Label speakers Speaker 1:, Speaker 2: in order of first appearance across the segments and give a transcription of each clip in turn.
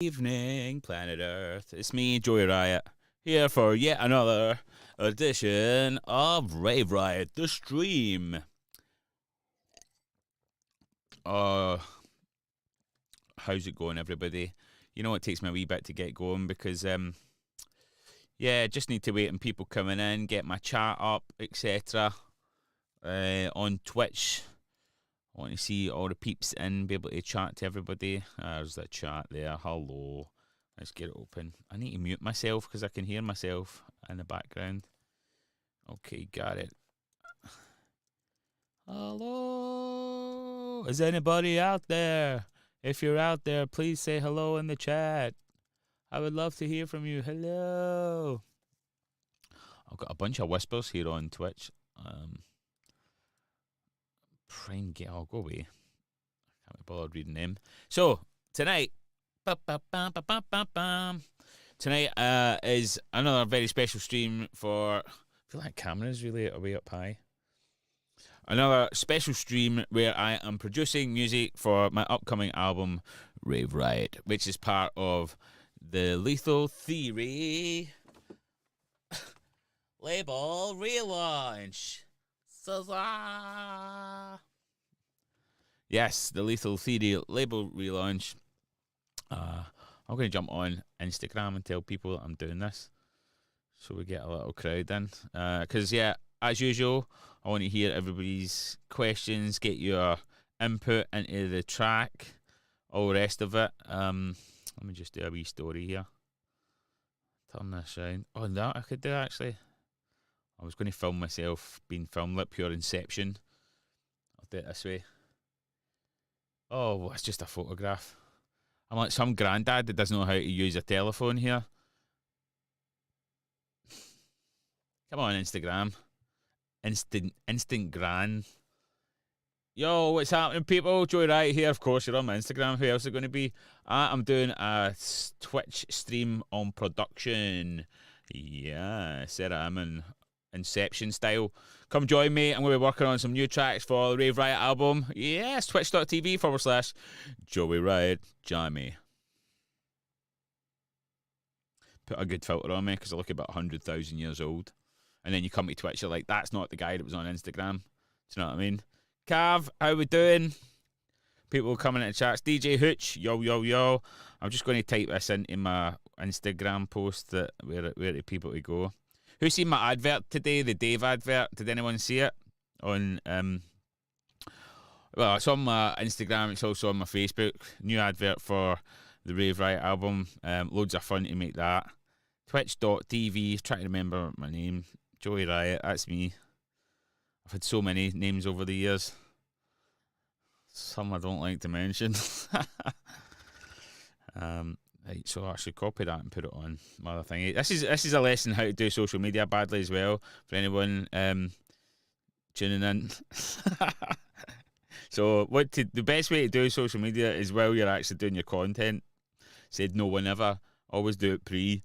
Speaker 1: Evening, planet Earth. It's me, Joey Riot, here for yet another edition of Rave Riot, the stream. How's it going, everybody? You know, it takes me a wee bit to get going because, just need to wait on people coming in, get my chat up, etc. On Twitch. I want to see all the peeps in, be able to chat to everybody. There's the chat there. Hello. Let's get it open. I need to mute myself because I can hear myself in the background. Okay, got it. Hello. Is anybody out there? If you're out there, please say hello in the chat. I would love to hear from you. Hello. I've got a bunch of whispers here on Twitch. Prime get. I'll go away. I can't be bothered reading them. So tonight, tonight is another very special stream for. I feel like cameras really are way up high. Another special stream where I am producing music for my upcoming album, Rave Riot, which is part of the Lethal Theory label relaunch. Yes, the Lethal Theory label relaunch. I'm going to jump on Instagram and tell people that I'm doing this, so we get a little crowd in. Because, as usual, I want to hear everybody's questions, get your input into the track, all the rest of it. Let me just do a wee story here. Turn this around. Oh, no, I could do actually. I was going to film myself being filmed like pure Inception. I'll do it this way. Oh, it's just a photograph. I'm like some granddad that doesn't know how to use a telephone here. Come on, Instagram. Instant gran. Yo, what's happening, people? Joey Riot here. Of course, you're on my Instagram. Who else is it going to be? I'm doing a Twitch stream on production. Yeah, Sarah, I'm in Inception style. Come join me. I'm going to be working on some new tracks for the Rave Riot album. Yes, twitch.tv/Joey Riot. Join me. Put a good filter on me because I look about 100,000 years old. And then you come to Twitch, you're like, that's not the guy that was on Instagram. Do you know what I mean? Cav, how we doing? People coming into chats. DJ Hooch, yo, yo, yo. I'm just going to type this into my Instagram post that where the people to go. Who seen my advert today? The Dave advert. Did anyone see it? On well, it's on my Instagram. It's also on my Facebook. New advert for the Rave Riot album. Loads of fun to make that. Twitch.tv. Trying to remember my name. Joey Riot. That's me. I've had so many names over the years. Some I don't like to mention. Right, so I should copy that and put it on my other thing. This is a lesson how to do social media badly as well for anyone tuning in. So the best way to do social media is while you're actually doing your content. Said no one ever. Always do it pre.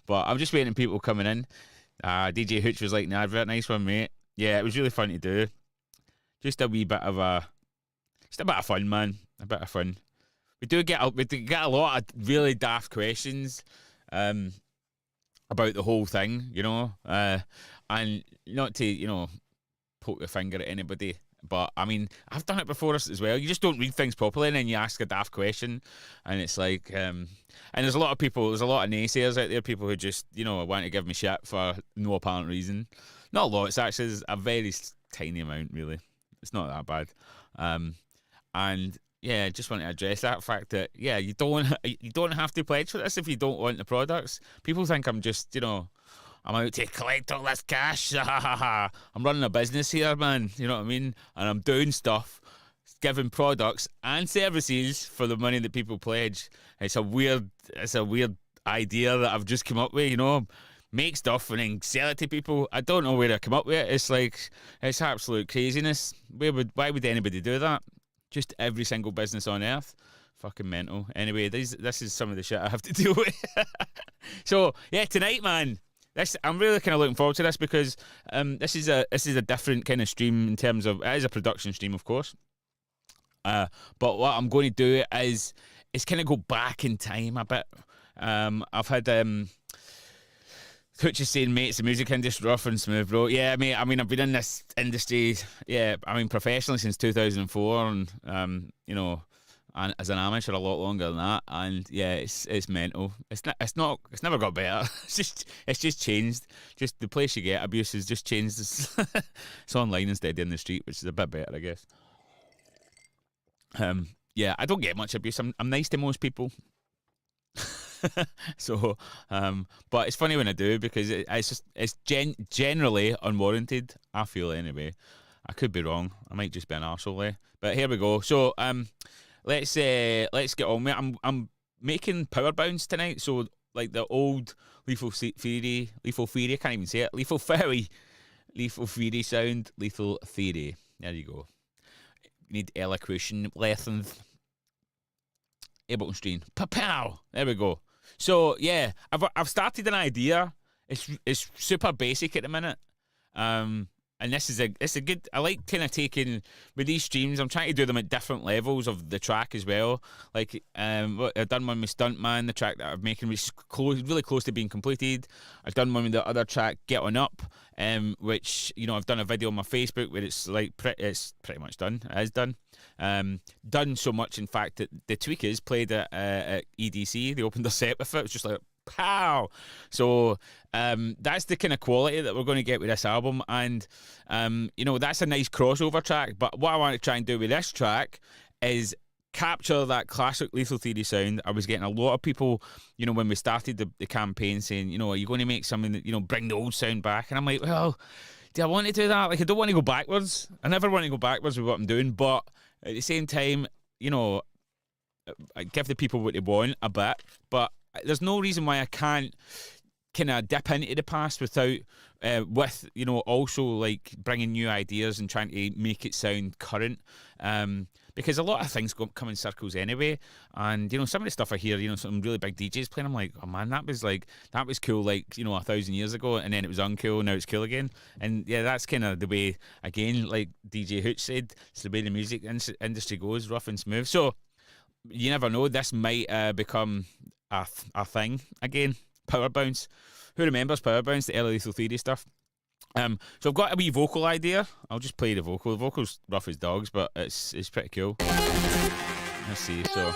Speaker 1: But I'm just waiting on people coming in. DJ Hooch was like an advert, nice one, mate. Yeah, it was really fun to do. Just a bit of fun, man. A bit of fun. We do get a lot of really daft questions about the whole thing, you know, and not to poke the finger at anybody, but I mean I've done it before as well. You just don't read things properly, and then you ask a daft question, and it's like, and there's a lot of naysayers out there, people who just want to give me shit for no apparent reason. Not a lot. It's actually a very tiny amount, really. It's not that bad, and. Yeah, just want to address that fact that you don't have to pledge for this if you don't want the products. People think I'm just I'm out to collect all this cash. I'm running a business here, man. You know what I mean? And I'm doing stuff, giving products and services for the money that people pledge. It's a weird idea that I've just come up with. Make stuff and then sell it to people. I don't know where I come up with it. It's like it's absolute craziness. Why would anybody do that? Just every single business on earth. Fucking mental. Anyway, this is some of the shit I have to deal with. So, tonight, man. I'm really kind of looking forward to this because this is a different kind of stream in terms of, it is a production stream, of course. But what I'm going to do is it's kind of go back in time a bit. I've had Hutch is saying, mate, it's the music industry, rough and smooth, bro. Yeah, mate, I mean, I've been in this industry, professionally since 2004, and, and as an amateur a lot longer than that, and yeah, it's mental. It's never got better. It's just changed. Just the place you get abuse has just changed. It's online instead of in the street, which is a bit better, I guess. Yeah, I don't get much abuse. I'm nice to most people. So, but it's funny when I do, because it's generally unwarranted. I feel anyway. I could be wrong. I might just be an arsehole there. But here we go. So, let's get on with it. I'm making power bounce tonight. So like the old Lethal Theory. I can't even say it. Lethal Theory sound. Lethal Theory. There you go. Need elocution lessons. Ableton Strain. Pow! There we go. So yeah, I've started an idea. It's super basic at the minute. And this is a good. I like kind of taking with these streams. I'm trying to do them at different levels of the track as well. Like I've done one with Stuntman, the track that I'm making, which is really close to being completed. I've done one with the other track, Get On Up, which I've done a video on my Facebook where it's like it's pretty much done. It is done. Done so much, in fact, that the Tweakers played at EDC. They opened their set with it. It was just like, pow! So that's the kind of quality that we're going to get with this album, and that's a nice crossover track. But what I want to try and do with this track is capture that classic Lethal Theory sound. I was getting a lot of people, when we started the campaign, saying, are you going to make something that, bring the old sound back? And I'm like, well, do I want to do that? Like, I don't want to go backwards. I never want to go backwards with what I'm doing, but at the same time, I give the people what they want a bit, but there's no reason why I can't kind of dip into the past without, also like bringing new ideas and trying to make it sound current. Because a lot of things come in circles anyway, and some of the stuff I hear, some really big DJs playing, I'm like, oh man, that was cool, like 1,000 years ago, and then it was uncool, now it's cool again. And yeah, that's kind of the way, again, like DJ Hooch said, it's the way the music industry goes, rough and smooth. So you never know, this might become a thing again. Power Bounce. Who remembers Power Bounce, the early Lethal Theory stuff? So I've got a wee vocal idea. I'll just play the vocal. The vocal's rough as dogs, but it's pretty cool. Let's see. So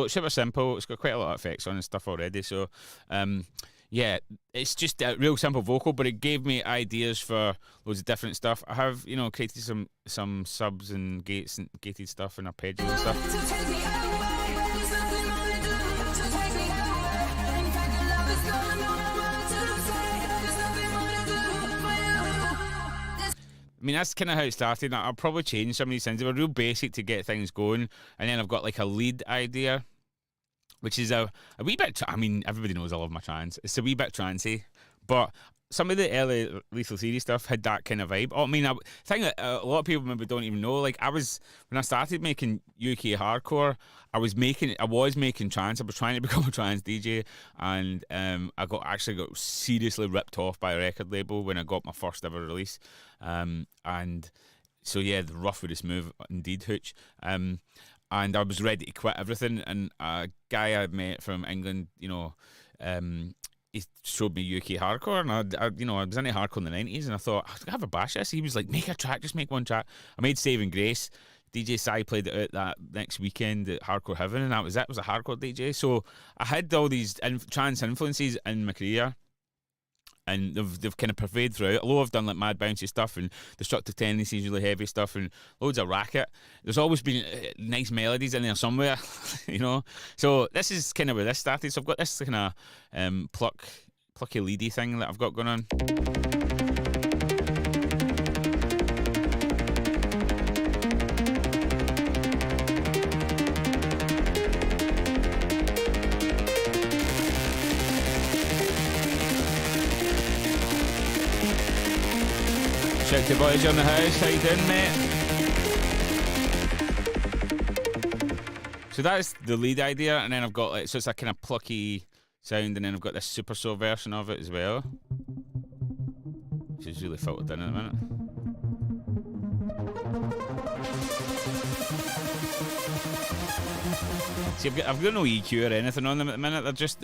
Speaker 1: super simple. It's got quite a lot of effects on and stuff already. So yeah, it's just a real simple vocal, but it gave me ideas for loads of different stuff. I have, created some subs and gates and gated stuff and arpeggios and stuff. I mean, that's kind of how it started. I'll probably change some of these things. They were real basic to get things going, and then I've got like a lead idea, which is a wee bit. I mean, everybody knows I love my trance. It's a wee bit trancey, but some of the early Lethal Theory stuff had that kind of vibe. Oh, I mean, thing that a lot of people maybe don't even know. Like, when I started making UK hardcore, I was making trance. I was trying to become a trance DJ, and I actually got seriously ripped off by a record label when I got my first ever release. And so yeah, the rough with the smooth, indeed, Hooch. And I was ready to quit everything. And a guy I met from England, he showed me UK hardcore, and I was into hardcore in the 90s, and I thought, I have a bash this. He was like, make a track, just make one track. I made Saving Grace. DJ Sai played it out that next weekend at Hardcore Heaven, and that was it. I was a hardcore DJ. So I had all these trance influences in my career, and they've kind of pervaded throughout. Although I've done like mad bouncy stuff and destructive tendencies, really heavy stuff, and loads of racket, there's always been nice melodies in there somewhere, So this is kind of where this started. So I've got this kind of plucky leady thing that I've got going on. Shout to boys on the house, how you doing, mate? So that's the lead idea, and then I've got so it's a kind of plucky sound, and then I've got this super soul version of it as well, which is really filtered in at the minute. See, I've got no EQ or anything on them at the minute. They're just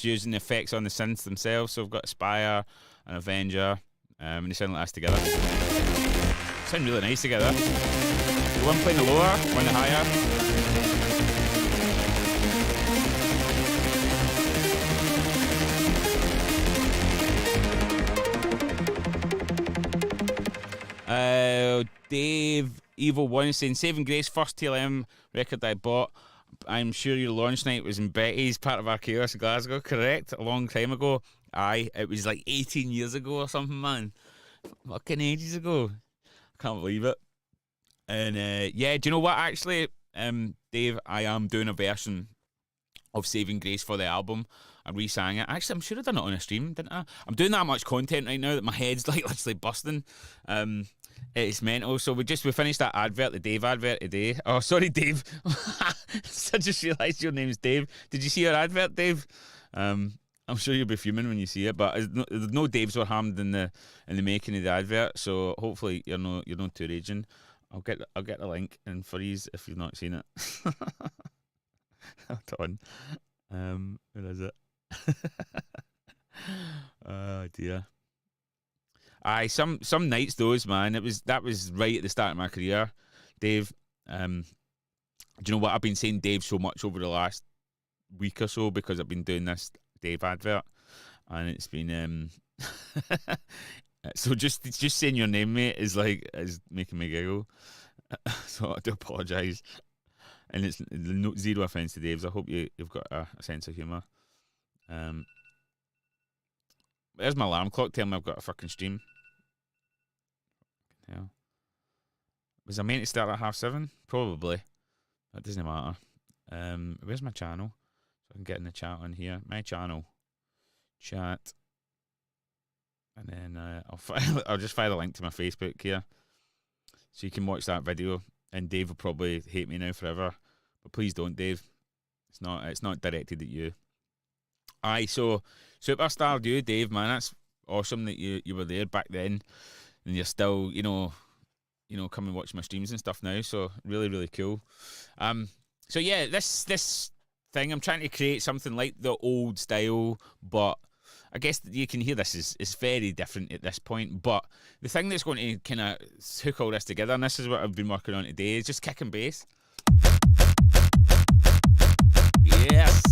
Speaker 1: using the effects on the synths themselves. So I've got Aspire and Avenger, and they sound like this together. Sound really nice together. One playing the lower, one the higher. Dave Evil One saying, Saving Grace, first TLM record I bought. I'm sure your launch night was in Betty's, part of our Chaos in Glasgow, correct? A long time ago. Aye, it was like 18 years ago or something, man. Fucking ages ago. I can't believe it. And yeah, do you know what, actually, Dave, I am doing a version of Saving Grace for the album. I re-sang it. Actually, I'm sure I done it on a stream, didn't I? I'm doing that much content right now that my head's like literally busting. It's mental. So we finished that advert, the Dave advert today. Oh, sorry, Dave. I just realised your name's Dave. Did you see your advert, Dave? I'm sure you'll be fuming when you see it, but no Daves were harmed in the making of the advert. So hopefully you're not too raging. I'll get the link in for you if you've not seen it. Hold on. Where is it? Oh dear. Aye, some nights those, man. That was right at the start of my career, Dave. Do you know what, I've been saying Dave so much over the last week or so because I've been doing this Dave advert, and it's been so just saying your name, mate, is making me giggle. So I do apologise, and it's zero offence to Dave's. I hope you've got a sense of humour. There's my alarm clock telling me I've got a fucking stream. Yeah. Was I meant to start at 7:30? Probably. That doesn't matter. Where's my channel? So I can get in the chat on here. My channel. Chat. And then I'll just fire the link to my Facebook here. So you can watch that video. And Dave will probably hate me now forever. But please don't, Dave. It's not directed at you. Aye, so superstar you, Dave, man. That's awesome that you were there back then, and you're still, come and watch my streams and stuff now. So really, really cool. So yeah, this thing I'm trying to create something like the old style, but I guess you can hear this is very different at this point. But the thing that's going to kind of hook all this together, and this is what I've been working on today, is just kick and bass. Yes.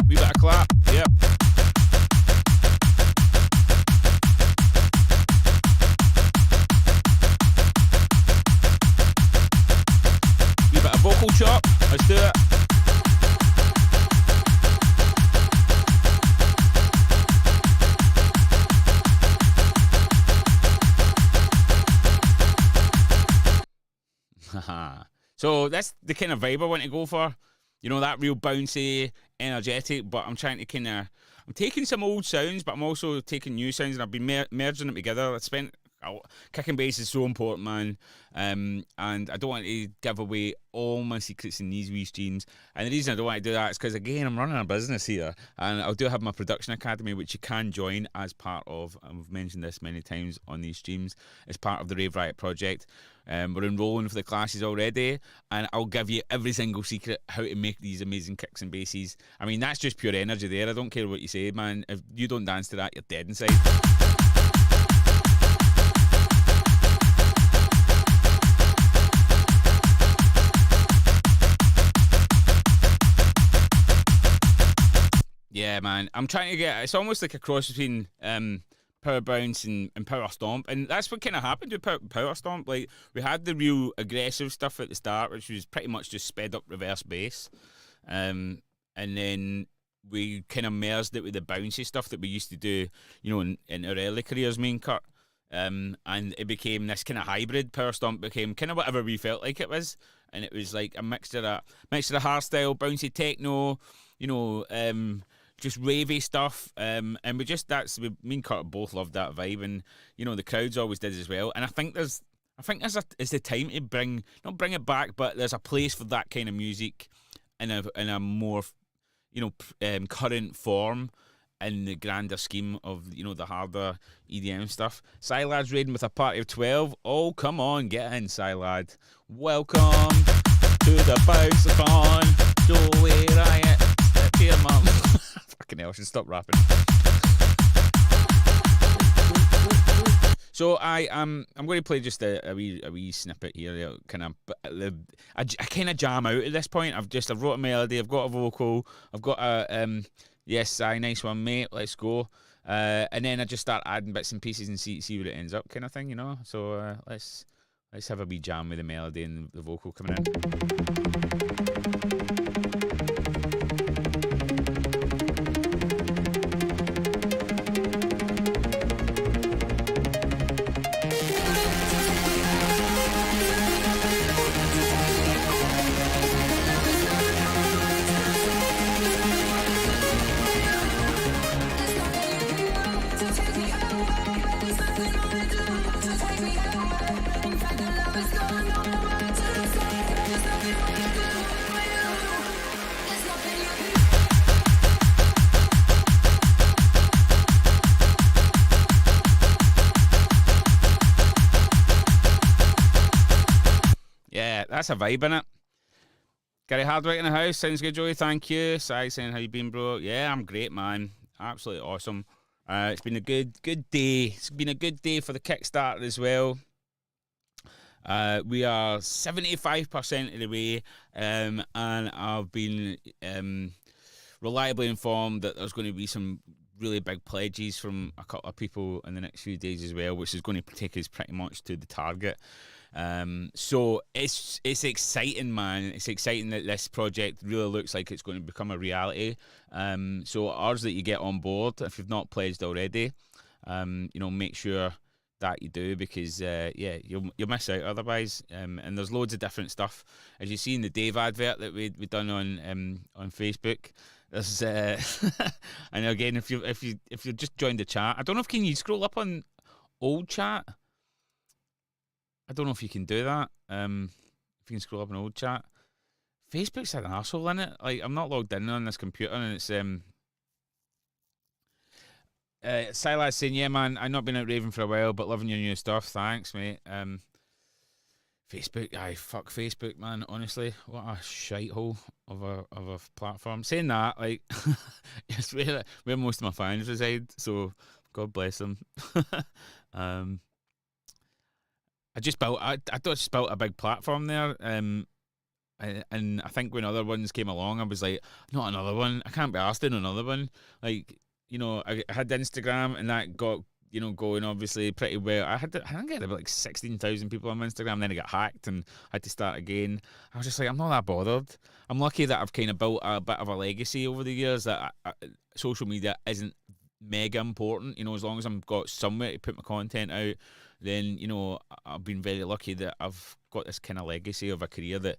Speaker 1: We got a clap. Yep. We got a vocal chop. Let's do it. So that's the kind of vibe I want to go for. That real bouncy, energetic, but I'm trying to I'm taking some old sounds, but I'm also taking new sounds, and I've been merging them together. Kick and bass is so important, man, and I don't want to give away all my secrets in these wee streams. And the reason I don't want to do that is because, again, I'm running a business here, and I do have my production academy, which you can join as part of, and I've mentioned this many times on these streams, as part of the Rave Riot project. We're enrolling for the classes already, and I'll give you every single secret how to make these amazing kicks and basses. I mean, that's just pure energy there. I don't care what you say, man. If you don't dance to that, you're dead inside. Yeah, man. I'm trying to it's almost like a cross between Power Bounce and Power Stomp, and that's what kind of happened with Power Stomp. Like, we had the real aggressive stuff at the start, which was pretty much just sped up reverse bass, and then we kind of merged it with the bouncy stuff that we used to do, in our early careers, me and Kurt, and it became this kind of hybrid. Power Stomp became kind of whatever we felt like it was, and it was like a mixture of hardstyle, bouncy techno, just ravey stuff, and me and Kurt both loved that vibe, and the crowds always did as well. And I think there's I think it's the time to not bring it back, but there's a place for that kind of music in a more, current form in the grander scheme of, the harder EDM stuff. Silad's raiding with a party of 12. Oh, come on, get in, Silad. Welcome to the Bounce-a-thon. Joey Riot, step here, mum. Fucking hell, I should stop rapping. So I'm going to play just a wee snippet here. I kind of jam out at this point. I've wrote a melody. I've got a vocal. I've got a yes, nice one, mate. Let's go. And then I just start adding bits and pieces and see where it ends up, kind of thing, So let's have a wee jam with the melody and the vocal coming in. That's a vibe, innit? Gary Hardwick in the house. Sounds good, Joey. Thank you. Sai saying, how you been, bro? Yeah, I'm great, man. Absolutely awesome. It's been a good day. It's been a good day for the Kickstarter as well. We are 75% of the way, and I've been reliably informed that there's going to be some really big pledges from a couple of people in the next few days as well, which is going to take us pretty much to the target. So it's exciting, man. It's exciting that this project really looks like it's going to become a reality. So ours that you get on board, if you've not pledged already, make sure that you do, because you'll miss out otherwise. And there's loads of different stuff, as you see in the Dave advert that we done on Facebook. There's and again, if you just joined the chat, I don't know if can you scroll up on old chat. I don't know if you can do that. If you can scroll up an old chat. Facebook's an arsehole, innit? Like, I'm not logged in on this computer, and it's Silas saying, yeah, man, I've not been out raving for a while, but loving your new stuff. Thanks, mate. Facebook, fuck Facebook, man. Honestly, what a shithole of a platform. Saying that, like, it's where most of my fans reside, so God bless them. I just built a big platform there, and I think when other ones came along, I was like, not another one. I can't be asked in another one. Like, I had Instagram, and that got going obviously pretty well. I think I had about like 16,000 people on my Instagram. Then I got hacked and had to start again. I was just like, I'm not that bothered. I'm lucky that I've kind of built a bit of a legacy over the years. That social media isn't mega important. As long as I've got somewhere to put my content out, then I've been very lucky that I've got this kind of legacy of a career that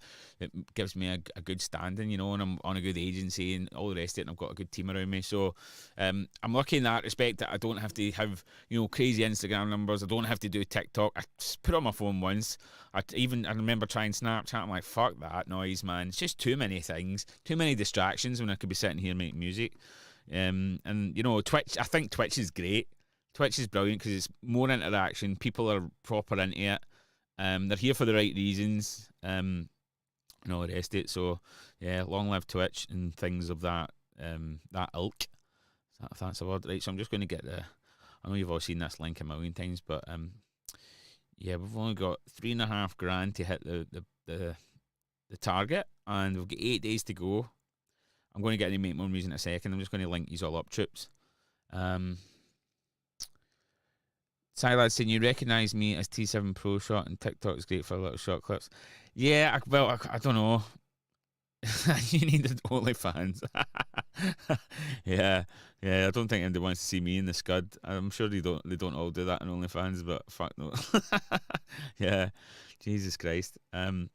Speaker 1: gives me a good standing, and I'm on a good agency and all the rest of it, and I've got a good team around me. So I'm lucky in that respect that I don't have to have crazy Instagram numbers. I don't have to do TikTok. I just put it on my phone once. I remember trying Snapchat. I'm like, fuck that noise, man. It's just too many things, too many distractions when I could be sitting here making music. And Twitch, I think Twitch is great. Twitch is brilliant because it's more interaction. People are proper into it. They're here for the right reasons. And all the rest of it. So yeah, long live Twitch and things of that ilk. If that's a word, right? So I'm just going to get I know you've all seen this link a million times, but yeah, we've only got $3,500 to hit the target, and we've got 8 days to go. I'm going to get into Make More Music in a second. I'm just going to link these all up, troops. Silad saying, you recognise me as T7 Pro Shot, and TikTok is great for little short clips. Yeah, I don't know. You need OnlyFans. yeah, I don't think anybody wants to see me in the scud. I'm sure they don't all do that on OnlyFans, but fuck no. Yeah, Jesus Christ. Man,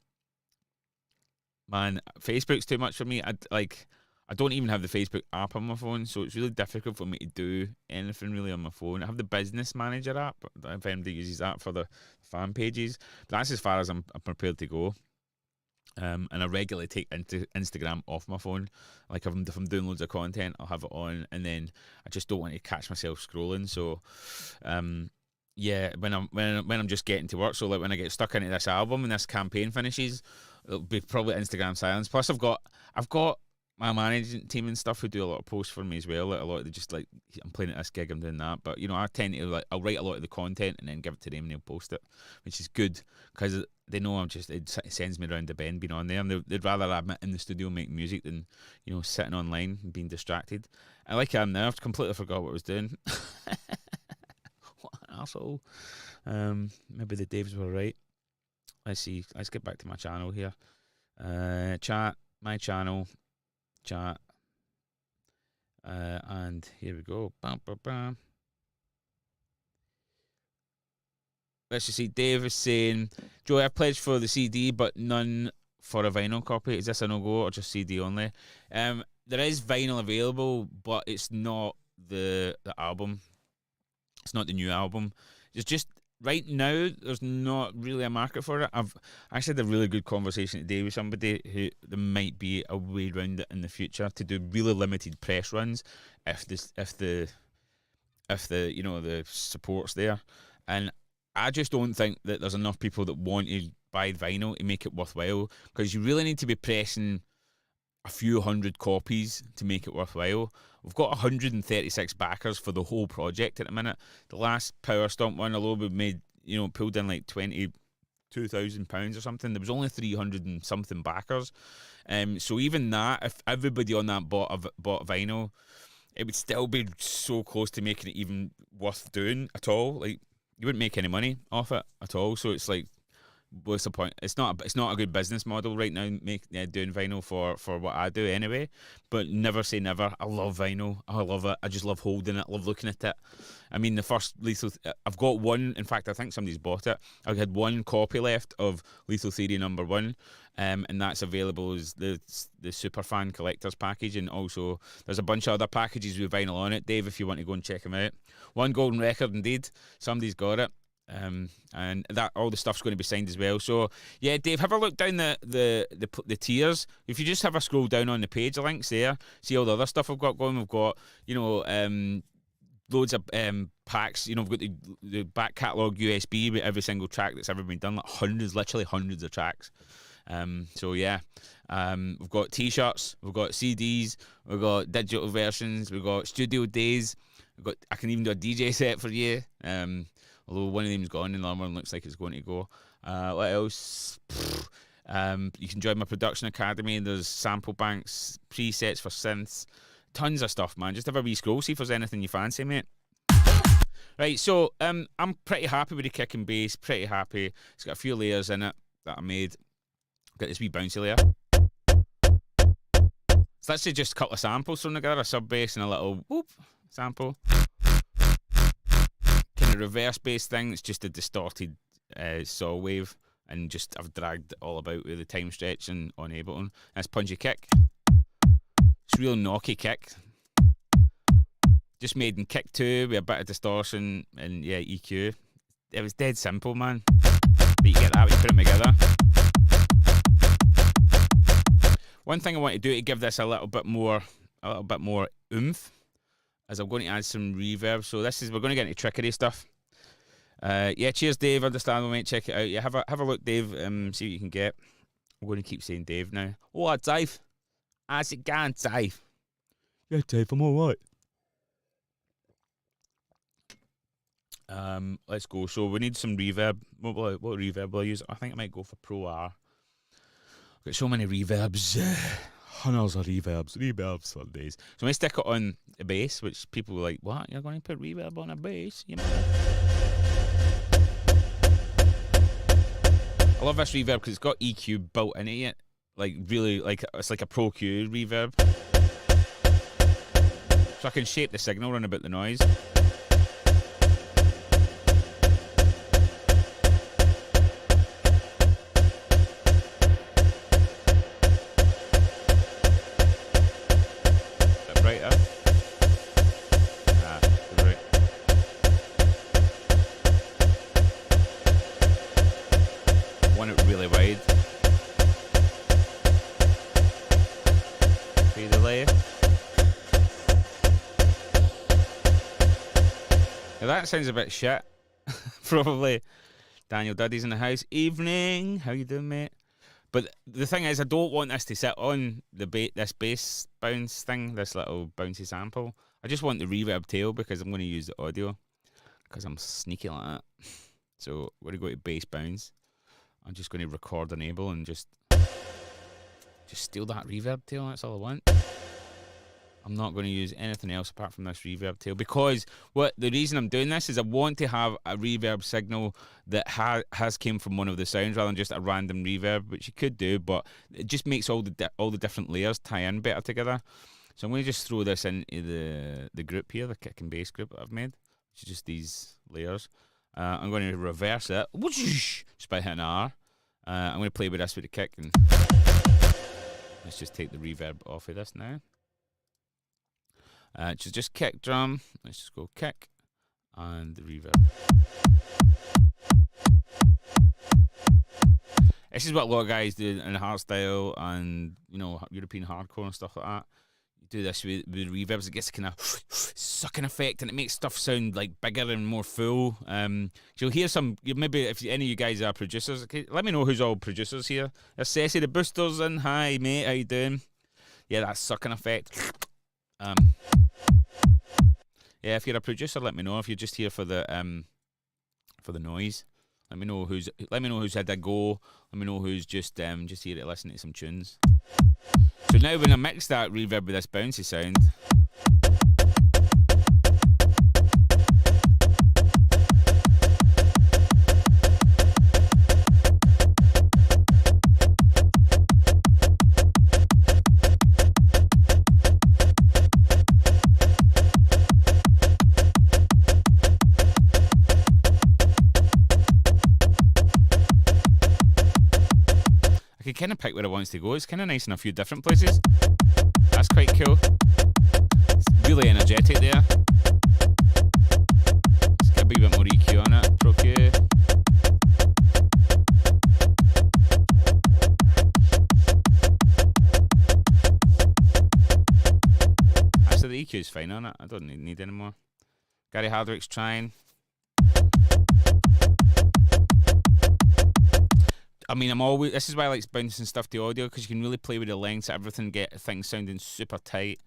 Speaker 1: Facebook's too much for me. I I don't even have the Facebook app on my phone, so it's really difficult for me to do anything really on my phone. I have the business manager app, if anybody uses that for the fan pages, but that's as far as I'm prepared to go. And I regularly take Instagram off my phone. Like if I'm doing loads of content, I'll have it on, and then I just don't want to catch myself scrolling. So, yeah, when I'm just getting to work, so like when I get stuck into this album and this campaign finishes, it'll be probably Instagram silence. Plus, I've got my management team and stuff who do a lot of posts for me as well. Like a lot of just like, I'm playing at this gig, I'm doing that. But I tend to like, I'll write a lot of the content and then give it to them and they'll post it, which is good because they know it sends me around the bend being on there, and they'd rather have me in the studio making music than sitting online and being distracted. And like I am now, I've completely forgot what I was doing. What an asshole. Maybe the Daves were right. Let's see. Let's get back to my channel here. Chat, my channel. Chat, and here we go. Bam, bam, bam. Let's just see. Dave is saying, Joey, I've pledged for the CD, but none for a vinyl copy. Is this a no-go or just CD only? There is vinyl available, but it's not the album. It's not the new album. It's just right now, there's not really a market for it. I've actually had a really good conversation today with somebody who there might be a way around it in the future to do really limited press runs if the support's there. And I just don't think that there's enough people that want to buy vinyl to make it worthwhile, because you really need to be pressing a few hundred copies to make it worthwhile. We've got 136 backers for the whole project at the minute. The last Power Stomp one, although we made, pulled in like £22,000 or something, there was only 300 and something backers. So even that, if everybody on that bought vinyl, it would still be so close to making it even worth doing at all. Like, you wouldn't make any money off it at all. So it's like, what's the point? It's not a good business model right now, doing vinyl for what I do anyway. But never say never. I love vinyl. I love it. I just love holding it. I love looking at it. I mean, the first Lethal, I've got one. In fact, I think somebody's bought it. I had one copy left of Lethal Theory #1, and that's available as the Superfan Collector's package. And also, there's a bunch of other packages with vinyl on it, Dave, if you want to go and check them out. One golden record, indeed. Somebody's got it. And that all the stuff's going to be signed as well. So yeah, Dave, have a look down the tiers. If you just have a scroll down on the page, the links there. See all the other stuff we've got going. We've got loads of packs. We've got the back catalogue USB with every single track that's ever been done, like literally hundreds of tracks. So yeah, we've got t-shirts, we've got CDs, we've got digital versions, we've got studio days. I can even do a DJ set for you. Although one of them's gone and the other one looks like it's going to go. What else? You can join my production academy. There's sample banks, presets for synths, tons of stuff, man. Just have a wee scroll, see if there's anything you fancy, mate. Right, so I'm pretty happy with the kick and bass. Pretty happy. It's got a few layers in it that I made. Got this wee bouncy layer. It's actually just a couple of samples thrown together, a sub bass and a little whoop sample. Kind of reverse bass thing. It's just a distorted saw wave, and just I've dragged it all about with the time stretch and on Ableton. That's punchy kick. It's real knocky kick. Just made in kick 2 with a bit of distortion and yeah, EQ. It was dead simple, man. But you get that when you put them together. One thing I want to do to give this a little bit more oomph is I'm going to add some reverb. So we're going to get into trickery stuff. Yeah, cheers, Dave. Understandable, mate. Check it out. Yeah, have a look, Dave. See what you can get. I'm going to keep saying Dave now. Oh, Dave. How's it going, Dave? Yeah, Dave, I'm all right. Let's go. So we need some reverb. What reverb will I use? I think I might go for Pro R. I've got so many reverbs. Hundreds of reverbs for days. So I may stick it on the bass, which people are like, what? You're going to put reverb on a bass? You know? I love this reverb because it's got EQ built into it. Like, really, like it's like a Pro Q reverb. So I can shape the signal around about the noise. Now that sounds a bit shit. Probably. Daniel Duddy's in the house. Evening. How you doing, mate? But the thing is, I don't want this to sit on this bass bounce thing, this little bouncy sample. I just want the reverb tail because I'm going to use the audio because I'm sneaky like that. So we're going to go to bass bounce. I'm just going to record enable and just steal that reverb tail. That's all I want. I'm not going to use anything else apart from this reverb tail because the reason I'm doing this is I want to have a reverb signal that has came from one of the sounds rather than just a random reverb, which you could do, but it just makes all the different layers tie in better together. So I'm going to just throw this into the group here, the kick and bass group that I've made, which is just these layers. I'm going to reverse it just by hitting R. I'm going to play with this with the kick, and let's just take the reverb off of this now. Just kick drum. Let's just go kick and the reverb. This is what a lot of guys do in hardstyle and European hardcore and stuff like that. You do this with reverbs. It gets a kind of sucking effect and it makes stuff sound like bigger and more full. You'll hear some. Maybe if any of you guys are producers, okay, let me know who's all producers here. There's Ceci the Boosters in. Hi mate, how you doing? Yeah, that sucking effect. Yeah, if you're a producer, let me know. If you're just here for the noise, let me know who's had a go. Let me know who's just here to listen to some tunes. So now when I mix that reverb with this bouncy sound, I can kind of pick where it wants to go. It's kind of nice in a few different places. That's quite cool. It's really energetic there. Let's get a wee bit more EQ on it. Pro Q. Actually, the EQ is fine on it. I don't need any more. Gary Hardwick's trying. I mean, this is why I like bouncing stuff to audio, because you can really play with the lengths of everything, get things sounding super tight.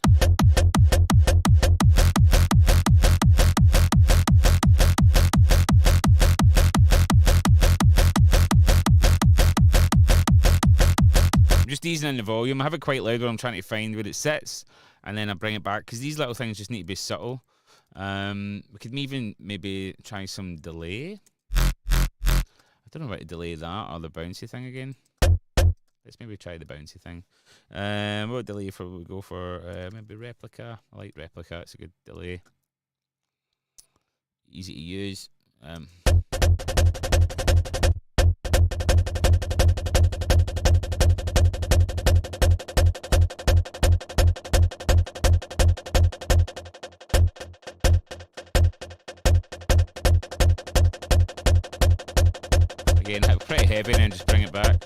Speaker 1: I'm just easing in the volume. I have it quite loud when I'm trying to find where it sits, and then I bring it back, because these little things just need to be subtle. We could even maybe try some delay. I don't know about to delay that or the bouncy thing again. Let's maybe try the bouncy thing. What delay we go for? Maybe replica. I like replica. It's a good delay. Easy to use. Again, pretty heavy, and then just bring it back.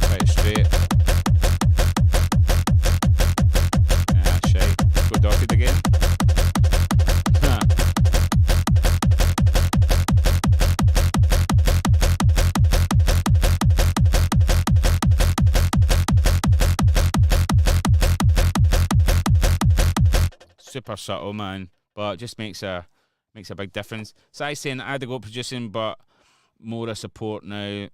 Speaker 1: Quite straight. Ah, shite. Go dotted again. Super subtle, man, but it just makes a big difference. So I saying I had to go producing, but more a support now.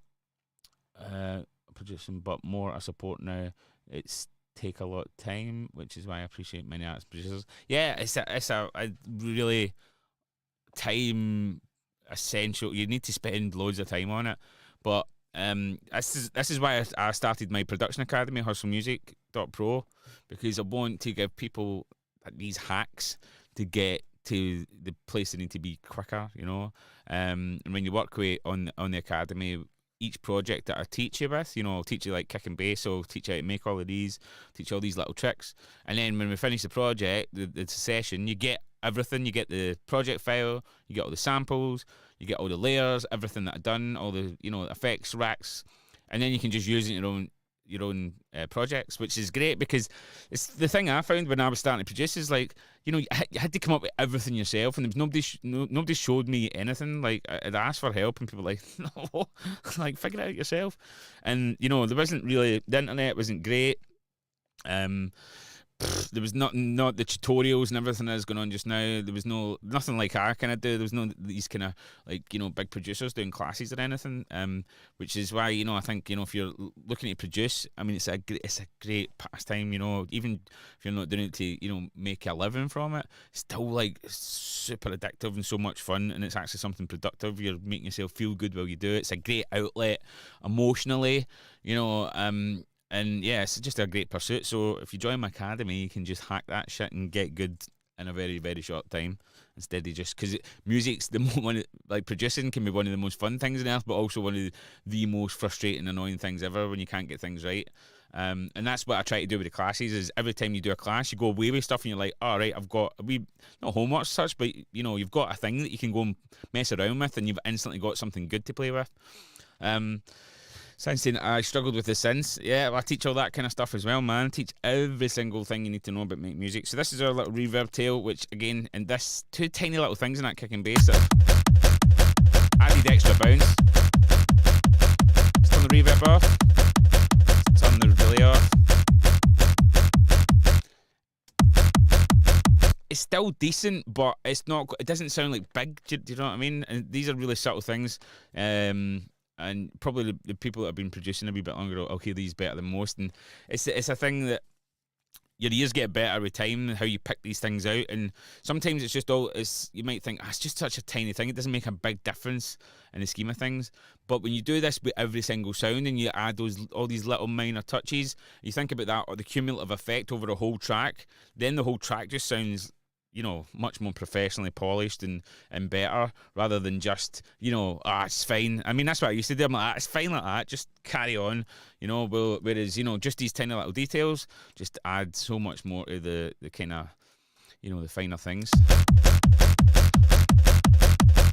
Speaker 1: Producing, but more a support now. It's take a lot of time, which is why I appreciate many artists producers. Yeah, it's a really time essential. You need to spend loads of time on it, but this is why I started my production academy, hustlemusic.pro, because I want to give people these hacks to get to the place they need to be quicker, and when you work with on the academy, each project that I teach you with, I'll teach you like kick and bass, so I'll teach you how to make all of these, teach you all these little tricks, and then when we finish the project, the session, you get everything. You get the project file, you get all the samples, you get all the layers, everything that I've done, all the effects racks, and then you can just use it in your own projects, which is great because it's the thing I found when I was starting to produce is like you had to come up with everything yourself, and there was nobody showed me anything. Like I'd asked for help, and people were like, no, like figure it out yourself. And there wasn't really, the internet wasn't great. There was not the tutorials and everything that's going on just now. There was nothing like I kind of do. There was no these kind of like big producers doing classes or anything. Which is why I think if you're looking to produce, I mean it's a great pastime. Even if you're not doing it to make a living from it, it's still like super addictive and so much fun. And it's actually something productive. You're making yourself feel good while you do it. It's a great outlet emotionally. And yeah, it's just a great pursuit. So if you join my academy, you can just hack that shit and get good in a very, very short time. Instead of just, because music's like producing can be one of the most fun things on earth, but also one of the most frustrating, annoying things ever when you can't get things right. And that's what I try to do with the classes. Is every time you do a class, you go away with stuff, and you're like, all right, I've got not homework as such, but you've got a thing that you can go and mess around with, and you've instantly got something good to play with. Sounds saying I struggled with the synths. Yeah, well, I teach all that kind of stuff as well, man. I teach every single thing you need to know about make music. So this is our little reverb tail, which again, and this two tiny little things in that kick and bass that added extra bounce. Let's turn the reverb off. Let's turn the delay off. It's still decent, but it's not. It doesn't sound like big. Do you know what I mean? And these are really subtle things. And probably the people that have been producing a wee bit longer will hear these better than most. And it's a thing that your ears get better with time, how you pick these things out. And sometimes it's just you might think, it's just such a tiny thing. It doesn't make a big difference in the scheme of things. But when you do this with every single sound and you add all these little minor touches, you think about that, or the cumulative effect over a whole track, then the whole track just sounds much more professionally polished and better, rather than just, it's fine. I mean, that's what I used to do. I'm like, it's fine like that, just carry on, whereas, just these tiny little details just add so much more to the kind of, the finer things.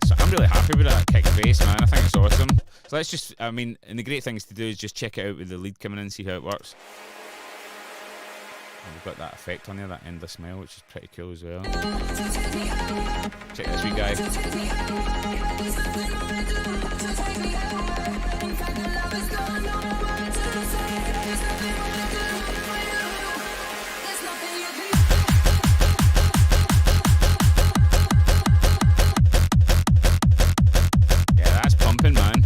Speaker 1: So I'm really happy with that kick and bass, man. I think it's awesome. So let's just, and the great things to do is just check it out with the lead coming in, see how it works. And we've got that effect on there, that endless smile, which is pretty cool as well. Check this wee guy. Yeah, that's pumping, man.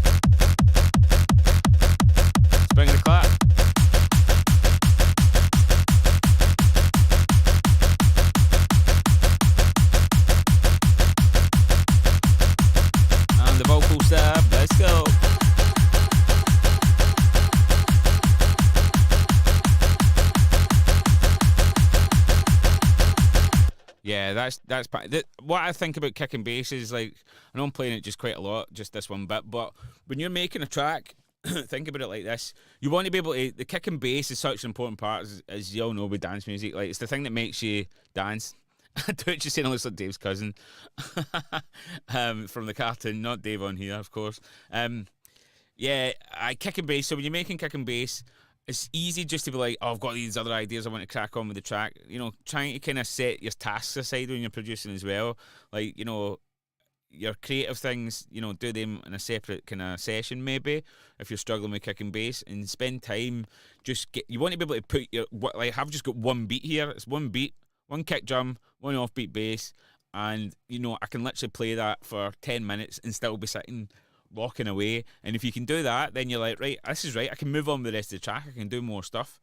Speaker 1: Let's bring the clap. Let's go. Yeah, that's what I think about kick and bass is, like, I know I'm playing it just quite a lot, just this one bit, but when you're making a track, think about it like this. You want to be able to, the kick and bass is such an important part, as you all know with dance music. Like, it's the thing that makes you dance. Don't just say it looks like Dave's cousin from the cartoon, not Dave on here, of course. Yeah, I kick and bass. So when you're making kick and bass, it's easy just to be like, I've got these other ideas I want to crack on with the track. Trying to kind of set your tasks aside when you're producing as well. Like, your creative things, do them in a separate kind of session maybe, if you're struggling with kick and bass, and spend time you want to be able to put I've just got one beat here. It's one beat, one kick drum, one offbeat bass, and I can literally play that for 10 minutes and still be sitting walking away. And if you can do that, then you're like, right, this is right, I can move on with the rest of the track, I can do more stuff.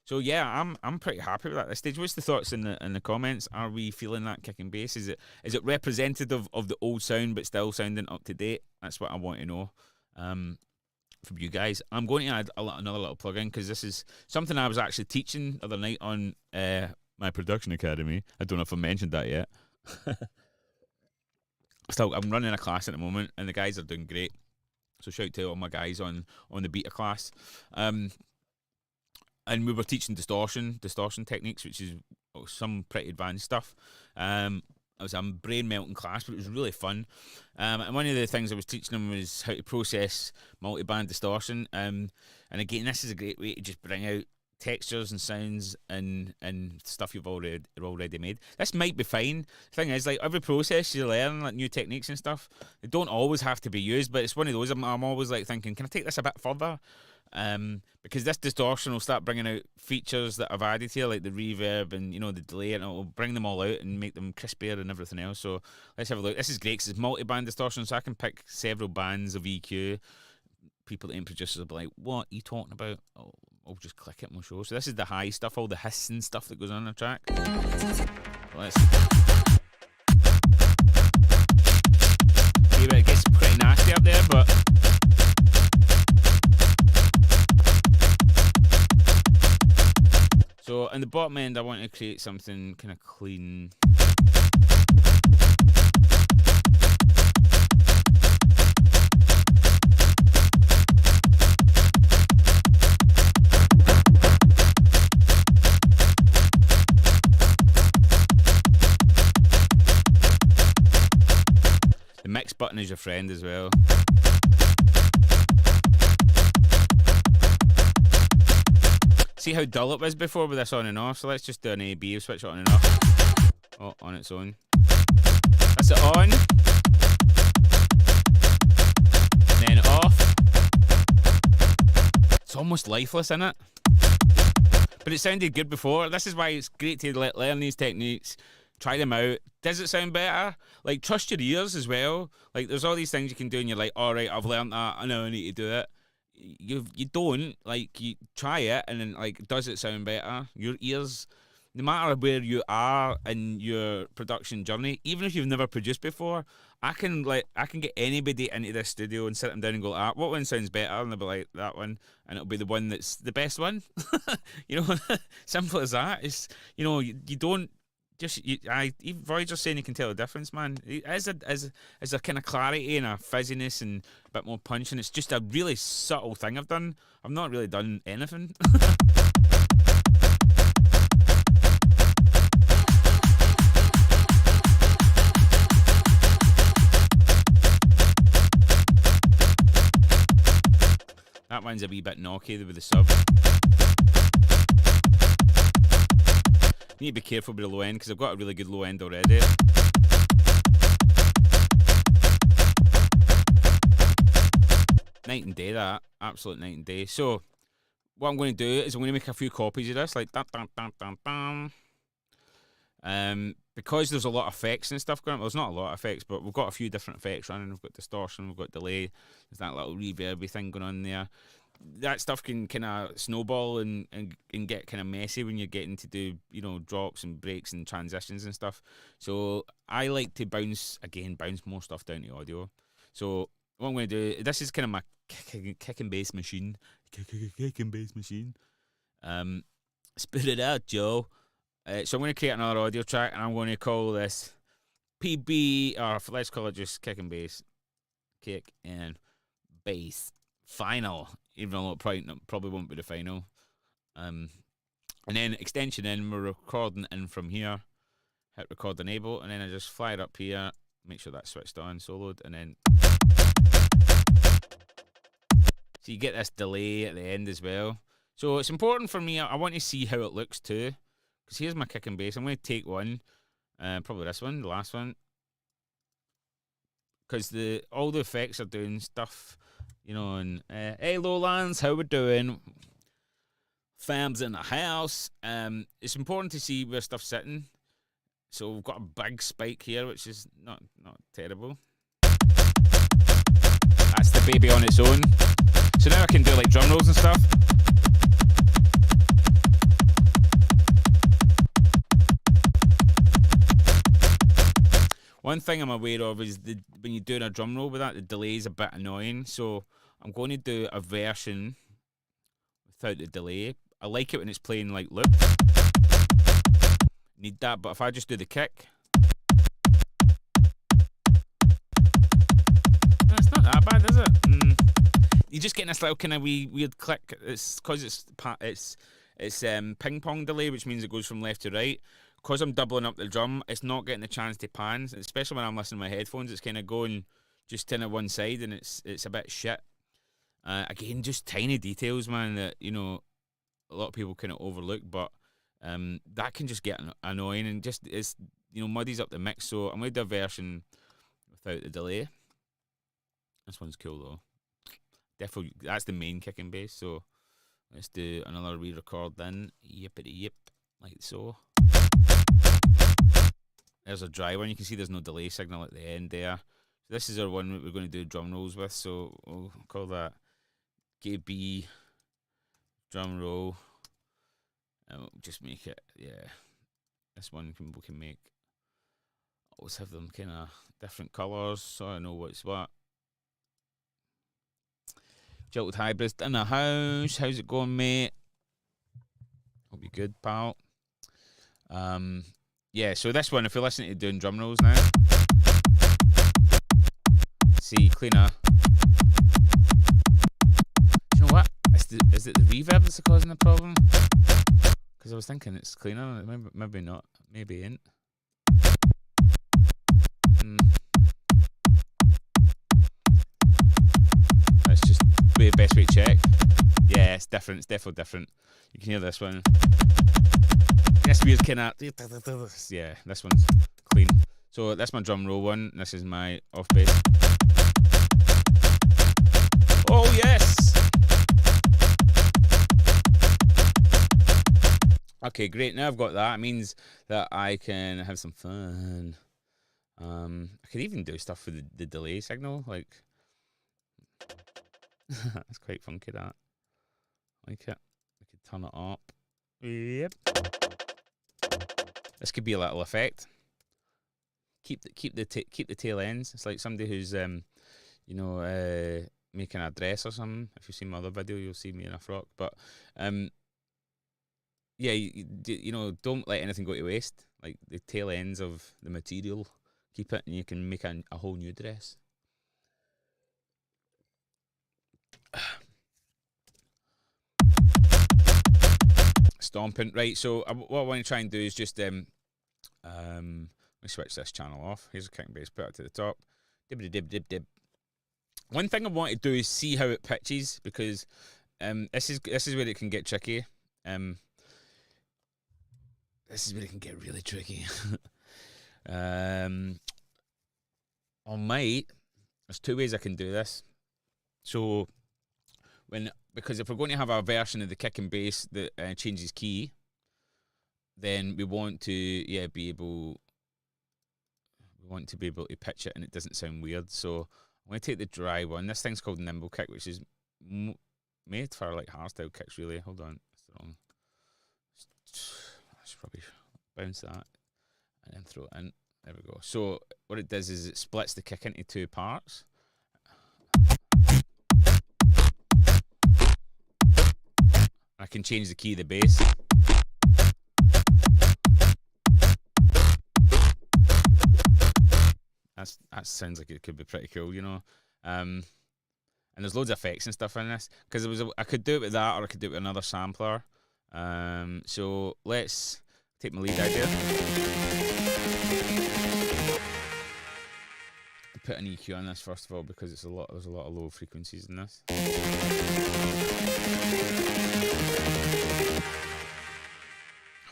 Speaker 1: So yeah, I'm pretty happy with that at this stage. What's the thoughts in the comments? Are we feeling that kick and bass? Is it representative of the old sound but still sounding up to date? That's what I want to know from you guys. I'm going to add another little plug-in, because this is something I was actually teaching the other night on my production academy. I don't know if I mentioned that yet. I'm running a class at the moment, and the guys are doing great. So shout out to all my guys on the beta class. And we were teaching distortion techniques, which is some pretty advanced stuff. It was a brain melting class, but it was really fun. And one of the things I was teaching them was how to process multi-band distortion. And again, this is a great way to just bring out textures and sounds and stuff you've already made. This might be fine. The thing is, like, every process you learn, like new techniques and stuff, they don't always have to be used, but it's one of those I'm always like thinking, can I take this a bit further? Because this distortion will start bringing out features that I've added here, like the reverb and, you know, the delay, and it'll bring them all out and make them crispier and everything else. So let's have a look. This is great because it's multi-band distortion, so I can pick several bands of EQ. People that ain't producers will be like, what are you talking about? I'll just click it and we'll show. So this is the high stuff, all the hiss and stuff that goes on the track. Let's see, but it gets pretty nasty up there, but so in the bottom end I want to create something kind of clean. The mix button is your friend as well. See how dull it was before with this on and off? So let's just do an A, B, switch it on and off. Oh, on its own. That's it on. Then off. It's almost lifeless, isn't it? But it sounded good before. This is why it's great to learn these techniques. Try them out. Does it sound better? Like, trust your ears as well. Like, there's all these things you can do and you're like, alright, I've learned that, I know I need to do it. You don't, like, you try it and then, like, does it sound better? Your ears, no matter where you are in your production journey, even if you've never produced before, I can get anybody into this studio and sit them down and go, what one sounds better? And they'll be like, that one, and it'll be the one that's the best one. You know, simple as that. It's, you know, you don't even Roger's saying you can tell the difference, man. As a kind of clarity and a fizziness and a bit more punch, and it's just a really subtle thing I've done. I've not really done anything. That one's a wee bit knocky with the sub. Need to be careful with the low end because I've got a really good low end already. Night and day, that. Absolute night and day. So, what I'm going to do is I'm going to make a few copies of this, like because there's a lot of effects and stuff going on. Well, there's not a lot of effects, but we've got a few different effects running. We've got distortion, we've got delay. There's that little reverby thing going on there. That stuff can kind of snowball and get kind of messy when you're getting to do, you know, drops and breaks and transitions and stuff. So I like to bounce more stuff down to audio. So what I'm going to do, this is kind of my kick and bass machine. Kick and bass machine. Spit it out, Joe. So I'm going to create another audio track and I'm going to call this PB, or let's call it just kick and bass. Kick and bass final. Even though it probably won't be the final. And then extension in, we're recording in from here. Hit record enable, and then I just fly it up here, make sure that's switched on, soloed, and then. So you get this delay at the end as well. So it's important for me, I want to see how it looks too. Because here's my kick and bass. I'm going to take one, probably this one, the last one. Because all the effects are doing stuff. You know, and hey Lowlands, how we doing? Fam's in the house. It's important to see where stuff's sitting. So we've got a big spike here, which is not terrible. That's the baby on its own. So now I can do like drum rolls and stuff. One thing I'm aware of is when you're doing a drum roll with that, the delay is a bit annoying. So I'm going to do a version without the delay. I like it when it's playing like loop. Need that, but if I just do the kick, it's not that bad, is it? You're just getting this little kind of weird click. It's because it's It's ping pong delay, which means it goes from left to right. Because I'm doubling up the drum, it's not getting the chance to pan, especially when I'm listening to my headphones. It's kind of going just to one side, and it's a bit shit. Again, just tiny details, man, that a lot of people kind of overlook, but that can just get annoying and just muddies up the mix. So I'm gonna do a version without the delay. This one's cool though. Definitely, that's the main kick and bass. So let's do another re-record then. Yippity yip, like so. There's a dry one. You can see there's no delay signal at the end there. So this is our one that we're going to do drum rolls with. So we'll call that KB drum roll. And we'll just make it, yeah. This one we can make. Always have them kind of different colours so I know what's what. Jilted Hybrids in the house. How's it going, mate? Hope you're good, pal. Yeah, so this one, if you're listening to doing drum rolls now, see, cleaner. Do you know what? Is it the reverb that's causing the problem? Because I was thinking it's cleaner. Maybe not. Maybe it ain't. That's just the best way to check. Yeah, it's different. It's definitely different. You can hear this one. This weird kind of, yeah, this one's clean. So that's my drum roll one. This is my off bass. Oh yes. Okay, great. Now I've got that. It means that I can have some fun. I could even do stuff with the delay signal, like that's quite funky. That like it. We could turn it up. Yep. This could be a little effect. Keep the tail ends. It's like somebody who's making a dress or something. If you've seen my other video, you'll see me in a frock. But yeah, don't let anything go to waste. Like the tail ends of the material, keep it, and you can make a whole new dress. Stomping, right? So what I want to try and do is just let me switch this channel off. Here's a kick and bass, put it to the top. Dib dib dib dib. One thing I want to do is see how it pitches, because this is where it can get tricky. This is where it can get really tricky. There's two ways I can do this. So because if we're going to have a version of the kick and bass that changes key, then we want to be able to pitch it and it doesn't sound weird. So I'm going to take the dry one. This thing's called Nimble Kick, which is made for like hardstyle kicks, really. Hold on, that's the wrong. I should probably bounce that and then throw it in. There we go. So what it does is it splits the kick into two parts. I can change the key of the bass. That sounds like it could be pretty cool, and there's loads of effects and stuff in this, because I could do it with that, or I could do it with another sampler. So let's take my lead idea. Put an EQ on this first of all, because there's a lot of low frequencies in this.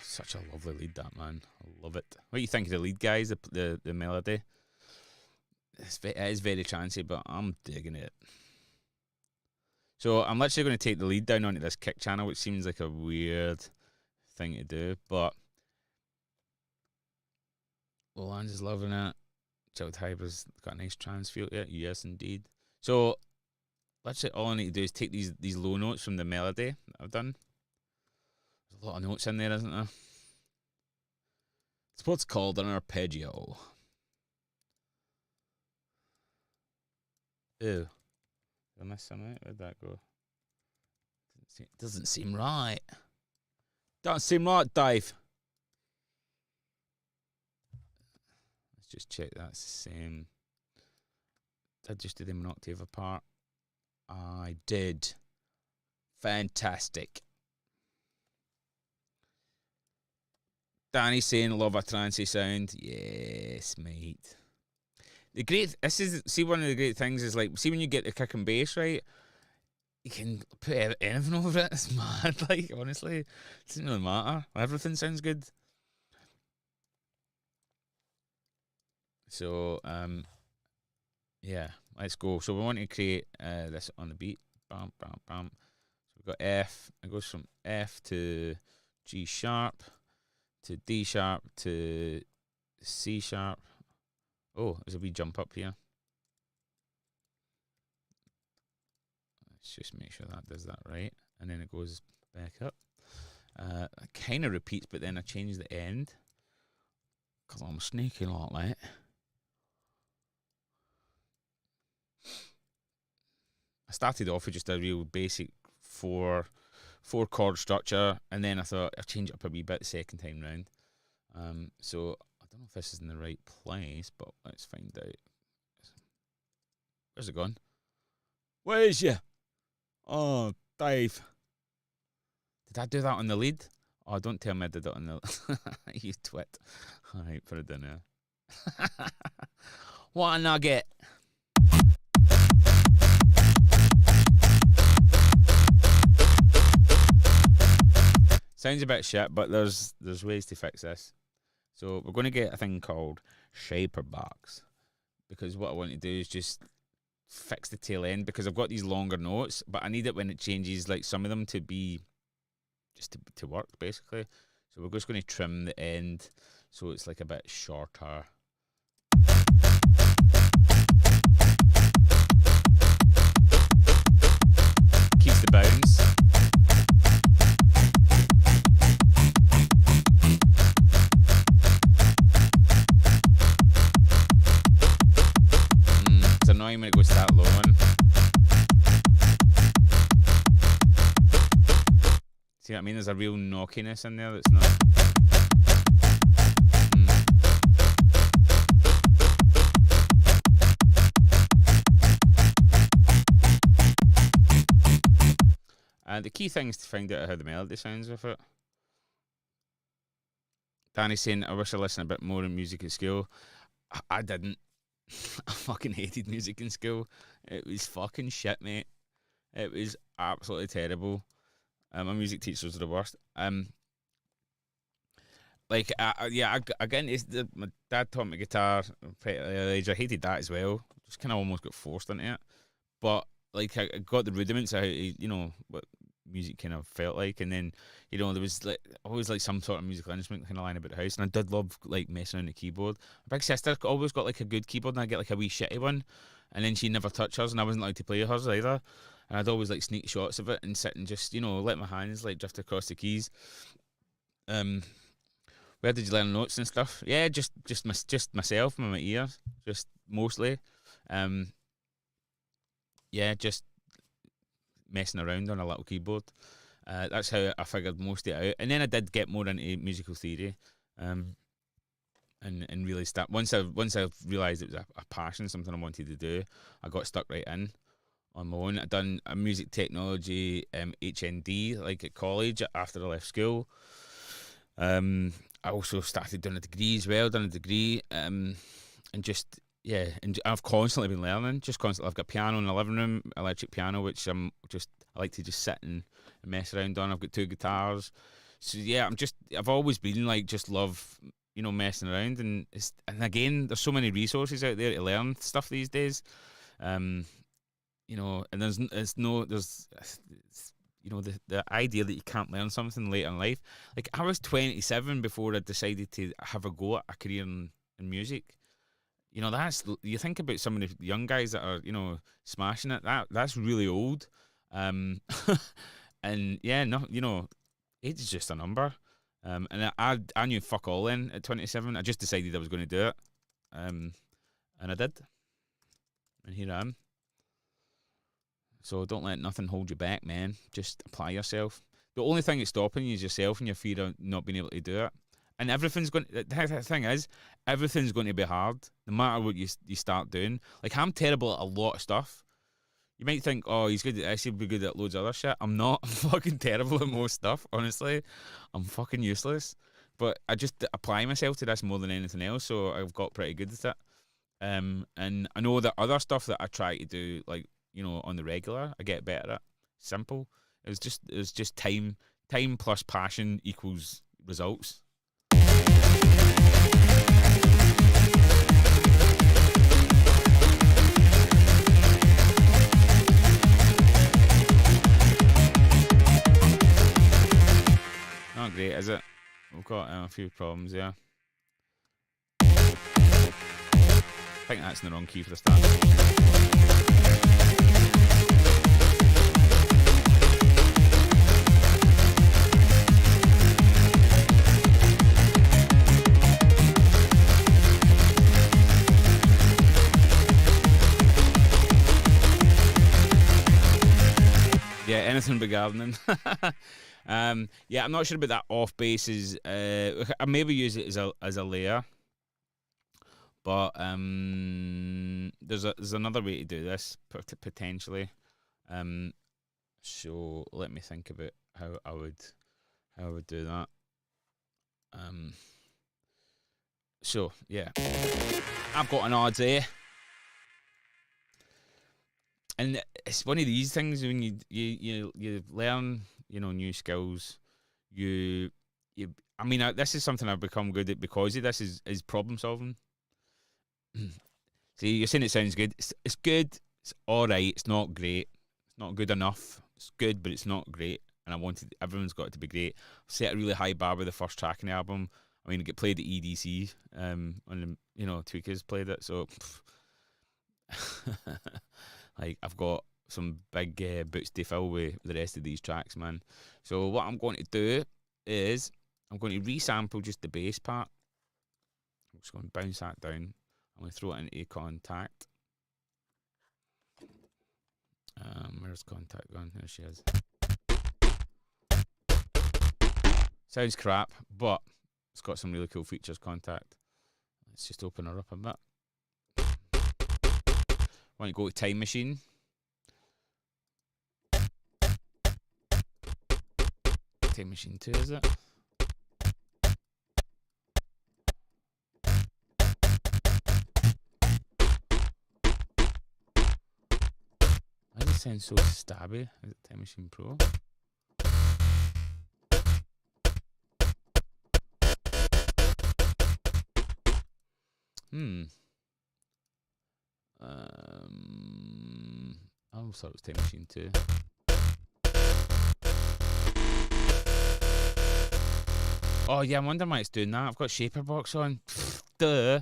Speaker 1: Such a lovely lead, that, man. I love it. What do you think of the lead, guys? The melody. It is very chancy, but I'm digging it. So I'm literally going to take the lead down onto this kick channel, which seems like a weird thing to do, but Roland's is loving it. Jilted Hybrids got a nice trance feel to it. Yes, indeed. So literally all I need to do is take these low notes from the melody that I've done. There's a lot of notes in there, isn't there? It's what's called an arpeggio. Ew. Did I miss something? Where'd that go? Doesn't seem right. Doesn't seem right, Dave. Let's just check that's the same. Did I just do them an octave apart? I did. Fantastic. Danny's saying love a trancey sound. Yes, mate. This is, see, one of the great things is like, see, when you get the kick and bass right, you can put anything over it. It's mad. Like, honestly, it doesn't really matter. Everything sounds good. So, yeah, let's go. So we want to create this on the beat. Bam, bam, bam. So we've got F. It goes from F to G sharp to D sharp to C sharp. Oh, there's a wee jump up here. Let's just make sure that does that right. And then it goes back up. It kind of repeats, but then I change the end because I'm sneaky like that. I started off with just a real basic four chord structure, and then I thought I'll change it up a wee bit the second time round. So I don't know if this is in the right place, but let's find out. Where's it gone? Where is you? Oh, Dave. Did I do that on the lead? Oh, don't tell me I did it on the... You twit. All right, put it down there. What a nugget. Sounds a bit shit, but there's ways to fix this. So we're going to get a thing called shaper box, because what I want to do is just fix the tail end, because I've got these longer notes, but I need it when it changes, like some of them to be just to work, basically. So we're just going to trim the end so it's like a bit shorter. Keeps the bounce. It's annoying when it goes that low one. See what I mean? There's a real knockiness in there that's not... The key thing is to find out how the melody sounds with it. Danny's saying, I wish I listened a bit more in music at school. I didn't. I fucking hated music in school. It was fucking shit, mate. It was absolutely terrible. My music teachers were the worst. Again, my dad taught me guitar at an early age. I hated that as well. Just kind of almost got forced into it. But like, I got the rudiments of how, what music kind of felt like, and then there was like always like some sort of musical instrument kind of lying about the house, and I did love like messing around the keyboard. My big sister always got like a good keyboard, and I get like a wee shitty one, and then she'd never touch hers, and I wasn't allowed to play hers either, and I'd always like sneak shots of it and sit and just let my hands like drift across the keys. Where did you learn notes and stuff? Yeah, just myself and my ears, just mostly. Yeah, just messing around on a little keyboard. That's how I figured most of it out. And then I did get more into musical theory, and really start once I realised it was a passion, something I wanted to do. I got stuck right in on my own. I done a music technology HND like at college after I left school. I also started doing a degree as well. Done a degree, and just. Yeah, and I've constantly been learning, just constantly. I've got piano in the living room, electric piano, which I like to just sit and mess around on. I've got 2 guitars. So yeah, I've always been like, just love, messing around. And again, there's so many resources out there to learn stuff these days. And the idea that you can't learn something later in life. Like, I was 27 before I decided to have a go at a career in music. You think about some of the young guys that are, smashing it. That's really old, and yeah, no, age is just a number. And I knew fuck all then at 27. I just decided I was going to do it, and I did, and here I am. So don't let nothing hold you back, man. Just apply yourself. The only thing that's stopping you is yourself and your fear of not being able to do it. And everything's going. The thing is, everything's going to be hard, no matter what you start doing. Like, I'm terrible at a lot of stuff. You might think, oh, he's good at this, he'll be good at loads of other shit. I'm not. I'm fucking terrible at most stuff, honestly. I'm fucking useless. but I just apply myself to this more than anything else, so I've got pretty good at it. And I know that other stuff that I try to do, like, you know, on the regular, I get better at. Simple. It was just time plus passion equals results. Not great, is it? We've got a few problems there. I think that's in the wrong key for the start. Yeah, anything but gardening. Yeah, I'm not sure about that off bases. I maybe use it as a layer, but there's another way to do this potentially. So let me think about how I would do that. So yeah, I've got an idea. And it's one of these things when you learn, you know, new skills. I mean, this is something I've become good at because of this is problem solving. See, you're saying it sounds good. It's good. It's all right. It's not great. It's not good enough. It's good, but it's not great. And everyone's got it to be great. I've set a really high bar with the first track in the album. I mean, it get played at EDC. On the, you know, Tweakers played it, so. Like, I've got some big boots to fill with the rest of these tracks, man. So what I'm going to do is I'm going to resample just the bass part. I'm just going to bounce that down. I'm going to throw it into Contact. Where's Contact gone? There she is. Sounds crap, but it's got some really cool features, Contact. Let's just open her up a bit. Want to go to Time Machine. Time Machine 2, is it? Why does it sound so stabby? Is it Time Machine Pro? I always thought it was Time Machine 2. Oh yeah, I'm wondering why it's doing that. I've got Shaper Box on. Duh.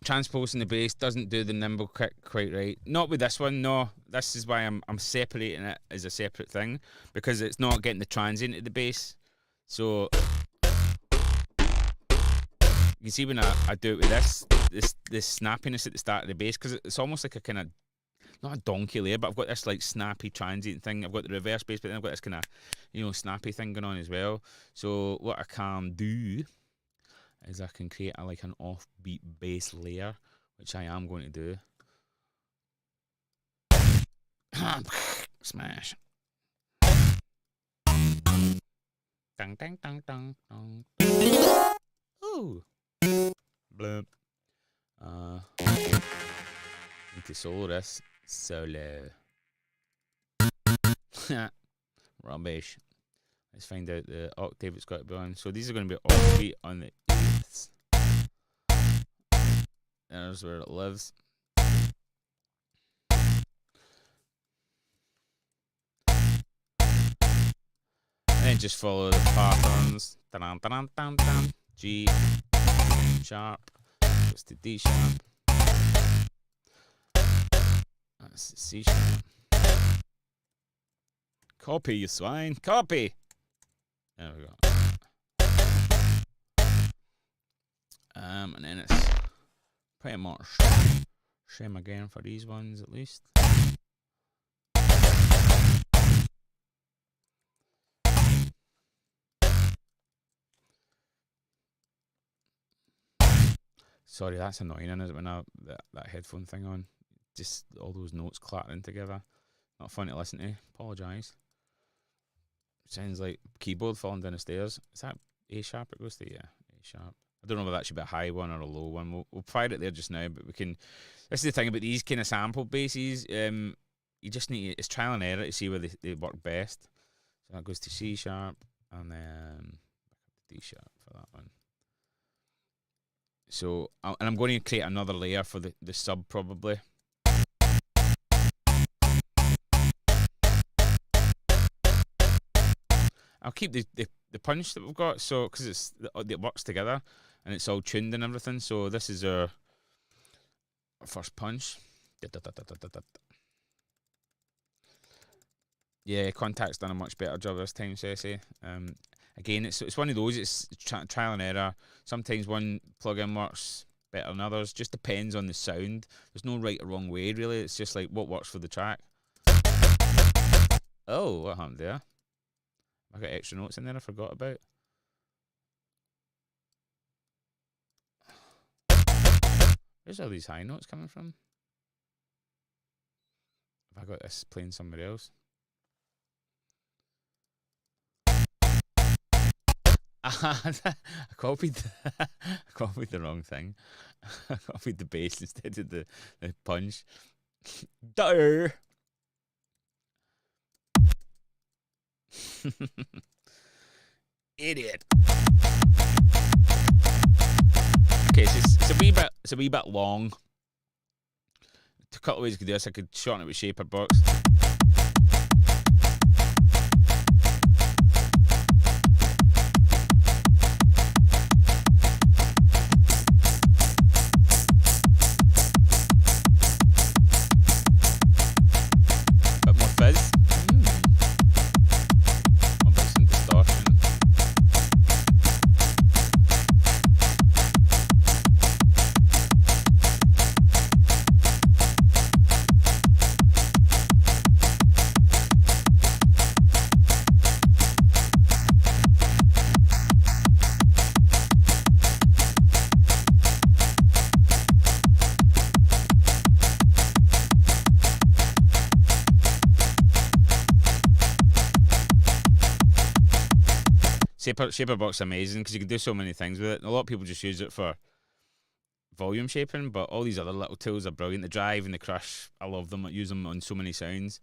Speaker 1: Transposing the bass doesn't do the nimble kick quite right. Not with this one, no. This is why I'm separating it as a separate thing, because it's not getting the transient of the bass. So you can see when I do it with this snappiness at the start of the bass, because it's almost like a kind of, not a donkey layer, but I've got this like snappy transient thing. I've got the reverse bass, but then I've got this kind of, you know, snappy thing going on as well. So what I can do is I can create like an offbeat bass layer, which I am going to do. Smash. Dang, dang, dang, dang, dang. Ooh. Bloop. Need to solo this. Solo. Rubbish. Let's find out the octave it's got to be on. So these are going to be offbeat on the 8th. There's where it lives. And then just follow the patterns. Dun, dun, dun, dun. G sharp. Goes to D sharp. That's C sharp. Copy, you swine. Copy. There we go. And then it's pretty much same again for these ones at least. Sorry, that's annoying, isn't it, when I that headphone thing on? Just all those notes clattering together. Not fun to listen to. Apologise. Sounds like keyboard falling down the stairs. Is that A sharp it goes to? Yeah, A sharp. I don't know whether that should be a high one or a low one. We'll fire it there just now, but we can. This is the thing about these kind of sample basses. You just need it's trial and error to see where they work best. So that goes to C sharp and then D sharp for that one. So and I'm going to create another layer for the sub probably. I'll keep the punch that we've got, so because it works together and it's all tuned and everything. So this is our first punch. Yeah, Contact's done a much better job this time, Ceci. Again, it's one of those. It's trial and error. Sometimes one plugin works better than others. Just depends on the sound. There's no right or wrong way really. It's just like what works for the track. Oh, what happened there? I got extra notes in there I forgot about. Where's all these high notes coming from? Have I got this playing somewhere else? I copied the wrong thing. I copied the bass instead of the punch. Duh. Idiot. Okay, so it's a wee bit long. A couple of ways I could do this. I could shorten it with shaper box. Bit more fizz. A bit some distortion. Shaper box is amazing because you can do so many things with it. A lot of people just use it for volume shaping, but all these other little tools are brilliant. The drive and the crush, I love them. I use them on so many sounds.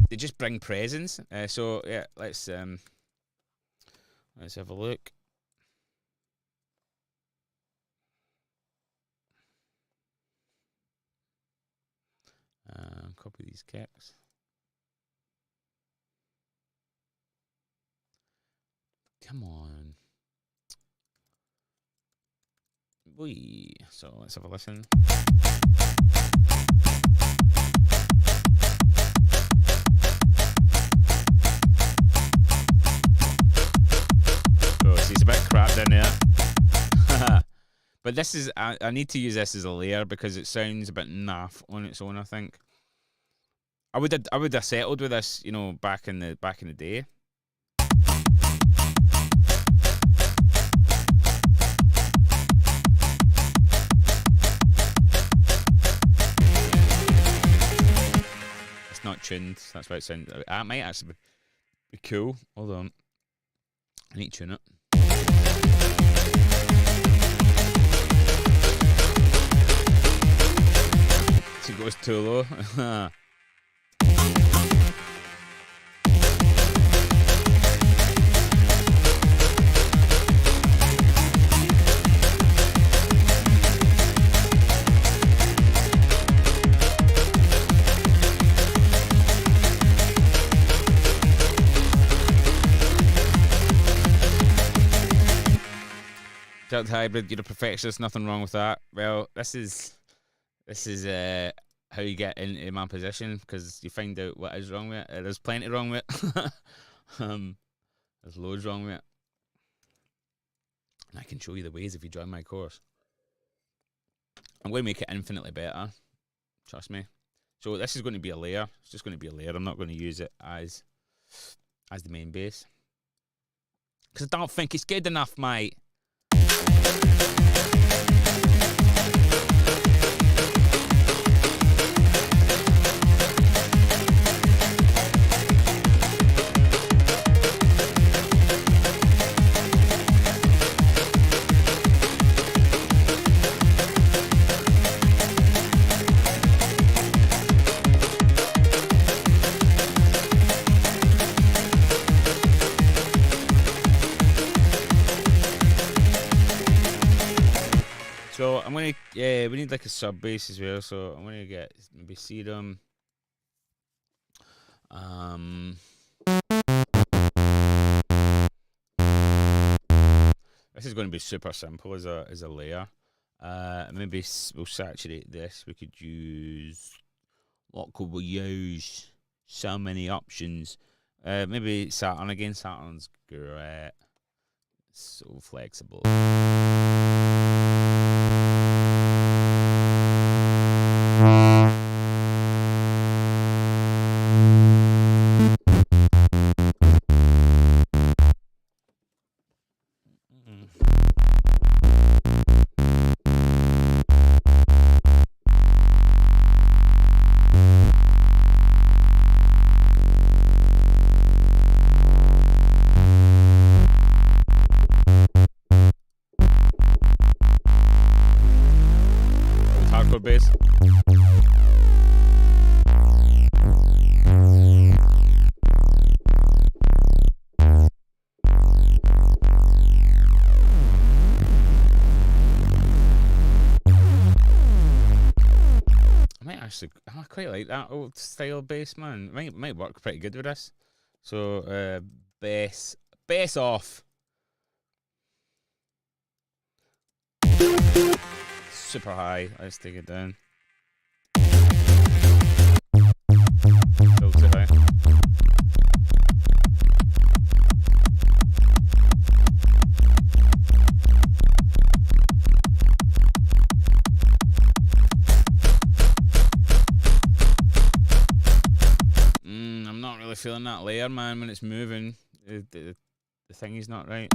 Speaker 1: They just bring presence. So yeah, let's have a look. Copy these kicks. Come on. Wee. So let's have a listen. Oh, see, it's a bit crap down there. But this is, I need to use this as a layer because it sounds a bit naff on its own, I think. I would have settled with this, you know, back in the day. Not tuned, that's why it sounds. That might actually be cool. Hold on, I need to tune it. It goes too low. Delta hybrid, you're a perfectionist, nothing wrong with that. Well, this is how you get into my position, because you find out what is wrong with it. There's plenty wrong with it. There's loads wrong with it. And I can show you the ways if you join my course. I'm going to make it infinitely better. Trust me. So this is going to be a layer. It's just going to be a layer. I'm not going to use it as the main bass, because I don't think it's good enough, mate. Yeah, we need like a sub bass as well. So I'm gonna get maybe Serum. This is going to be super simple as a layer. Maybe we'll saturate this. We could use, what could we use? So many options. Maybe Saturn again. Saturn's great. So flexible. Hardcore bass. I quite like that old style bass, man. Might work pretty good with this. So bass off. Super high. Let's take it down. Still too high. I'm not really feeling that layer, man, when it's moving. The thing is not right.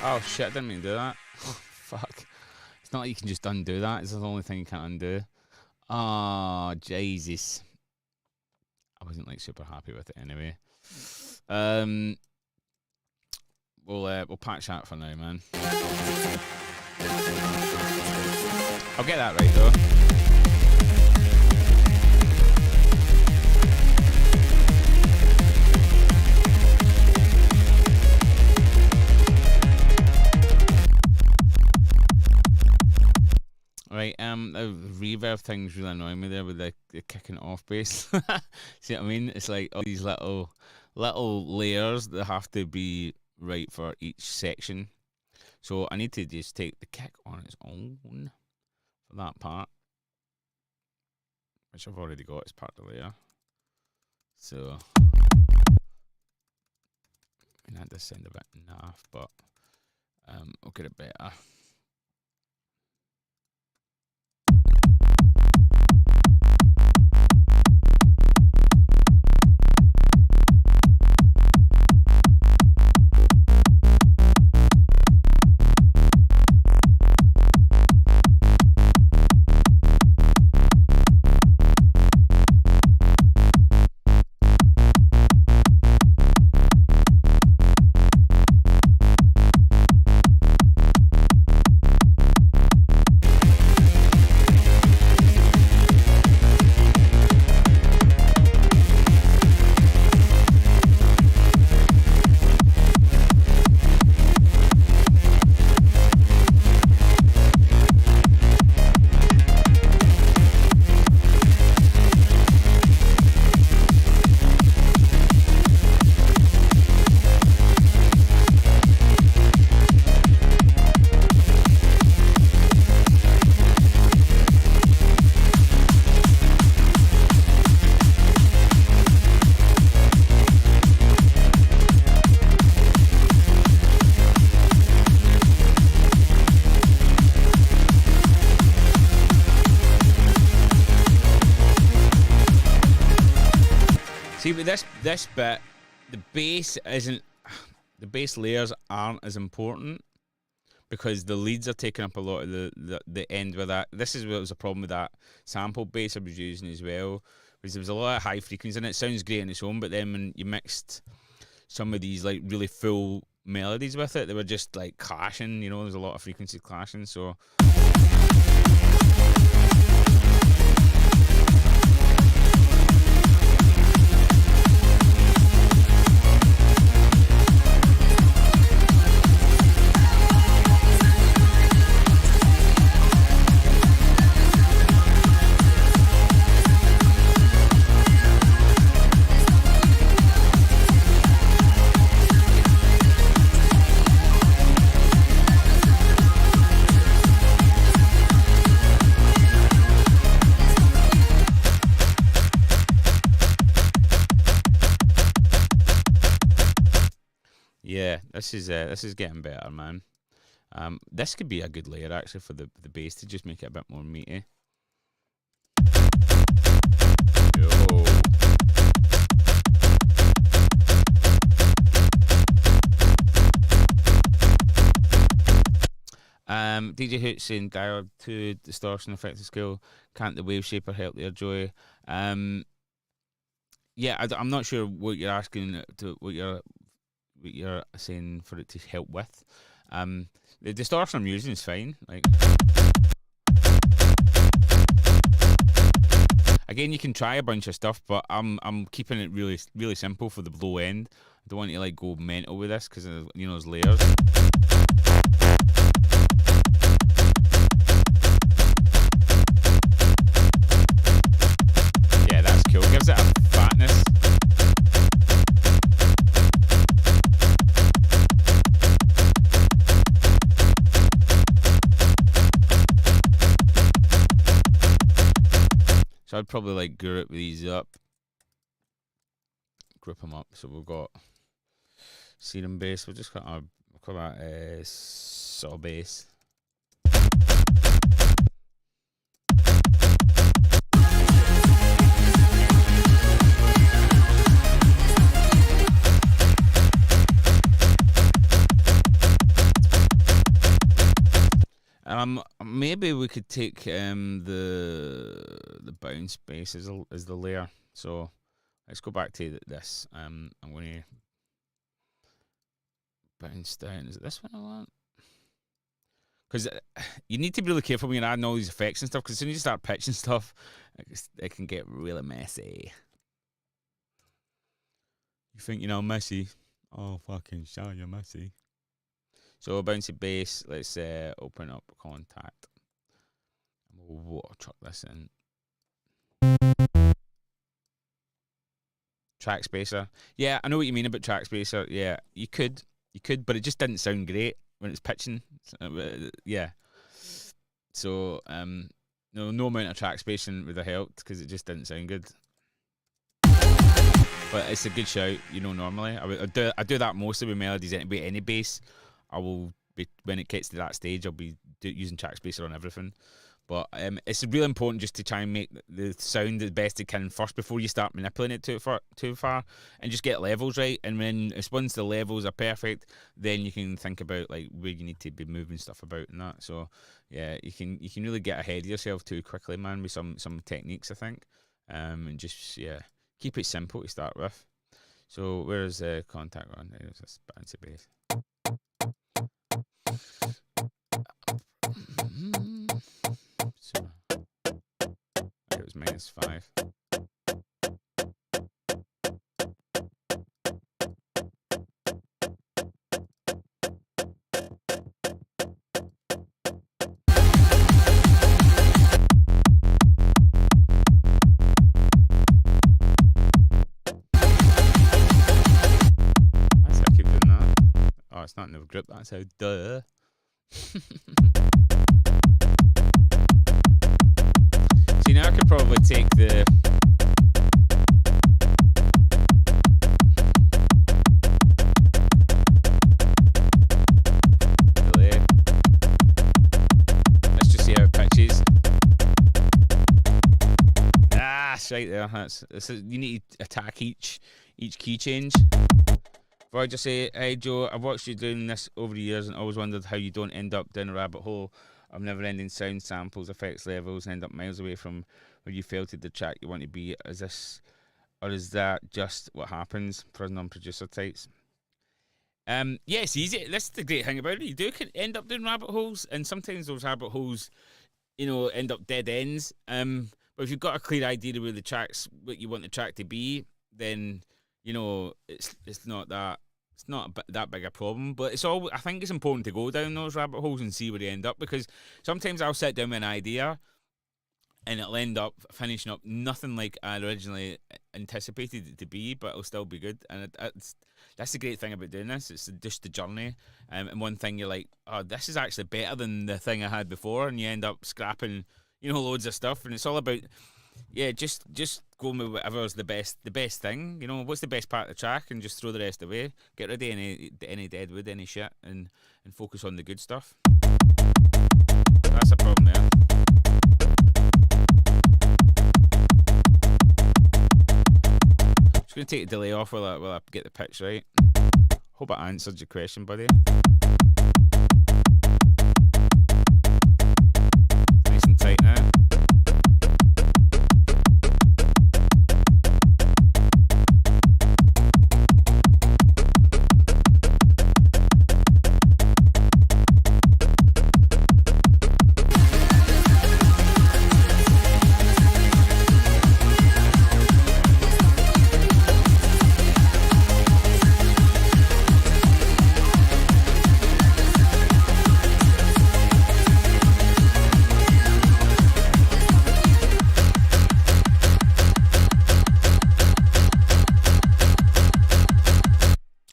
Speaker 1: Oh shit, I didn't mean to do that. Fuck. It's not like you can just undo that. It's the only thing you can't undo. Oh, Jesus. I wasn't like super happy with it anyway. We'll patch that for now, man. I'll get that right though. Right, the reverb thing's really annoying me there with the kicking off bass. See what I mean? It's like all these little layers that have to be right for each section. So I need to just take the kick on its own for that part, which I've already got as part of the layer. So I mean, that does sound a bit naff, but I'll get it better. with this bit, the bass layers aren't as important because the leads are taking up a lot of the end with that. This is what was a problem with that sample bass I was using as well, because there was a lot of high frequencies and it sounds great on its own, but then when you mixed some of these like really full melodies with it, they were just like clashing, you know, there's a lot of frequency clashing, so yeah, this is getting better, man. This could be a good layer actually for the bass to just make it a bit more meaty. Yo. DJ Hoot saying dialed to distortion effective scale. Can't the wave shaper help their joy? Yeah, I'm not sure what you're asking to what you're saying for it to help with. The distortion I'm using is fine. Like, again, you can try a bunch of stuff, but I'm keeping it really simple for the low end. I don't want to like go mental with this because you know there's layers. Yeah, that's cool. Gives it a fatness. So I'd probably like group these up. Group them up. So we've got serum base. We've just got our saw base. Maybe we could take the bounce bass as the layer. So let's go back to this. I'm going to bounce down. Is it this one I want? Because you need to be really careful when you're adding all these effects and stuff. Because as soon as you start pitching stuff, it can get really messy. You think you know messy? Oh fucking show you're messy. So bouncy bass, let's open up contact. We'll chuck this in. Track spacer. Yeah, I know what you mean about track spacer. Yeah, you could, but it just didn't sound great when it's pitching. Yeah. So no amount of track spacing would have helped because it just didn't sound good. But it's a good shout, you know. Normally, I do that mostly with melodies. Any bass, I will be when it gets to that stage. I'll be using track spacer on everything. But it's really important just to try and make the sound the best it can first before you start manipulating it too far, and just get levels right. And once the levels are perfect, then you can think about like where you need to be moving stuff about and that. So yeah, you can really get ahead of yourself too quickly, man, with some techniques, I think. And just keep it simple to start with. So where's the contact on? There's this bouncy bass. So it was -5. It's not in the group, that's how duh. See, now I could probably take the delay. Let's just see how it pitches. Ah, it's right there. You need to attack each each key change. Voyager say, hey Joe, I've watched you doing this over the years and always wondered how you don't end up down a rabbit hole of never-ending sound samples, effects levels, and end up miles away from where you felt the track you want to be. Is this, or is that just what happens for us non-producer types? Yeah, it's easy. That's the great thing about it. You do can end up doing rabbit holes, and sometimes those rabbit holes, end up dead ends. But if you've got a clear idea of where the track's, what you want the track to be, then it's not that. It's not that big a problem, but I think it's important to go down those rabbit holes and see where they end up, because sometimes I'll sit down with an idea and it'll end up finishing up nothing like I originally anticipated it to be, but it'll still be good. And that's the great thing about doing this. It's just the journey. And one thing you're like, oh, this is actually better than the thing I had before, and you end up scrapping, loads of stuff. And it's all about, just going with whatever's the best thing. What's the best part of the track, and just throw the rest away. Get rid of any dead wood, any shit, and focus on the good stuff. That's a problem there. Just gonna take a delay off while I get the pitch right. Hope I answered your question, buddy. Nice and tight now.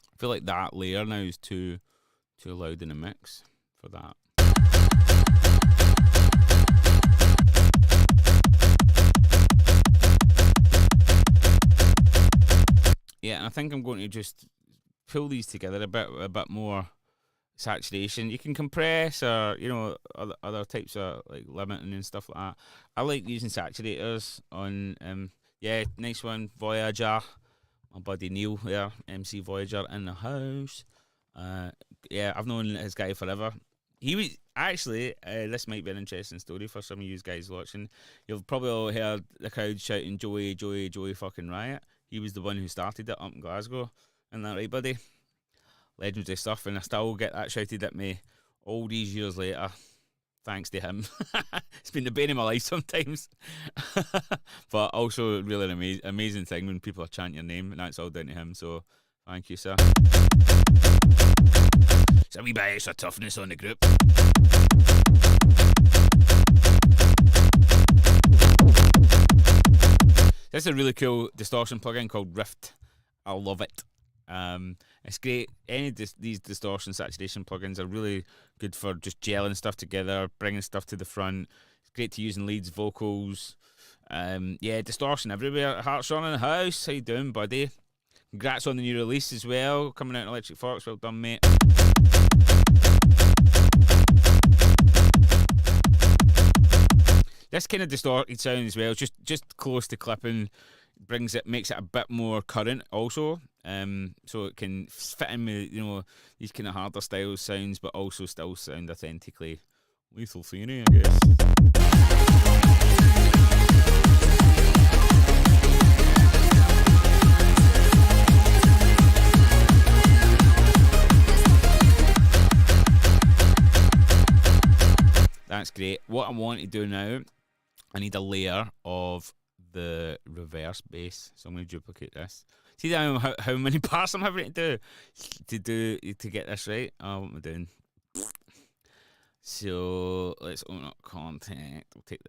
Speaker 1: I feel like that layer now is too loud in the mix for that. Yeah, and I think I'm going to just pull these together a bit more saturation. You can compress or other types of like limiting and stuff like that. I like using saturators on nice one, Voyager. My buddy Neil there, MC Voyager in the house. I've known his guy forever. He was actually, this might be an interesting story for some of you guys watching. You've probably all heard the crowd shouting, Joey, Joey, Joey fucking Riot. He was the one who started it up in Glasgow. Isn't that right, buddy? Legendary stuff, and I still get that shouted at me all these years later. Thanks to him. It's been the bane of my life sometimes. But also really an amazing thing when people are chanting your name, and that's all down to him. So thank you, sir. It's a wee bit extra toughness on the group. This is a really cool distortion plugin called Rift. I love it. It's great. Any of these distortion saturation plugins are really good for just gelling stuff together, bringing stuff to the front. It's great to use in leads, vocals. Distortion everywhere. Hartshorn in the house. How you doing, buddy? Congrats on the new release as well. Coming out in Electric Forks. Well done, mate. This kind of distorted sound as well, just close to clipping, makes it a bit more current also. So it can fit in with these kind of harder style sounds, but also still sound authentically Lethal Theory, I guess. That's great. What I want to do now, I need a layer of the reverse bass, so I'm going to duplicate this. See how many parts I'm having to get this right. Oh, what am I doing? So let's open up contact. I'll take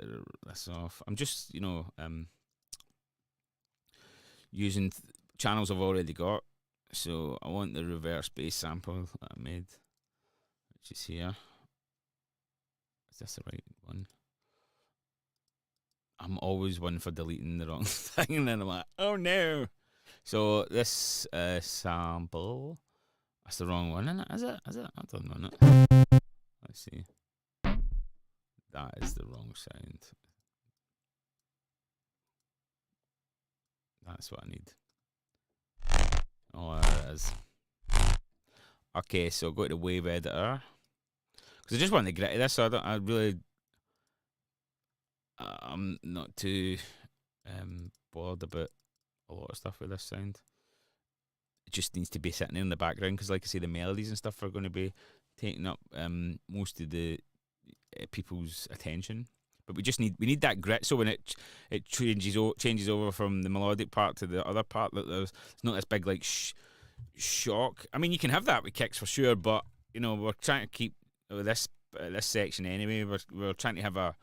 Speaker 1: this off. I'm just using channels I've already got. So I want the reverse bass sample that I made, which is here. Is this the right one? I'm always one for deleting the wrong thing, and then I'm like, oh no. So this sample, that's the wrong one, isn't it? Is it? I don't know. Let's see. That is the wrong sound. That's what I need. Oh, there it is. Okay, so go to the wave editor because I just want to get rid of this. So I really, I'm not too bothered about a lot of stuff with this sound. It just needs to be sitting in the background because, like I say, the melodies and stuff are going to be taking up most of the people's attention. But we need that grit. So when it changes over from the melodic part to the other part, that there's not this big like shock. I mean, you can have that with kicks for sure, but you know we're trying to keep this section anyway. We're trying to have a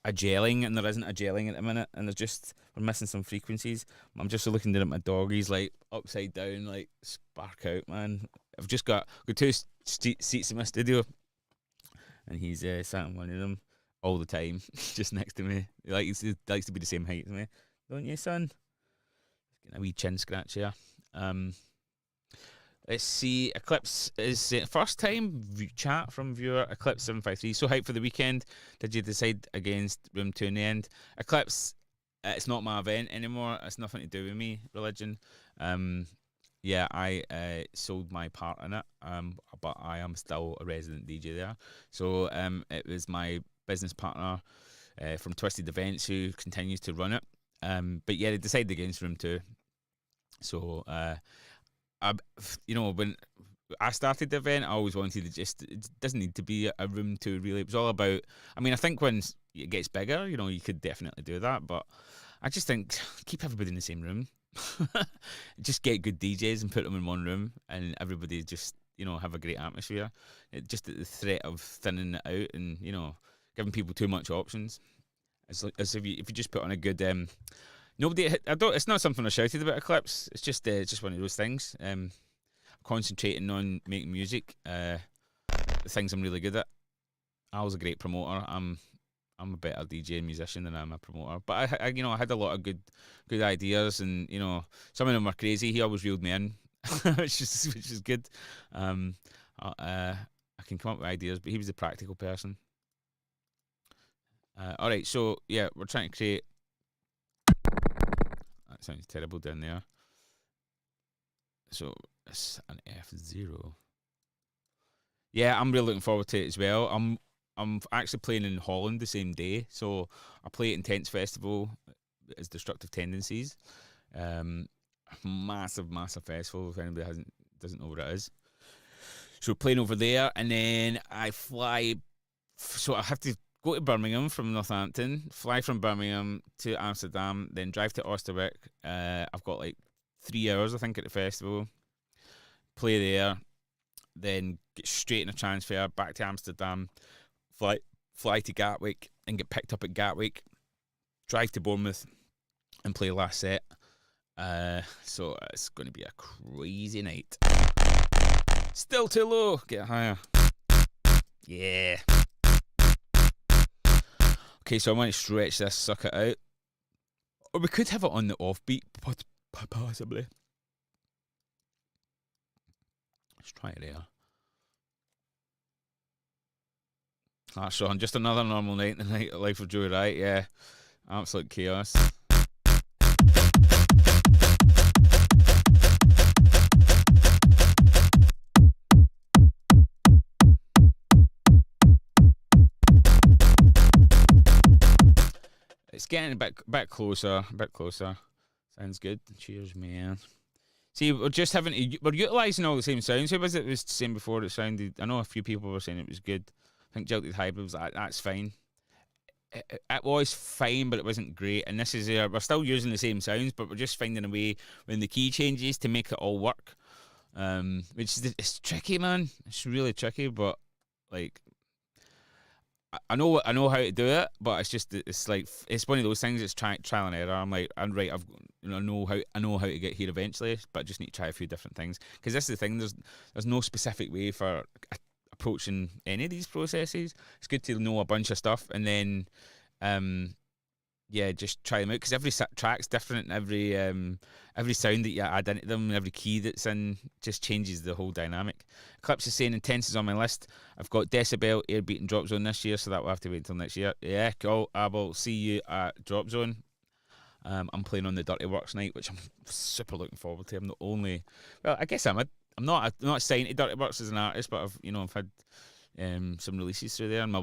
Speaker 1: gelling, and there isn't a gelling at the minute, and we're missing some frequencies. I'm just looking down at my dog. He's like upside down, like spark out, man. I've just got two seats in my studio, and he's sat in one of them all the time, just next to me. He likes to be the same height as me, don't you, son? Getting a wee chin scratch here. Let's see. Eclipse is first time chat from viewer Eclipse 753. So hyped for the weekend. Did you decide against Room 2 in the end? Eclipse, it's not my event anymore. It's nothing to do with me, religion. Yeah, I sold my part in it, but I am still a resident DJ there. So it was my business partner from Twisted Events who continues to run it. But yeah, they decided against Room 2. So when I started the event, I always wanted to it doesn't need to be a Room 2 really. It was all about, I mean, I think when it gets bigger, you could definitely do that, but I just think keep everybody in the same room. Just get good DJs and put them in one room, and everybody just, have a great atmosphere. Just at the threat of thinning it out and, giving people too much options. As if you just put on a good, it's not something I shouted about Eclipse. It's just one of those things. Concentrating on making music, the things I'm really good at. I was a great promoter. I'm a better DJ and musician than I'm a promoter. But I had a lot of good ideas, and some of them were crazy. He always reeled me in, which is good. I can come up with ideas, but he was a practical person. All right, so yeah, we're trying to create. That sounds terrible down there. So it's an F0. Yeah, I'm really looking forward to it as well. I'm actually playing in Holland the same day, so I play at Intense Festival as Destructive Tendencies. Massive festival. If anybody doesn't know what it is, so playing over there, and then I fly. So I have to go to Birmingham from Northampton, fly from Birmingham to Amsterdam, then drive to Oosterwijk. I've got like 3 hours, I think, at the festival. Play there, then get straight in a transfer back to Amsterdam, fly to Gatwick and get picked up at Gatwick, drive to Bournemouth and play last set. So it's going to be a crazy night. Still too low. Get higher. Yeah. Okay, so I want to stretch this sucker out. Or we could have it on the offbeat, possibly. Let's try it there. That's on. Just another normal night in the night of life of Joey Riot. Yeah, absolute chaos. It's getting a bit closer, Sounds good. Cheers, man. See, we're utilising all the same sounds. Who was it was saying before it sounded? I know a few people were saying it was good. I think Jilted Hybrid was like, that's fine. It was fine, but it wasn't great. And this is we're still using the same sounds, but we're just finding a way when the key changes to make it all work. Which is it's tricky, man. It's really tricky, but like I know how to do it, but it's one of those things. It's trial and error. I'm like, I'm right. I know how to get here eventually, but I just need to try a few different things. Because this is the thing. There's no specific way for approaching any of these processes. It's good to know a bunch of stuff and then, just try them out. Because every track's different. Every sound that you add into them, every key that's in, just changes the whole dynamic. Eclipse is saying Intense is on my list. I've got Decibel, Airbeat, and Drop Zone this year, so that will have to wait until next year. Yeah, cool. I will see you at Drop Zone. I'm playing on the Dirty Works night, which I'm super looking forward to. I'm the only, well, I guess I'm not signed to Dirty Works as an artist, but I've had some releases through there. And my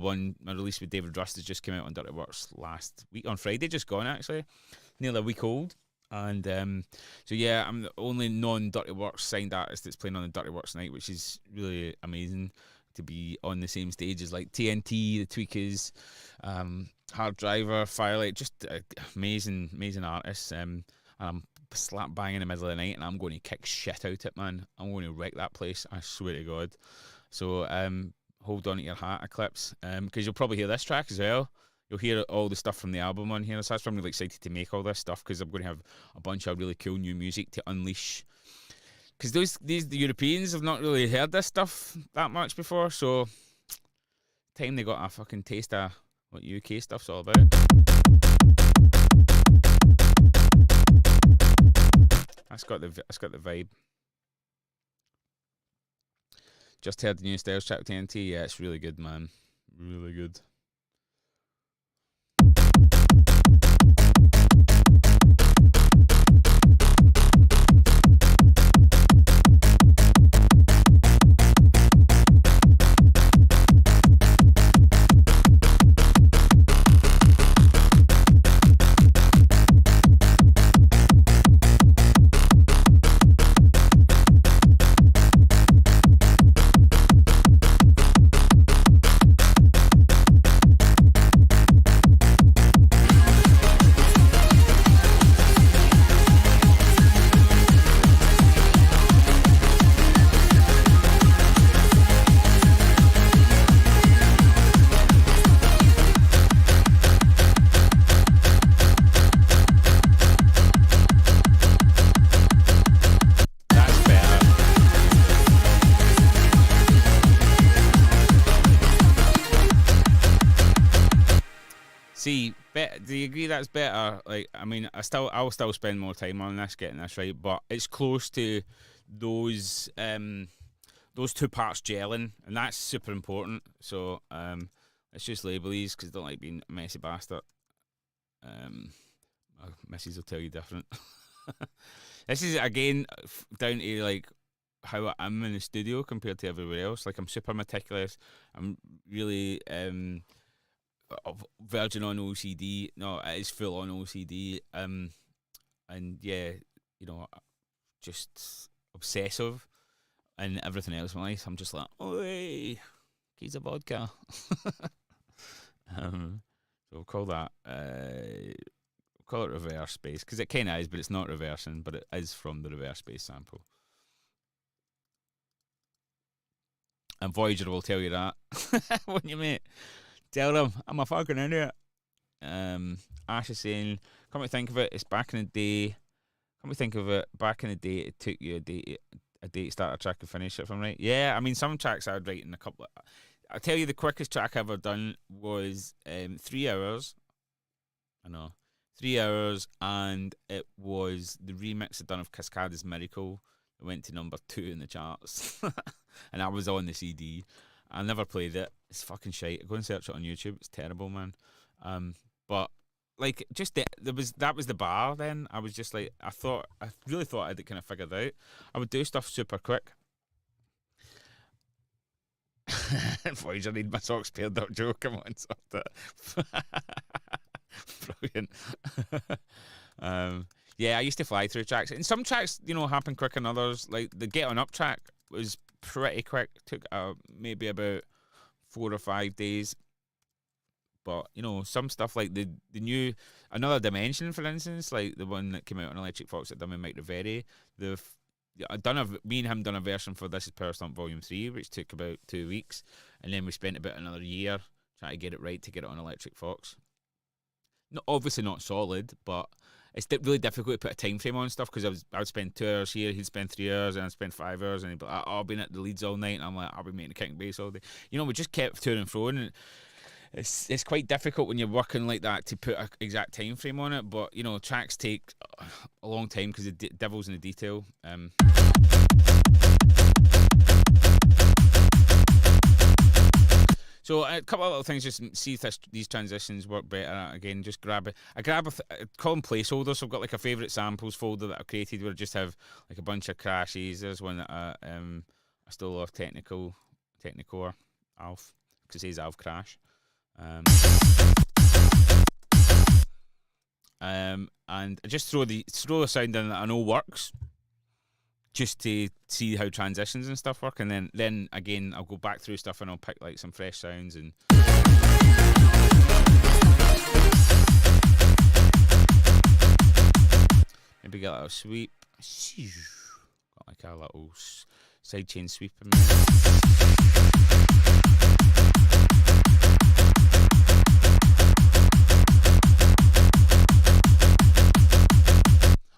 Speaker 1: release with David Rust has just came out on Dirty Works last week on Friday, just gone actually, nearly a week old. And so yeah, I'm the only non-Dirty Works signed artist that's playing on the Dirty Works night, which is really amazing to be on the same stage as like TNT, the Tweakers, Hard Driver, Firelight, just amazing artists. And I'm slap bang in the middle of the night, and I'm going to kick shit out it, man. I'm going to wreck that place, I swear to God. So hold on to your hat, Eclipse, because you'll probably hear this track as well. You'll hear all the stuff from the album on here. So that's why I'm really excited to make all this stuff, because I'm going to have a bunch of really cool new music to unleash. Because the Europeans have not really heard this stuff that much before, so time they got a fucking taste of what UK stuff's all about. That's got the vibe. Just heard the new Styles track TNT. Yeah, it's really good, man. Really good. See, do you agree that's better? Like, I mean, I'll still spend more time on this, getting this right, but it's close to those two parts gelling, and that's super important. So let's just label these, because I don't like being a messy bastard. My missus will tell you different. This is again down to like how I'm in the studio compared to everywhere else. Like, I'm super meticulous. I'm really verging on OCD. No, it is full on OCD. And yeah, just obsessive, and everything else in my life, I'm just like, oi, keys of vodka. So we'll call that call it reverse bass, because it kind of is, but it's not reversing, but it is from the reverse bass sample. And Voyager will tell you that. Wouldn't you, mate? Tell them I'm a fucking idiot. Ash is saying, come to think of it, it's back in the day. It took you a day to start a track and finish it, if I'm right. Yeah, I mean, some tracks I would write in a couple of... I'll tell you, the quickest track I ever done was 3 hours. I know. 3 hours, and it was the remix I'd done of Cascada's Miracle. It went to number 2 in the charts. And I was on the CD. I never played it. It's fucking shite. Go and search it on YouTube. It's terrible, man. But like, just that was the bar. Then I was just like, I really thought I'd kind of figured out. I would do stuff super quick. Voyager, need my socks paired up, Joe. Come on, stop that. Brilliant. Yeah, I used to fly through tracks, and some tracks, happen quicker than others. Like the Get On Up track was pretty quick. Took maybe about 4 or 5 days. But some stuff like the new Another Dimension, for instance, like the one that came out on Electric Fox that done with Mike Riveri. Me and him done a version for This Is Power Slump Volume 3, which took about 2 weeks, and then we spent about another year trying to get it right to get it on Electric Fox. Obviously not solid, but it's really difficult to put a time frame on stuff, because I would spend 2 hours here, he'd spend 3 hours, and I'd spend 5 hours, and he'd be like, I've been at the Leeds all night, and I'm like, I'll be making a kick and bass all day. We just kept to and fro, and it's quite difficult when you're working like that to put an exact time frame on it. But tracks take a long time because the devil's in the detail. So So a couple of little things, just see if these transitions work better. Again, just grab it. I call them placeholders. So I've got like a favourite samples folder that I've created where I just have like a bunch of crashes. There's one that I still love, Technicore Alf, because it says Alf Crash. And I just throw the sound in that I know works, just to see how transitions and stuff work, and then again I'll go back through stuff and I'll pick like some fresh sounds and maybe get a little sweep. Got like a little sidechain sweep in there.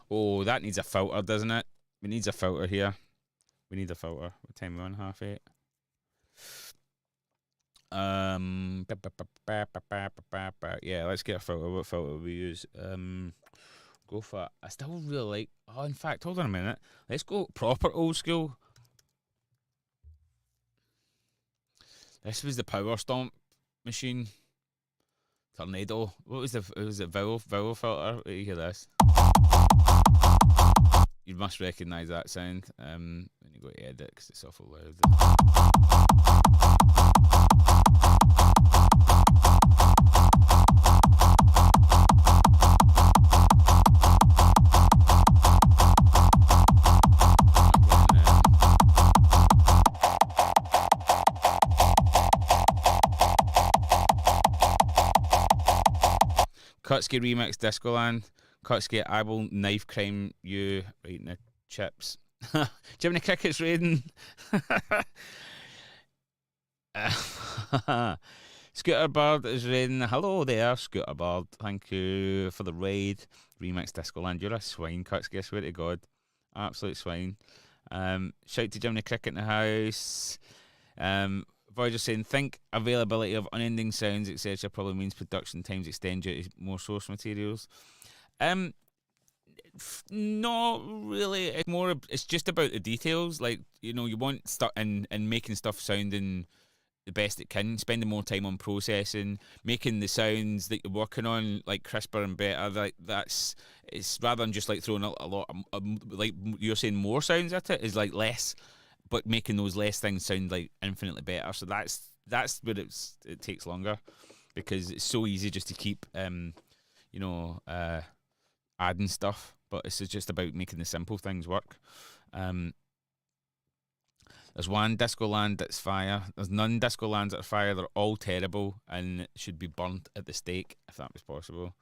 Speaker 1: Oh, that needs a filter, doesn't it? It needs a filter here. We need a filter. What time are we on? 8:30. Yeah, let's get a filter. What filter will we use? Go for it. I still really like. Oh, in fact, hold on a minute. Let's go proper old school. This was the Power Stomp machine. Tornado. What was it vowel filter? Wait, you hear this? You must recognise that sound when you go to edit, because it's awful loud. Kutski remix Discoland. Kutski, I will knife crime you right in the chips. Jiminy Cricket's raiding. Scooter Bird is raiding. Hello there, Scooter Bird. Thank you for the raid. Remix Discoland. You're a swine, Kutski, I swear to God. Absolute swine. Shout to Jiminy Cricket in the house. Voyager saying, think availability of unending sounds, etc. probably means production times extend due to more source materials. Not really. It's just about the details. Like, you know, you want stuff and making stuff sounding the best it can, spending more time on processing, making the sounds that you're working on like crisper and better. Like it's rather than just like throwing a lot of, like you're saying, more sounds at it is like less, but making those less things sound like infinitely better. So that's where it takes longer, because it's so easy just to keep adding stuff, but it's just about making the simple things work. There's one Disco Land that's fire. There's none Disco Lands that are fire. They're all terrible and should be burnt at the stake if that was possible.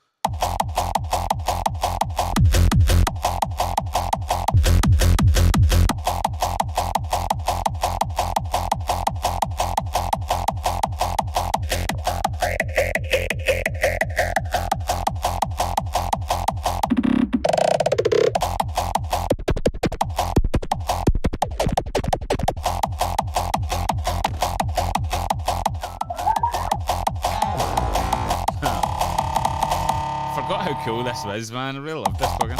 Speaker 1: Cool this is, man. I really love this plugin.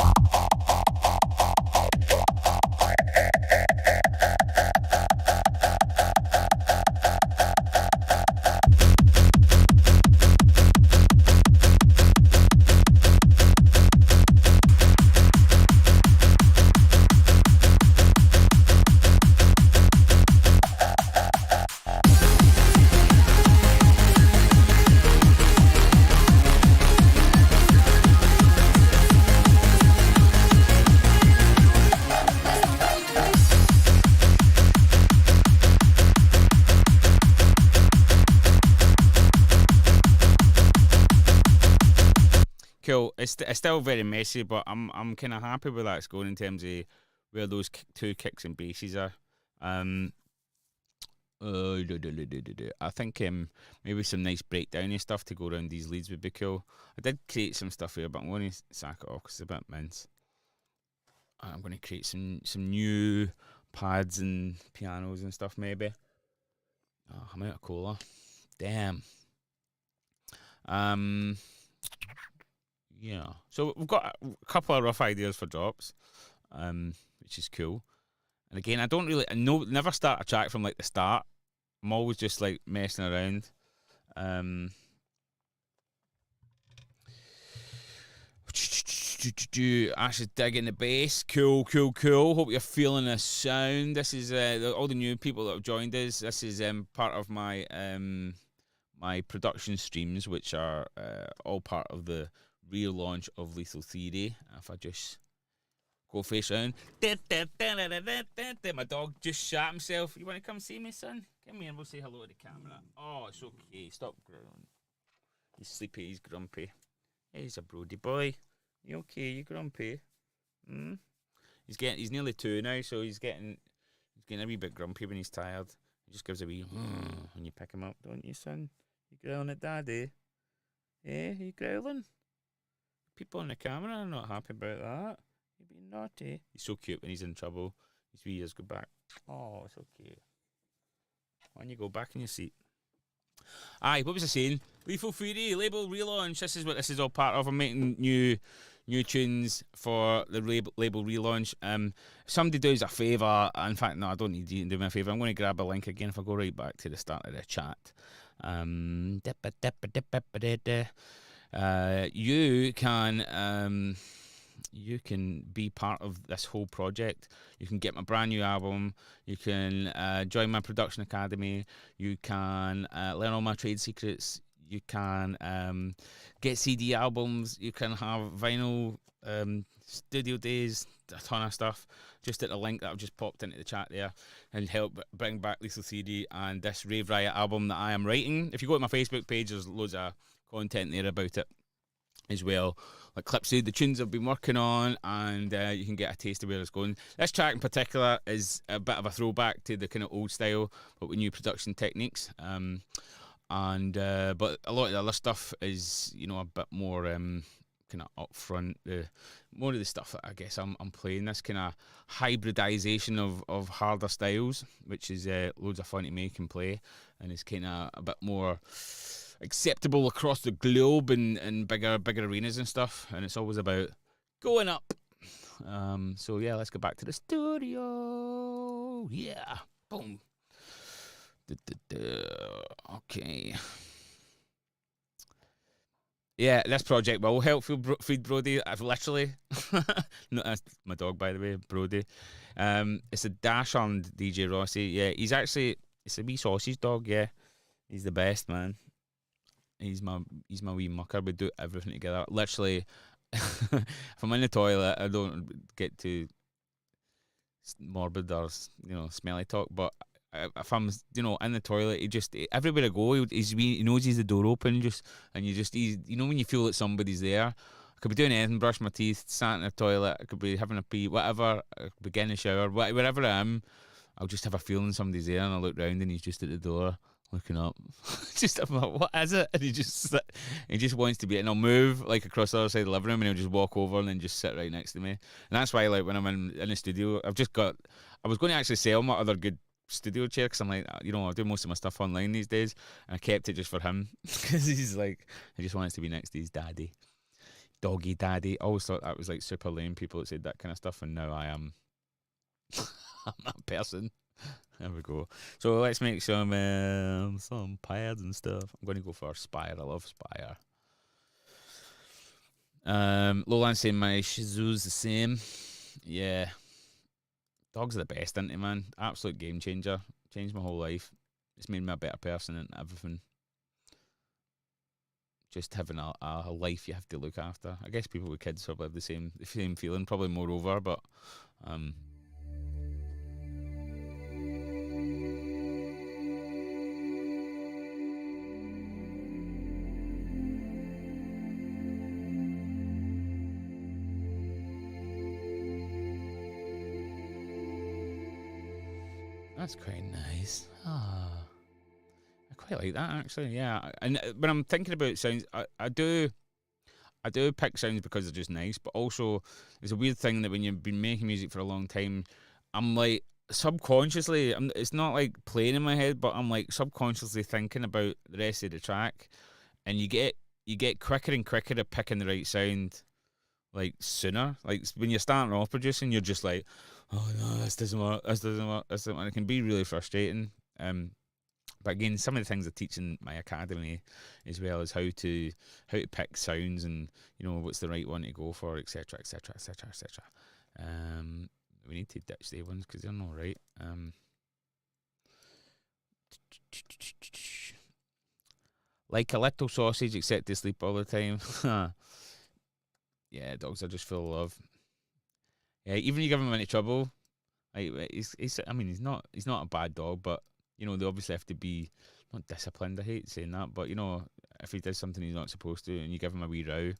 Speaker 1: Cool. It's still very messy, but I'm kind of happy with that. It's going in terms of where those two kicks and basses are. I think maybe some nice breakdowny stuff to go around these leads would be cool. I did create some stuff here, but I'm going to sack it off because it's a bit mince. I'm going to create some new pads and pianos and stuff maybe. Oh, I'm out of cola. Damn. Yeah. So we've got a couple of rough ideas for drops, which is cool. And again, I never start a track from like the start. I'm always just like messing around. Ash is digging the bass. Cool. Hope you're feeling the sound. This is all the new people that have joined us. This is part of my my production streams, which are all part of the relaunch of Lethal Theory. If I just go face round. My dog just shot himself. You want to come see me, son? Come here and we'll say hello to the camera. Oh, it's okay. Stop growling. He's sleepy. He's grumpy. He's a broody boy. You okay? You grumpy? He's nearly 2 now, so he's getting a wee bit grumpy when he's tired. He just gives a wee when you pick him up, don't you, son? You growling at daddy? Eh? You growling? People on the camera are not happy about that. You're being naughty. He's so cute when he's in trouble. His wee ears go back. Oh, it's okay. Why don't you go back in your seat? Aye, what was I saying? Lethal Theory, label relaunch. This is what this is all part of. I'm making new tunes for the label relaunch. Somebody does a favour. In fact, no, I don't need you to do me a favour. I'm going to grab a link again if I go right back to the start of the chat. You can be part of this whole project. You can get my brand new album. You can join my production academy. You can learn all my trade secrets. You can get CD albums. You can have vinyl studio days, a ton of stuff. Just at the link that I've just popped into the chat there, and help bring back Lethal Theory and this Rave Riot album that I am writing. If you go to my Facebook page, there's loads of content there about it as well, like clips of the tunes I've been working on, and you can get a taste of where it's going. This track in particular is a bit of a throwback to the kind of old style, but with new production techniques. But a lot of the other stuff is, a bit more kind of upfront. More of the stuff that I guess I'm playing, this kind of hybridization of harder styles, which is loads of fun to make and play, and it's kind of a bit more acceptable across the globe and bigger arenas and stuff, and it's always about going up. So yeah, let's go back to the studio. Yeah, boom. Okay. Yeah, this project will help feed Brody. I've literally, no, that's my dog, by the way, Brody. It's a dash on DJ Rossi. Yeah, it's a wee sausage dog. Yeah, he's the best, man. He's my wee mucker. We do everything together. Literally, if I'm in the toilet, I don't get too morbid or smelly talk. But if I'm in the toilet, everywhere I go, he knows he's the door open. When you feel that somebody's there. I could be doing anything, brush my teeth, sat in the toilet. I could be having a pee, whatever. I could be getting a shower, wherever I am. I'll just have a feeling somebody's there, and I look round and he's just at the door. Looking up, I'm like, what is it? And he just wants to be, and I'll move like across the other side of the living room, and he'll just walk over and then just sit right next to me. And that's why, like, when I'm in the studio, I was going to actually sell my other good studio chair, because I'm like, I do most of my stuff online these days, and I kept it just for him, because he's like, he just wants to be next to his daddy, doggy daddy. I always thought that was like super lame, people that said that kind of stuff, and now I am I'm that person. There we go. So let's make some pads and stuff. I'm going to go for Spire. I love Spire. Lowland saying my Shih Tzu's the same. Yeah. Dogs are the best, aren't they, man? Absolute game changer. Changed my whole life. It's made me a better person and everything. Just having a life you have to look after. I guess people with kids probably have the same feeling, probably moreover, but that's quite nice. I quite like that, actually. Yeah, and when I'm thinking about sounds, I do pick sounds because they're just nice. But also, it's a weird thing that when you've been making music for a long time, I'm like subconsciously, it's not like playing in my head, but I'm like subconsciously thinking about the rest of the track, and you get quicker and quicker at picking the right sound. Like sooner, like when you're starting off producing, you're just like, oh no, this doesn't work. And it can be really frustrating. But again, some of the things I teach in my academy, as well as how to pick sounds and what's the right one to go for, etc., etc., etc., etc. We need to ditch the ones because they're not right. Like a little sausage, except to sleep all the time. Yeah, dogs are just full of love. Yeah, even you give him any trouble, like he's I mean, he's not a bad dog, but they obviously have to be not disciplined. I hate saying that, but if he does something he's not supposed to, and you give him a wee row,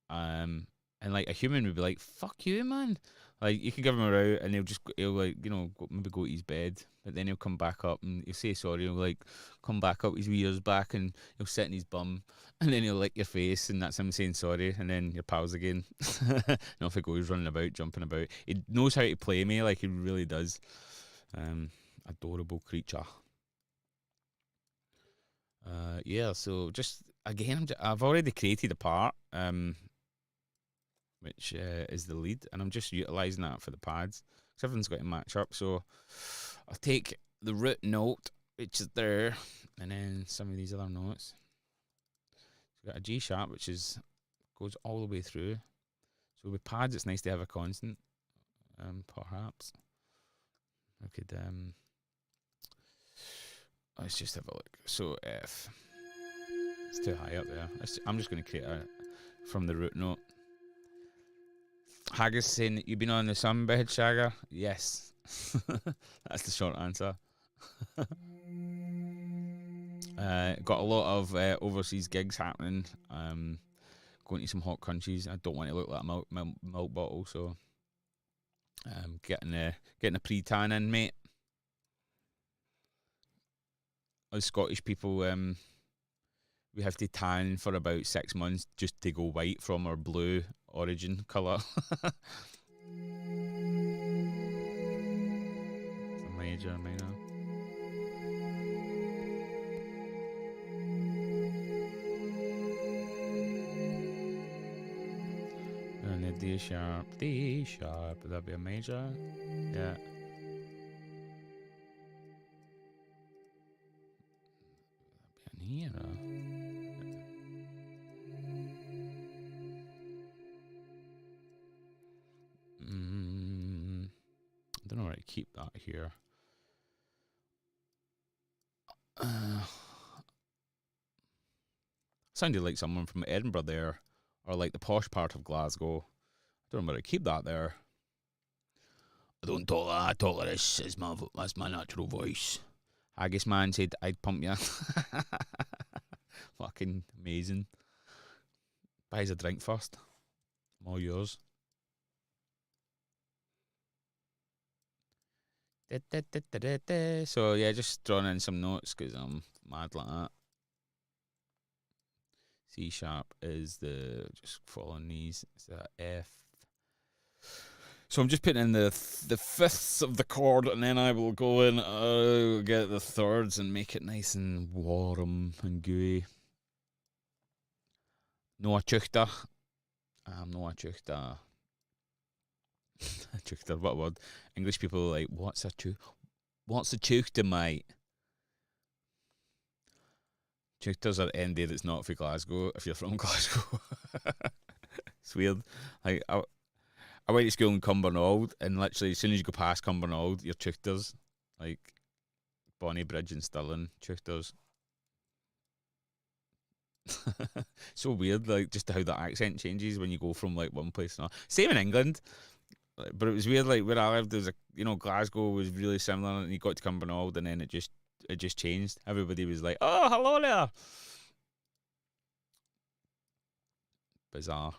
Speaker 1: and like a human would be like, "Fuck you, man!" Like you can give him a row, and he'll like maybe go to his bed, but then he'll come back up and he'll say sorry. He'll like come back up his wee ears back, and he'll sit in his bum, and then he'll lick your face, and that's him saying sorry, and then you're pals again. And off he goes, running about, jumping about. He knows how to play me, like he really does. Adorable creature. Yeah. So just again, I've already created a part. Which is the lead, and I'm just utilising that for the pads because everyone's got to match up. So I'll take the root note, which is there, and then some of these other notes. So we've got a G sharp, which goes all the way through. So with pads, it's nice to have a constant, perhaps. I could, let's just have a look. So F, it's too high up there. I'm just going to create from the root note. Haggis saying that you've been on the sunbed, Shagger. Yes. That's the short answer. Got a lot of overseas gigs happening. Going to some hot countries. I don't want to look like a milk bottle, so getting a pre-tan in, mate. Us Scottish people, we have to tan for about 6 months just to go white from our blue origin colour. It's a major, minor. And a D sharp, would that be a major? Yeah. That'd be an era. I don't know where to keep that here. Sounded like someone from Edinburgh there, or like the posh part of Glasgow. I don't know where to keep that there. I don't talk like that. I talk like this. That's my natural voice. Haggis man said I'd pump you. Fucking amazing. Buys a drink first. I'm all yours. So yeah, just drawing in some notes because I'm mad like that. C sharp is just following these. It's a F. So I'm just putting in the fifths of the chord, and then I will go in, get the thirds and make it nice and warm and gooey. Noa chuchta. Noa chuchta. Chuchta, what a word. English people are like, what's a chuchta, mate? Chuchters are ND that's not for Glasgow if you're from Glasgow. It's weird. Like I went to school in Cumbernauld, and literally as soon as you go past Cumbernauld, you're Chuchters. Like Bonnybridge and Stirling, Chuchters. So weird, like just how the accent changes when you go from like one place to another. Same in England, but it was weird. Like where I lived, there was Glasgow was really similar, and you got to Cumbernauld, and then it just changed. Everybody was like, "Oh, hello there." Bizarre.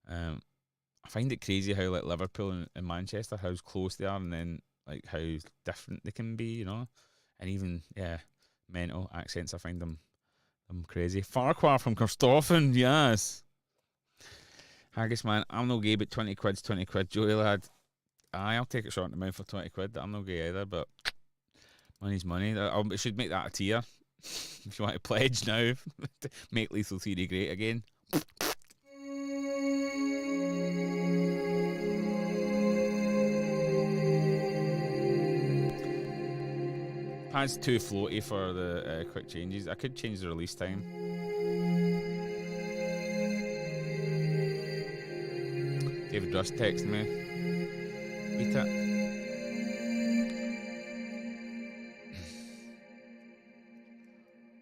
Speaker 1: I find it crazy how like Liverpool and Manchester, how close they are, and then like how different they can be, and even mental accents. I find them crazy. Farquhar from Kirstofan, yes. Haggis man, I'm no gay, but 20 quid's 20 quid. Joey lad, I'll take it short in the mouth for 20 quid. I'm no gay either, but money's money. I should make that a tier. If you want to pledge now, to make Lethal Theory great again. Has too floaty for the quick changes. I could change the release time. David Rust texted me. Beat it.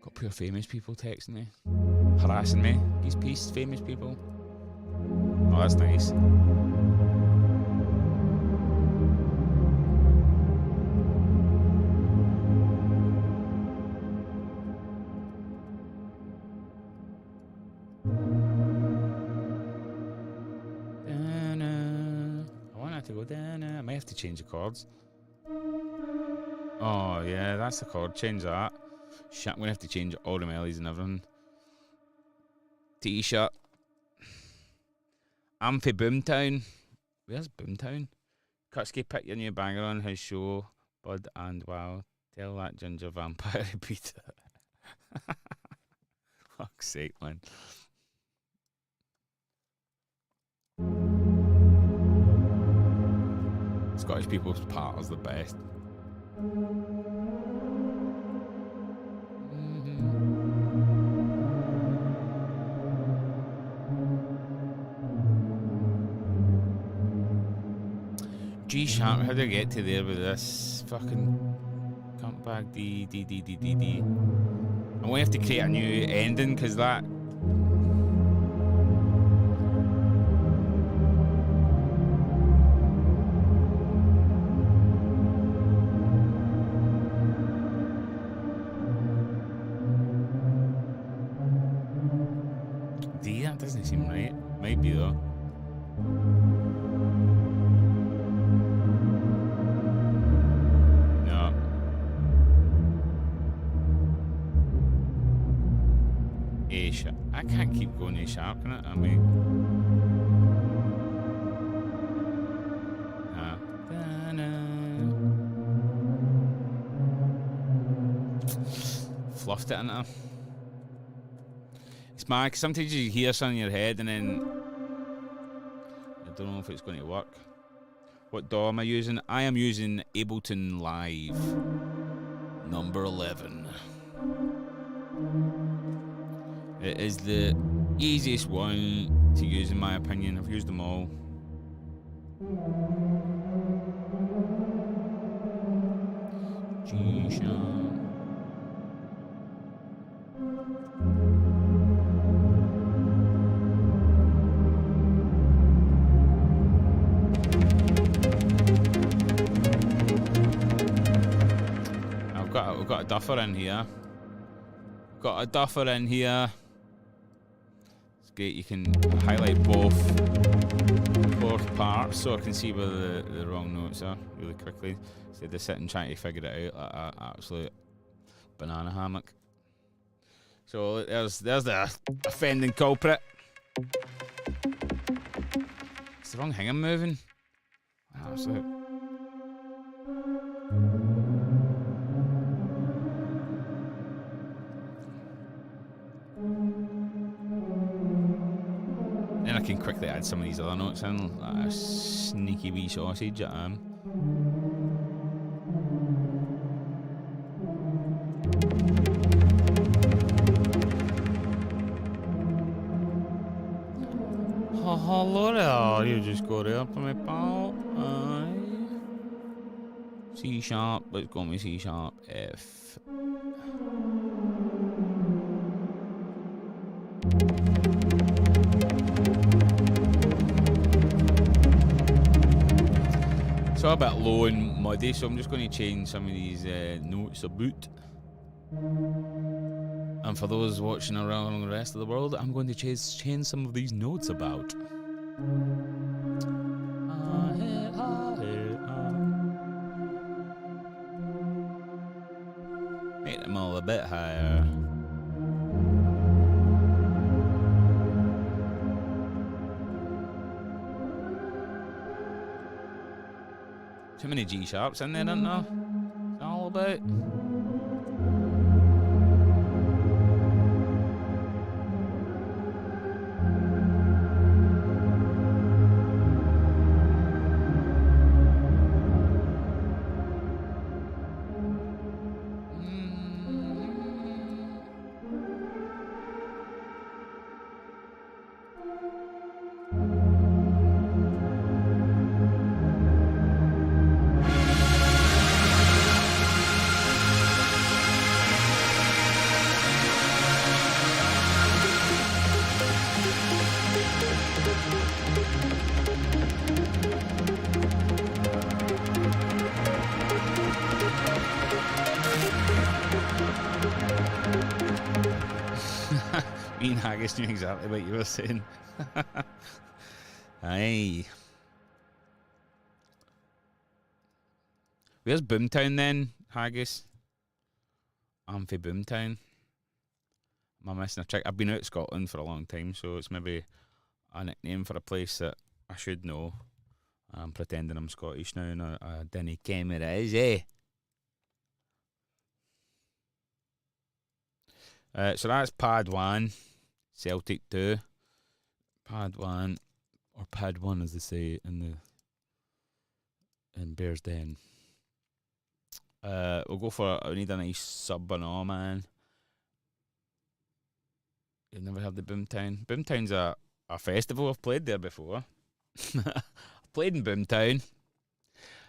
Speaker 1: Got pure famous people texting me. Harassing me. Peace, famous people. Oh, that's nice. To go down. I might have to change the chords. Oh yeah, that's the chord. Change that. Shit, I'm gonna have to change all the melodies and everything. T-shirt. I'm for Boomtown. Where's Boomtown? Kutski, pick your new banger on his show, bud, and wow, tell that ginger vampire to beat it. Fuck's sake, man. Scottish people's part is the best. G sharp, how do I get to there with this fucking come back D. I'm gonna have to create a new ending because that. That doesn't seem right. Might be though. No. A sharp. I can't keep going A sharp, can it? I mean. Fluffed it into. It's mad, 'cause sometimes you hear something in your head and then I don't know if it's going to work. What DAW am I using? I am using Ableton Live number 11. It is the easiest one to use in my opinion. I've used them all. G-sharp. We've got a duffer in here. Got a duffer in here. It's great. You can highlight both parts so I can see where the wrong notes are really quickly instead of sitting trying to figure it out like an absolute banana hammock. So there's the offending culprit. It's the wrong thing I'm moving. Absolute. Then I can quickly add some of these other notes in, like a sneaky wee sausage I am. Oh, hello there, you just got there for me, pal. C sharp, let's go with C sharp, F. So a bit low and muddy, so I'm just going to change some of these notes a bit. And for those watching around the rest of the world, I'm going to change some of these notes about. Make them all a bit higher. Too many G sharps in there, isn't there? It's all about. Me and Haggis knew exactly what you were saying. Aye. Where's Boomtown then, Haggis? I'm for Boomtown. Am I missing a trick? I've been out of Scotland for a long time, so it's maybe a nickname for a place that I should know. I'm pretending I'm Scottish now and I didn't care where it is, eh? So that's Pad 1, Celtic 2. Pad 1, or Pad 1 as they say in Bears Den. We'll go for, I need a nice sub and all, man. You've never heard of Boomtown? Boomtown's a festival. I've played there before. I've played in Boomtown.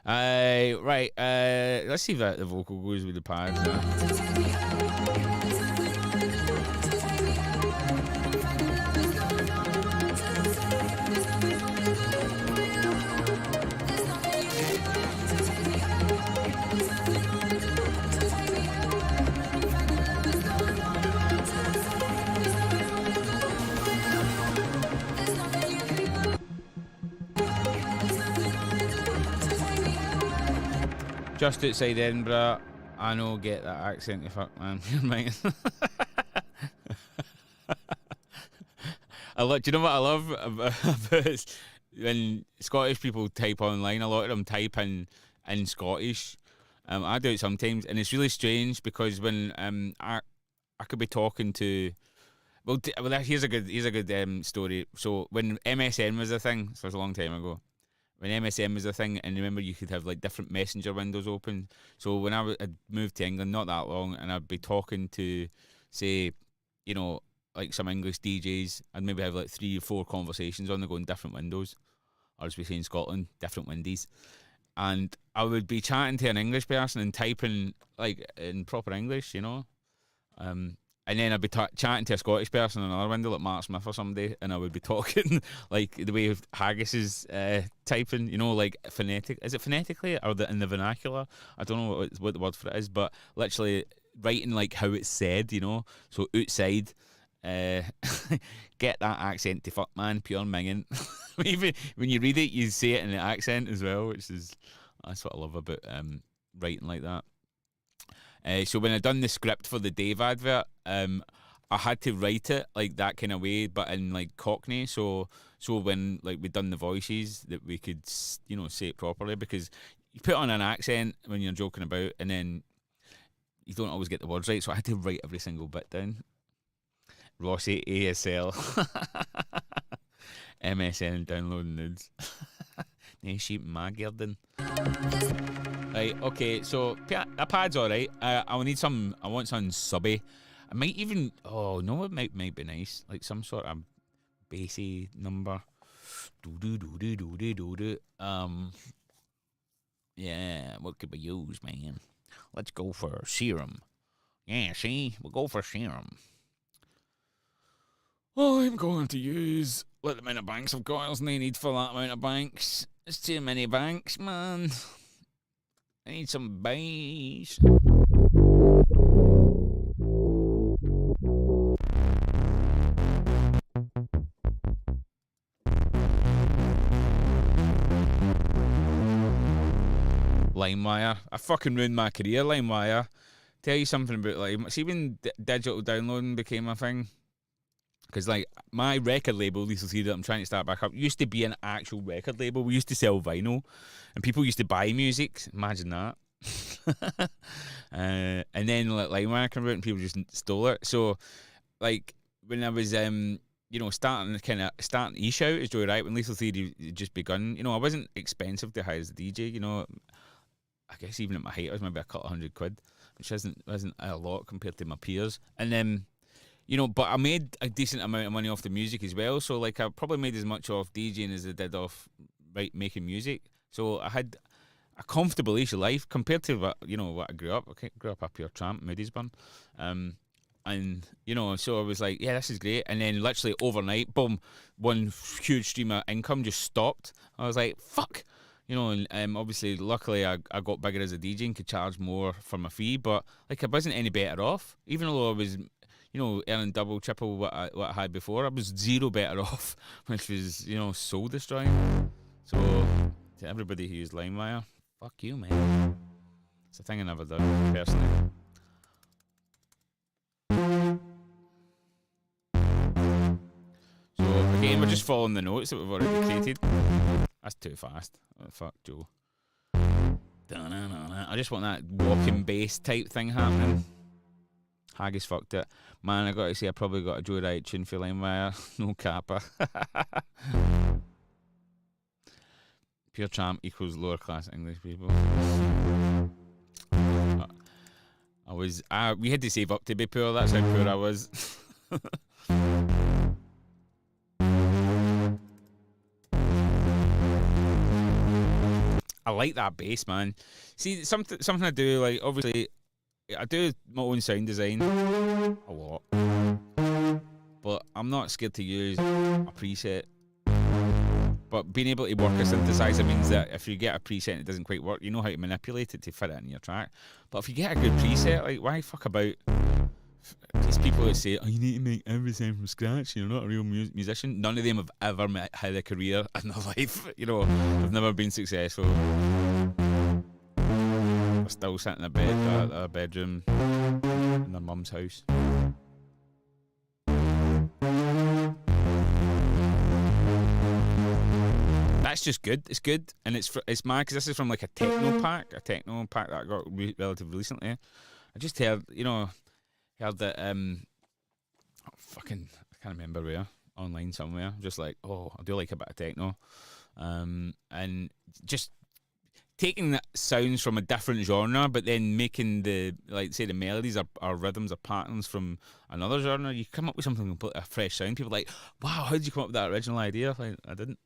Speaker 1: Right, let's see if the vocal goes with the pads. Just outside Edinburgh. I know, get that accent, you fuck, man. You're mine. Do you know what I love about when Scottish people type online? A lot of them type in Scottish. I do it sometimes, and it's really strange because when I could be talking to. Well, here's a good story. So when MSN was a thing, so it was a long time ago. When MSN was a thing, and remember you could have like different messenger windows open. So when I'd moved to England not that long, and I'd be talking to, say, you know, like some English DJs, I'd maybe have like 3 or 4 conversations on the go in different windows. Or as we say in Scotland, different windies. And I would be chatting to an English person and typing like in proper English, you know. And then I'd be chatting to a Scottish person in another window, like Mark Smith or somebody, and I would be talking like the way Haggis is typing, you know, like phonetic. Is it phonetically or in the vernacular? I don't know what the word for it is, but literally writing like how it's said, you know. So outside, get that accent to fuck, man, pure minging. Even when you read it, you say it in the accent as well, that's what I love about writing like that. So when I done the script for the Dave advert, I had to write it like that kind of way, but in like Cockney. So when like we done the voices, that we could, you know, say it properly, because you put on an accent when you're joking about, and then you don't always get the words right. So I had to write every single bit down. Rossi ASL, MSN downloading nudes. Nice sheep in my garden. Right, okay, so a pad's alright. I want something subby. I might even, it might be nice. Like some sort of bassy number. Yeah, what could we use, man? Let's go for Serum. Yeah, see? We'll go for Serum. Oh, I'm going to use, what amount of banks I've got. There's no need for that amount of banks. It's too many banks, man. I need some bass. LimeWire. I fucking ruined my career, LimeWire. Tell you something about Lime. See when digital downloading became a thing? Because like my record label, Lethal Theory, that I'm trying to start back up, used to be an actual record label. We used to sell vinyl, and people used to buy music. Imagine that. And then like LimeWire came out and people just stole it. So like when I was starting each out as Joey Riot, when Lethal Theory had just begun, you know, I wasn't expensive to hire as a DJ, you know. I guess even at my height I was maybe a couple £100, which isn't a lot compared to my peers. And then you know, but I made a decent amount of money off the music as well. So like I probably made as much off DJing as I did off making music. So I had a comfortable ish life compared to what I grew up. I grew up a pure tramp, Moodiesburn. And, you know, so I was like, yeah, this is great. And then literally overnight, boom, one huge stream of income just stopped. I was like, fuck. You know, and obviously, luckily, I got bigger as a DJ and could charge more for my fee. But, like, I wasn't any better off. Even though I was, earning double, triple what I had before. I was zero better off, which was, soul destroying. So, to everybody who used LimeWire, fuck you, man. It's a thing I never done, personally. So, again, we're just following the notes that we've already created. That's too fast. Oh, fuck, Joe. I just want that walking bass type thing happening. Haggis fucked it. Man, I gotta say, I probably got a Joe Riot tune for LimeWire. No kappa. Pure champ equals lower class English people. We had to save up to be poor. That's how poor I was. I like that bass, man. See, something I do, like, obviously, I do my own sound design a lot, but I'm not scared to use a preset. But being able to work a synthesizer means that if you get a preset and it doesn't quite work, you know how to manipulate it to fit it in your track. But if you get a good preset, like, why fuck about these people that say, oh, you need to make everything from scratch, you're not a real musician? None of them have ever had a career in their life. They've never been successful. They're still sitting in a bedroom in their mum's house. That's just good. It's good, and it's mad because this is from like a techno pack that I got relatively recently. I just heard that I can't remember where, online somewhere. Just like, oh, I do like a bit of techno, and just taking the sounds from a different genre, but then making the melodies or rhythms or patterns from another genre. You come up with something completely fresh sound. People are like, wow, how did you come up with that original idea? Like, I didn't.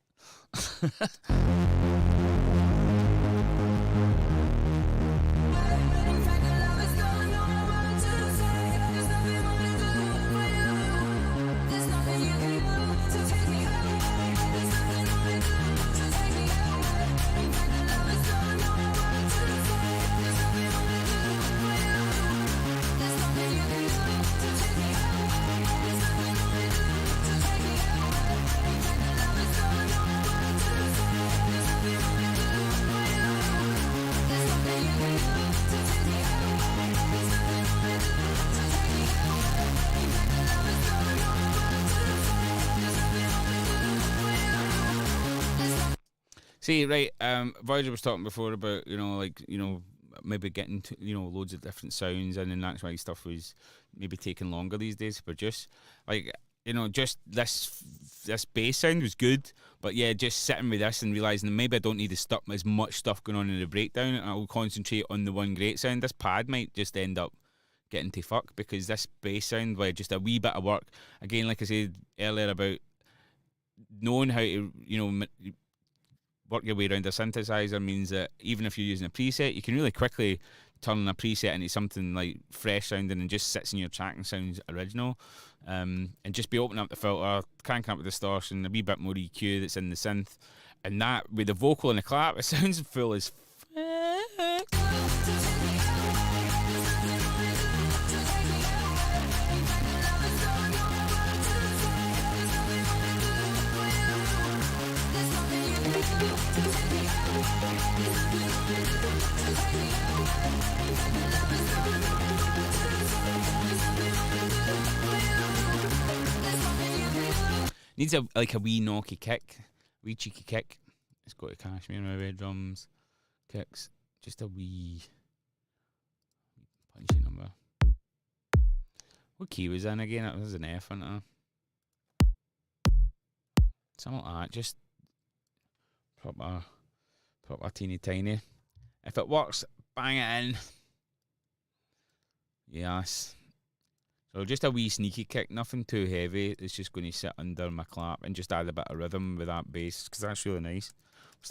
Speaker 1: See, right, Voyager was talking before about, maybe getting to, loads of different sounds, and then that's why stuff was maybe taking longer these days to produce. Like, just this bass sound was good, but yeah, just sitting with this and realising that maybe I don't need to stop as much stuff going on in the breakdown, and I'll concentrate on the one great sound. This pad might just end up getting to fuck, because this bass sound, like, just a wee bit of work, again, like I said earlier about knowing how to, work your way around a synthesizer, means that even if you're using a preset, you can really quickly turn a preset into something like fresh sounding and just sits in your track and sounds original. And just be opening up the filter, cranking up the distortion, a wee bit more EQ that's in the synth, and that with the vocal and the clap, it sounds full as fuck. Needs a wee knocky kick, wee cheeky kick. It's got a Cashmere maybe, drums, kicks, just a wee punchy number. What key was in again? It was an F on it. Something like that, just proper teeny tiny. If it works, bang it in. Yes. So just a wee sneaky kick, nothing too heavy. It's just going to sit under my clap and just add a bit of rhythm with that bass, because that's really nice.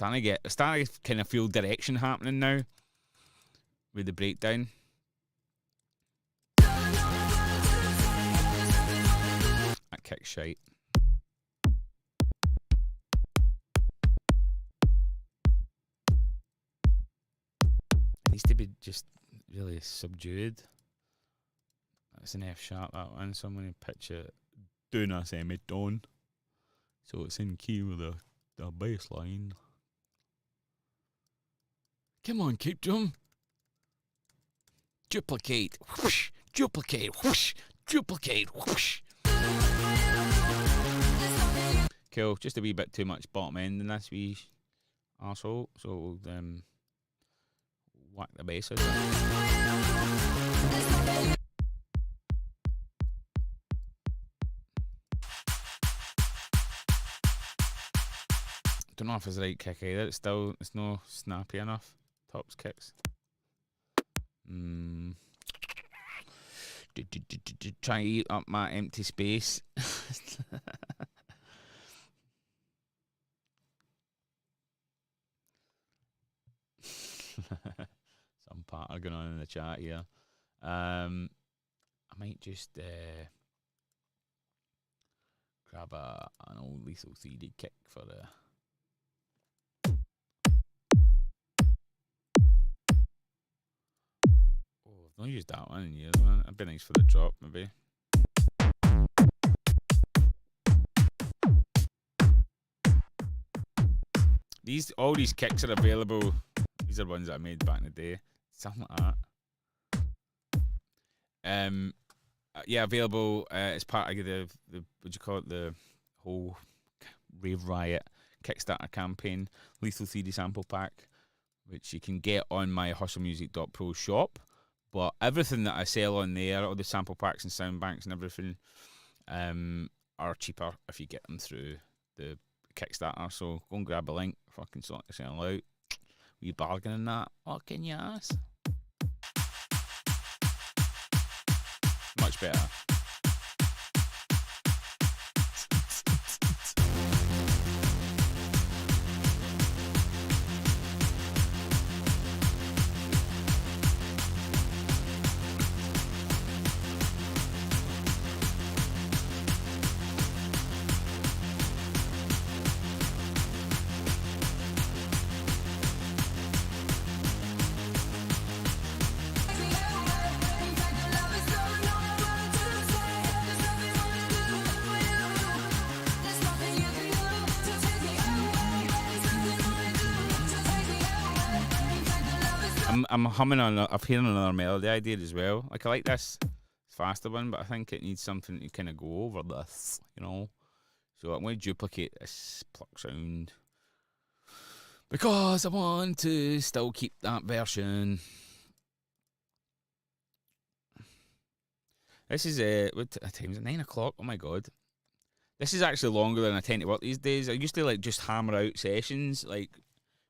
Speaker 1: I'm starting to kind of feel direction happening now with the breakdown. That kick's shite. It needs to be just really subdued. It's an F sharp, that one, so I'm going to pitch it down a semitone. So it's in key with the bass line. Come on, kick drum. Duplicate. Whoosh. Duplicate. Whoosh. Duplicate. Whoosh. Cool. Just a wee bit too much bottom end in this wee arsehole. So we'll whack the bass out. Don't know if it's the right kick either. It's no snappy enough. Tops kicks. Try to eat up my empty space. Some part are going on in the chat here. I might just grab an old Lethal 3D kick for the. Oh, I've not used that one in years, man. It'd be nice for the drop, maybe. All these kicks are available. These are ones that I made back in the day. Something like that. Yeah, available as part of the what do you call it, the whole Rave Riot Kickstarter campaign, Lethal 3D sample pack, which you can get on my hustlemusic.pro shop. But everything that I sell on there, all the sample packs and sound banks and everything, are cheaper if you get them through the Kickstarter. So go and grab a link, fucking sort yourself out. You bargaining that? Fucking yes. Much better. I'm humming on. I'm hearing another melody idea as well. Like, I like this faster one, but I think it needs something to kind of go over this, you know. So I'm going to duplicate this pluck sound because I want to still keep that version. This is what time is it? 9 o'clock. Oh my god. This is actually longer than I tend to work these days. I used to like just hammer out sessions, like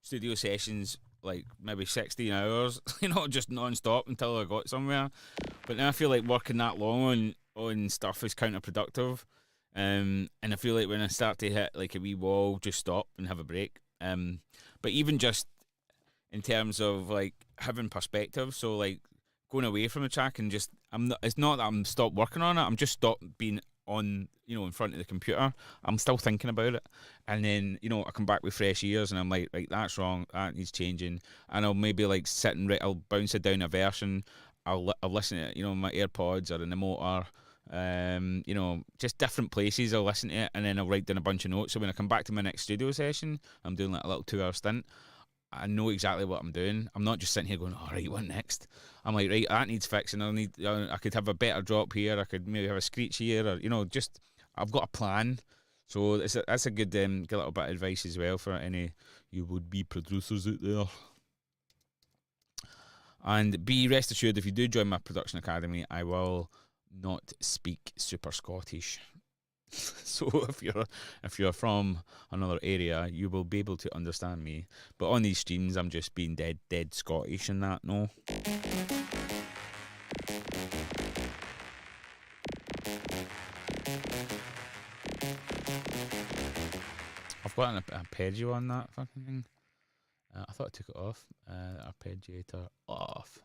Speaker 1: studio sessions, like maybe 16 hours, you know, just non-stop until I got somewhere. But now I feel like working that long on stuff is counterproductive. And I feel like when I start to hit like a wee wall, just stop and have a break. But even just in terms of like having perspective, so like going away from the track and just, it's not that I'm stopped working on it, I'm just stopped being on, you know, in front of the computer. I'm still thinking about it, and then, you know, I come back with fresh ears and I'm like, right, that's wrong, that needs changing, and I'll maybe like sit and I'll bounce it down a version, I'll listen to it, you know, my AirPods or in the motor, you know, just different places. I'll listen to it and then I'll write down a bunch of notes, so when I come back to my next studio session, I'm doing like a little 2-hour stint, I know exactly what I'm doing. I'm not just sitting here going, all right, what next? I'm like, right, that needs fixing. I could have a better drop here. I could maybe have a screech here, or, you know, just, I've got a plan. So that's a good little bit of advice as well for any you would-be producers out there. And be rest assured, if you do join my production academy, I will not speak super Scottish. So if you're from another area, you will be able to understand me. But on these streams, I'm just being dead Scottish and that, no. I've got an arpeggio on that fucking thing. I thought I took it off. Arpeggiator off.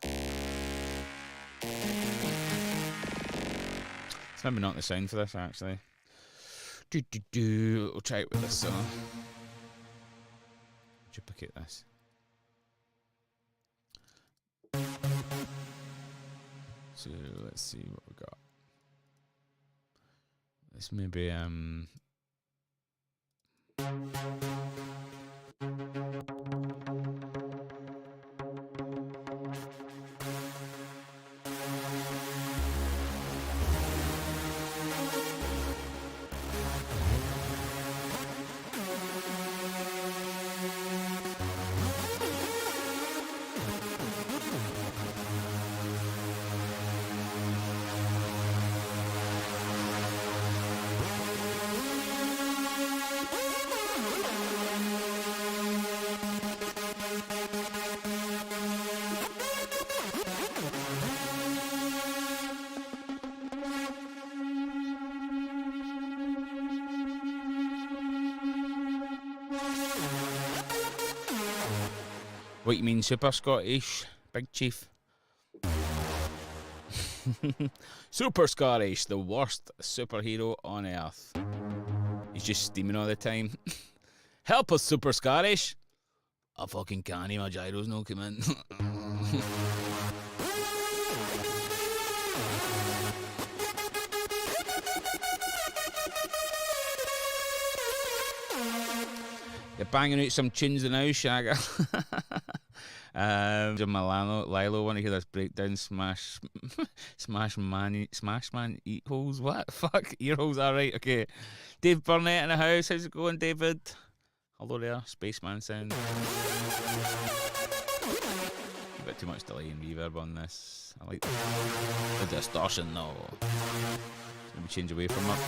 Speaker 1: It's maybe not the sound for this, actually. We'll try it with this song. Duplicate this. So let's see what we got. This maybe what you mean, Super Scottish, Big Chief? Super Scottish, the worst superhero on earth. He's just steaming all the time. Help us, Super Scottish. I fucking can't, my gyro's no come in. You're banging out some tunes now, Shagger. Lilo, want to hear this breakdown? Smash man, eat holes. What? Fuck, ear holes. All right, okay. Dave Burnett in the house. How's it going, David? Hello there, Spaceman sound. A bit too much delay and reverb on this. I like the distortion though. Let me change away from it.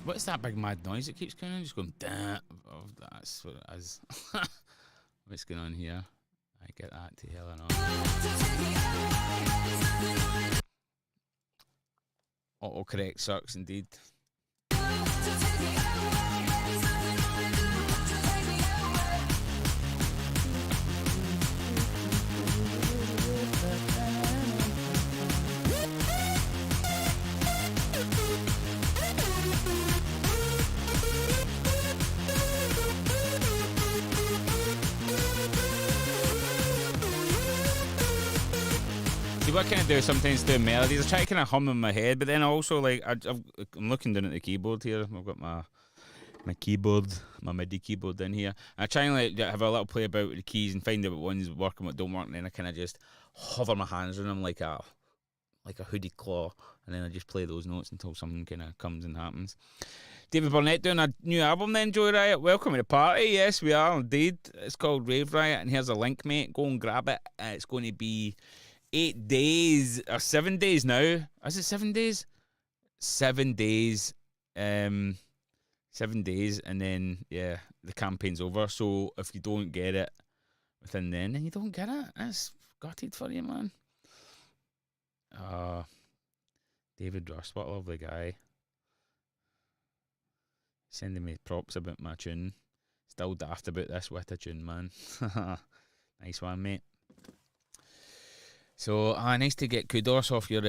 Speaker 1: What's that big mad noise that keeps coming in? Just going, damn. Oh, that's what it is. What's going on here? I get that to hell and all. Autocorrect sucks indeed. What can I do sometimes do melodies? I try to kind of hum in my head, but then also like I'm looking down at the keyboard here. I've got my keyboard, my MIDI keyboard in here. I try and like have a little play about with the keys and find out what ones work and what don't work, and then I kind of just hover my hands on them like a hoodie claw, and then I just play those notes until something kind of comes and happens. David Burnett doing a new album then, Joy Riot. Welcome to the party. Yes, we are indeed. It's called Rave Riot, and here's a link, mate. Go and grab it. It's going to be 8 days or 7 days now. Is it 7 days? 7 days. 7 days, and then yeah, the campaign's over. So if you don't get it within then you don't get it. That's gutted for you, man. David Rust, what a lovely guy. Sending me props about my tune. Still daft about this with a tune, man. Nice one, mate. So, nice to get kudos off your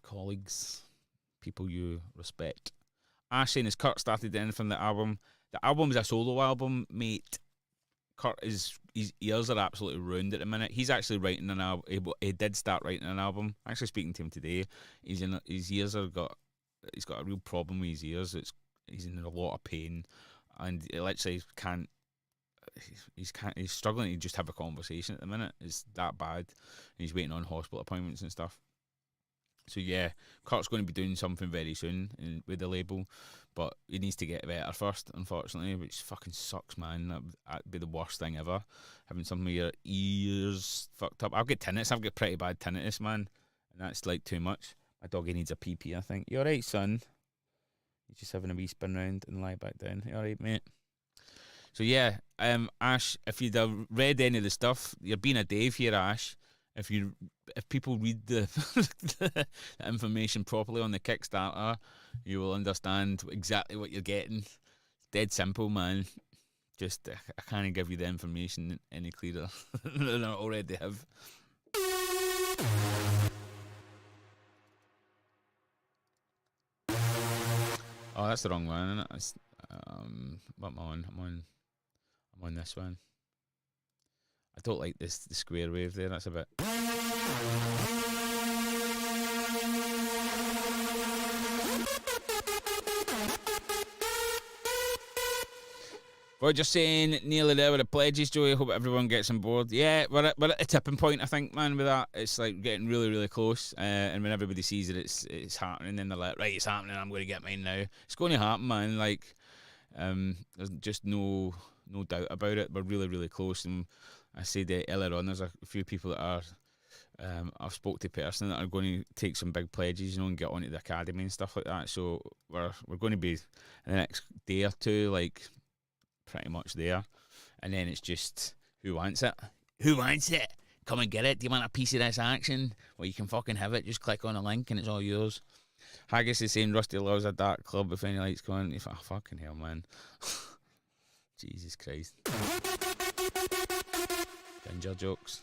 Speaker 1: colleagues, people you respect. Saying, has Kurt started anything the album? The album is a solo album, mate. Kurt his ears are absolutely ruined at the minute. He's actually writing an album. He did start writing an album. Actually, speaking to him today, his ears he's got a real problem with his ears. He's in a lot of pain, and he literally can't. He's struggling to just have a conversation at the minute. It's that bad. And he's waiting on hospital appointments and stuff. So yeah, Kurt's going to be doing something very soon with the label, but he needs to get better first, unfortunately, which fucking sucks, man. That'd be the worst thing ever, having some of your ears fucked up. I've got tinnitus. I've got pretty bad tinnitus, man, and that's like too much. My doggy needs a pee-pee, I think. You alright, son? He's just having a wee spin round and lie back down. You alright, mate? So yeah, Ash, if you'd have read any of the stuff, you're being a Dave here, Ash. If people read the the information properly on the Kickstarter, you will understand exactly what you're getting. It's dead simple, man. Just I can't give you the information any clearer than I already have. Oh, that's the wrong one, isn't it? It's, what am I on? I'm on this one. I don't like the square wave there. That's a bit. We're just saying nearly there with the pledges, Joey. I hope everyone gets on board. Yeah, we're at a tipping point, I think, man, with that. It's like getting really, really close. And when everybody sees that it's happening, then they're like, right, it's happening, I'm going to get mine now. It's going to happen, man. Like, there's just no doubt about it. We're really, really close. And I said earlier on, there's a few people that are, I've spoke to personally that are going to take some big pledges, and get onto the academy and stuff like that. So we're going to be in the next day or two, like, pretty much there, and then it's just who wants it? Who wants it? Come and get it. Do you want a piece of this action? Well, you can fucking have it. Just click on a link and it's all yours. Haggis is saying Rusty loves a dark club if any lights go on. Oh, fucking hell, man. Jesus Christ. Ginger jokes.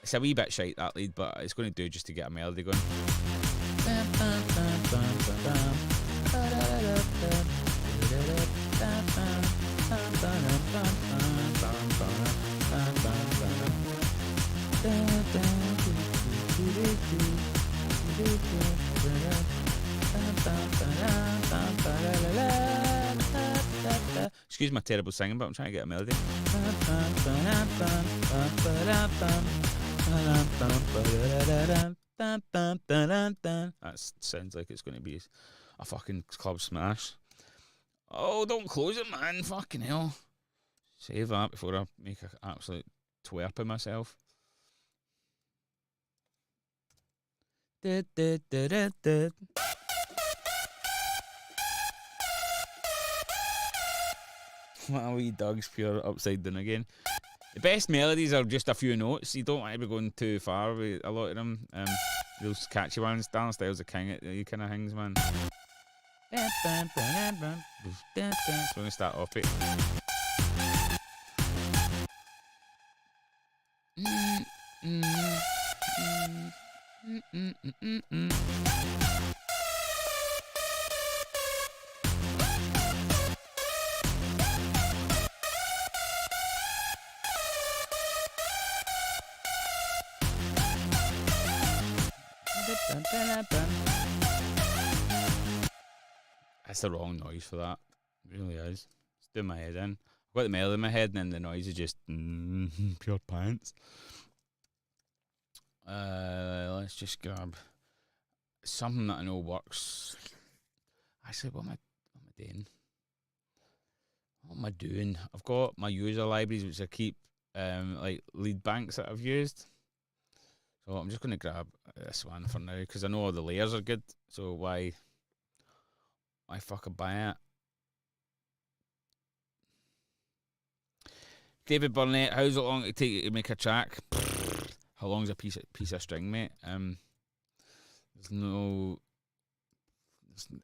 Speaker 1: It's a wee bit shite, that lead, but it's going to do just to get a melody going. Excuse my terrible singing, but I'm trying to get a melody. That sounds like it's going to be a fucking club smash. Oh, don't close it, man. Fucking hell. Save that before I make an absolute twerp of myself. My wee dog's pure upside down again. The best melodies are just a few notes. You don't want to be going too far with a lot of them. Those catchy ones, Dance Styles the King, you kind of things, man. So we're going to start off it. That's the wrong noise for that. It really is. It's doing my head in. I've got the melody in my head, and then the noise is just pure pants. Let's just grab something that I know works. Actually, what am I doing? What am I doing? I've got my user libraries, which I keep like lead banks that I've used. So I'm just going to grab this one for now because I know all the layers are good. So why fucking buy it? David Burnett, how's it long it take you to make a track? How long's a piece of string, mate?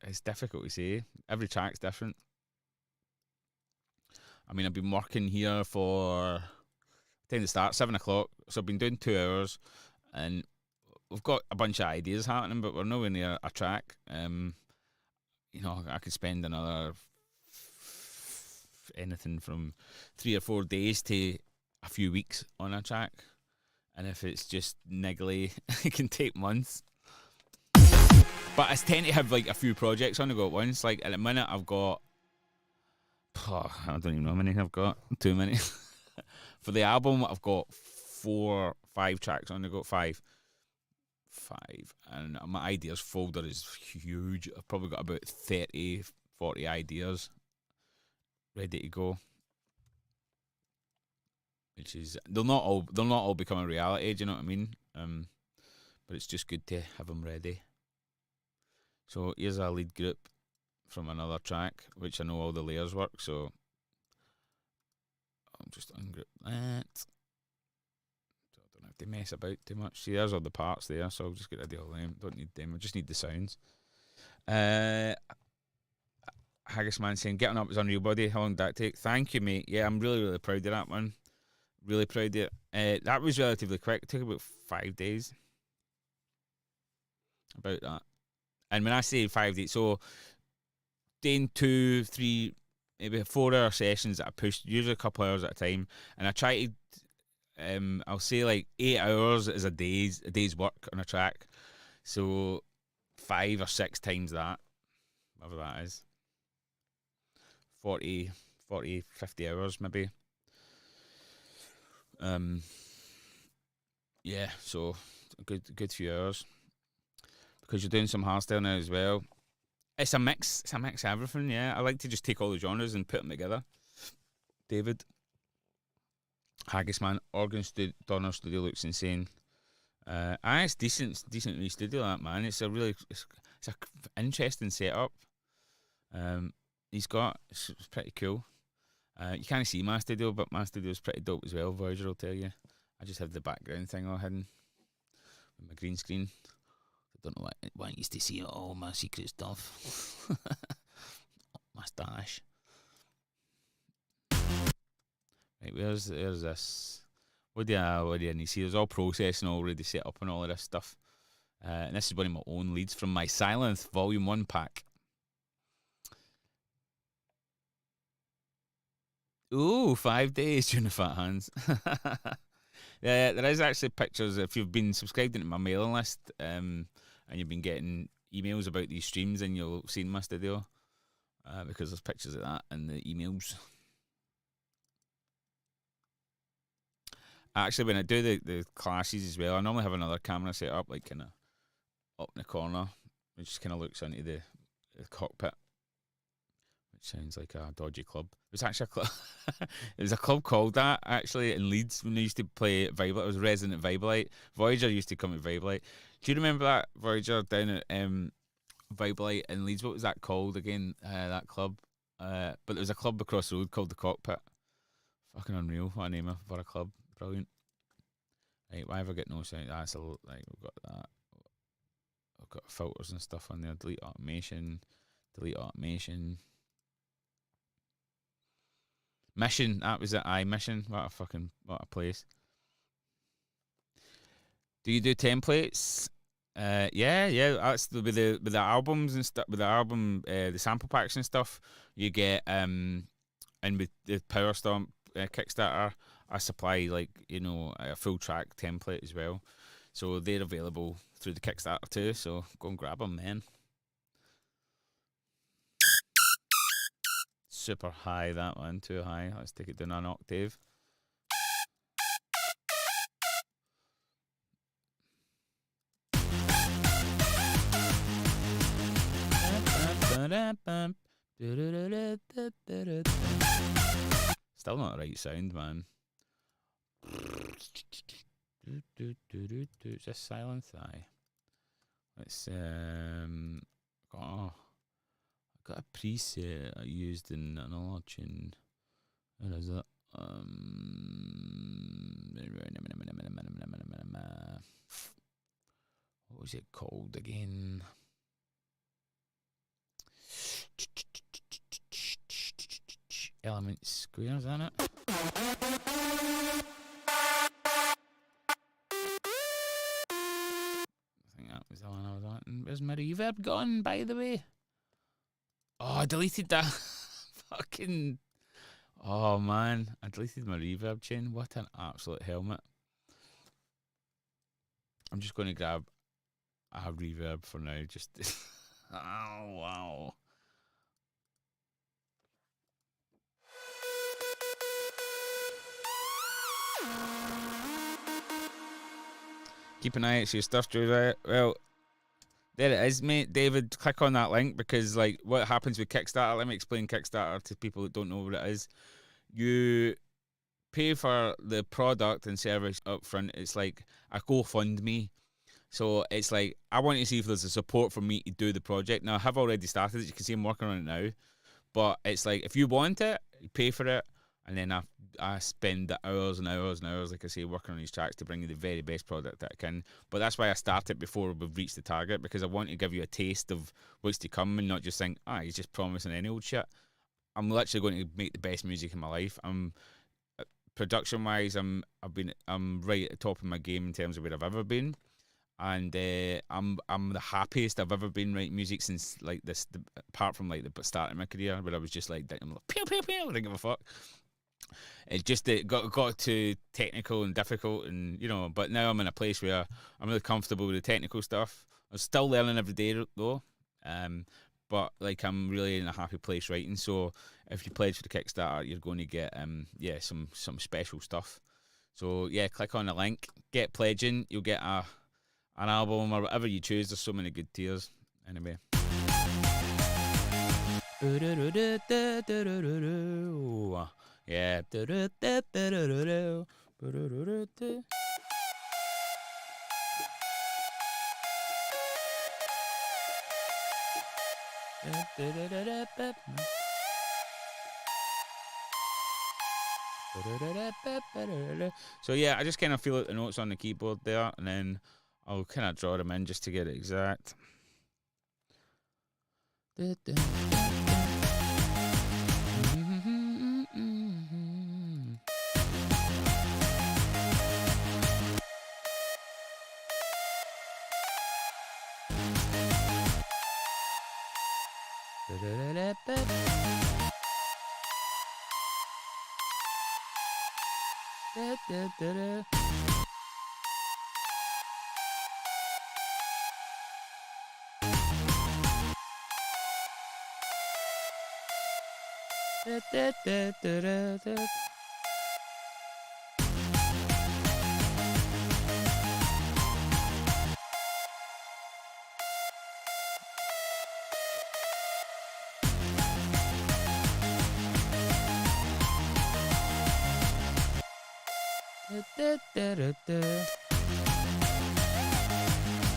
Speaker 1: It's difficult to say. Every track's different. I mean, I've been working here for time to start 7 o'clock, so I've been doing 2 hours, and we've got a bunch of ideas happening, but we're nowhere near a track. I could spend another anything from 3 or 4 days to a few weeks on a track, and if it's just niggly, it can take months. But I tend to have like a few projects on the go at once. Like at the minute, I've got I don't even know how many I've got. Too many. For the album, I've got 5 tracks on the go. Five, and my ideas folder is huge. I've probably got about 30, 40 ideas ready to go. Which is they'll not all become a reality. Do you know what I mean? But it's just good to have them ready. So here's a lead group from another track, which I know all the layers work. So I'll just ungroup that. So I don't have to mess about too much. See, there's all the parts there, so I'll just get rid of all them. Don't need them. I just need the sounds. Haggis Man saying, "Getting Up" was unreal, buddy. How long did that take? Thank you, mate. Yeah, I'm really, really proud of that one. Really proud of it. That was relatively quick. It took about 5 days. About that. And when I say 5 days, so doing 2, 3, maybe 4-hour sessions that I pushed, usually a couple hours at a time. And I try to, I'll say like 8 hours is a day's work on a track. So 5 or 6 times that, whatever that is. 40, 50 hours maybe. Yeah, so a good few hours. Because you're doing some hardstyle now as well. It's a mix of everything, yeah. I like to just take all the genres and put them together. David. Haggis Man, Donner Studio looks insane. It's decently studio, that, man. It's a interesting setup. He's got, it's pretty cool. You can't see my studio, but my studio is pretty dope as well. Voyager will tell you. I just have the background thing all hidden with my green screen. I don't know why I used to see all my secret stuff. My stash. Right, where's this? What do you need to see? There's all processing already set up and all of this stuff. And this is one of my own leads from my Silence Volume 1 pack. Ooh, 5 days during the fat hands. Yeah, there is actually pictures. If you've been subscribed into my mailing list, and you've been getting emails about these streams, and you'll see in my studio, because there's pictures of that in the emails. Actually, when I do the classes as well, I normally have another camera set up, like kind of up in the corner, which just kind of looks into the cockpit. Sounds like a dodgy club. It was actually a club. It was a club called that, actually, in Leeds when they used to play at Vibelite. It was Resident Vibelite. Voyager used to come at Vibelite. Do you remember that Voyager down at Vibelite in Leeds? What was that called again? That club. But there was a club across the road called the Cockpit. Fucking unreal. What a name for a club. Brilliant. Right, why have I got no sound? That's like we've got that. I've got filters and stuff on there. Delete automation. Mission, that was it. Mission. What a place. Do you do templates? Yeah. That's with the albums and stuff. With the album, the sample packs and stuff, you get and with the Power Stomp Kickstarter, I supply a full track template as well. So they're available through the Kickstarter too. So go and grab them, man. Super high, that one. Too high. Let's take it down an octave. Still not the right sound, man. Is this silence? Aye. Let's got a preset I used in another tune. What is it? What was it called again? Element Square, is that it? I think that was the one I was on. Where's my reverb gone, by the way? Oh, I deleted that. Fucking. Oh, man. I deleted my reverb chain. What an absolute helmet. I'm just going to grab a reverb for now. Just. Oh, wow. Keep an eye out for your stuff, Drew Riot. Well, there it is, mate. David, click on that link because, like, what happens with Kickstarter? Let me explain Kickstarter to people that don't know what it is. You pay for the product and service up front. It's like a GoFundMe. So it's like, I want to see if there's a support for me to do the project. Now, I have already started it. You can see I'm working on it now. But it's like, if you want it, you pay for it. And then I spend the hours and hours and hours, like I say, working on these tracks to bring you the very best product that I can. But that's why I start it before we've reached the target, because I want to give you a taste of what's to come and not just think, he's just promising any old shit. I'm literally going to make the best music in my life. Production-wise, I'm right at the top of my game in terms of where I've ever been. And I'm the happiest I've ever been writing music since, like, this, apart from, like, the start of my career, where I was just like, I'm like, pew, pew, pew, I don't give a fuck. It got too technical and difficult, and but now I'm in a place where I'm really comfortable with the technical stuff. I'm still learning every day though, but like, I'm really in a happy place writing. So if you pledge for the Kickstarter, you're going to get some special stuff. So yeah, click on the link, get pledging, you'll get an album or whatever you choose. There's so many good tiers anyway. Yeah. So yeah, I just kind of feel out the notes on the keyboard there, and then I'll kind of draw them in just to get it exact.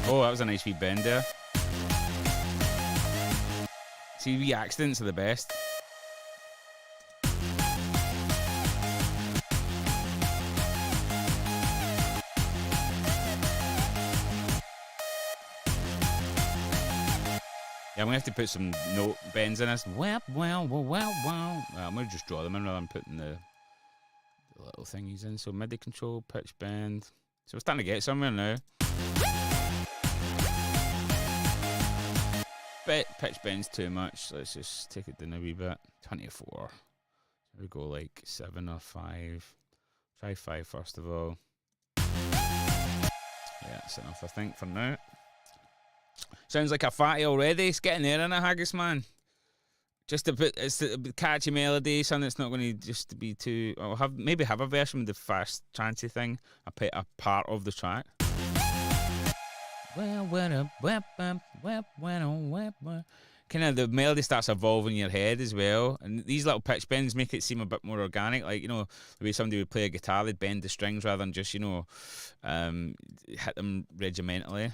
Speaker 1: Oh, that was a nice wee bend there. See, wee accidents are the best. Yeah, I'm going to have to put some note bends in this. Well, I'm going to just draw them in rather than putting the little thingies in. So MIDI control, pitch bend. So we're starting to get somewhere now. But pitch bend's too much. Let's just take it down a wee bit. 24. Here we go, like 7 or 5. Try 5 first of all. Yeah, that's enough, I think, for now. Sounds like a fatty already. It's getting there, innit, Haggis, man? Just it's a catchy melody, something that's not going to just be too. I'll maybe have a version with the fast trancey thing, a part of the track. Kind of the melody starts evolving in your head as well, and these little pitch bends make it seem a bit more organic. Like, the way somebody would play a guitar, they'd bend the strings rather than just hit them regimentally.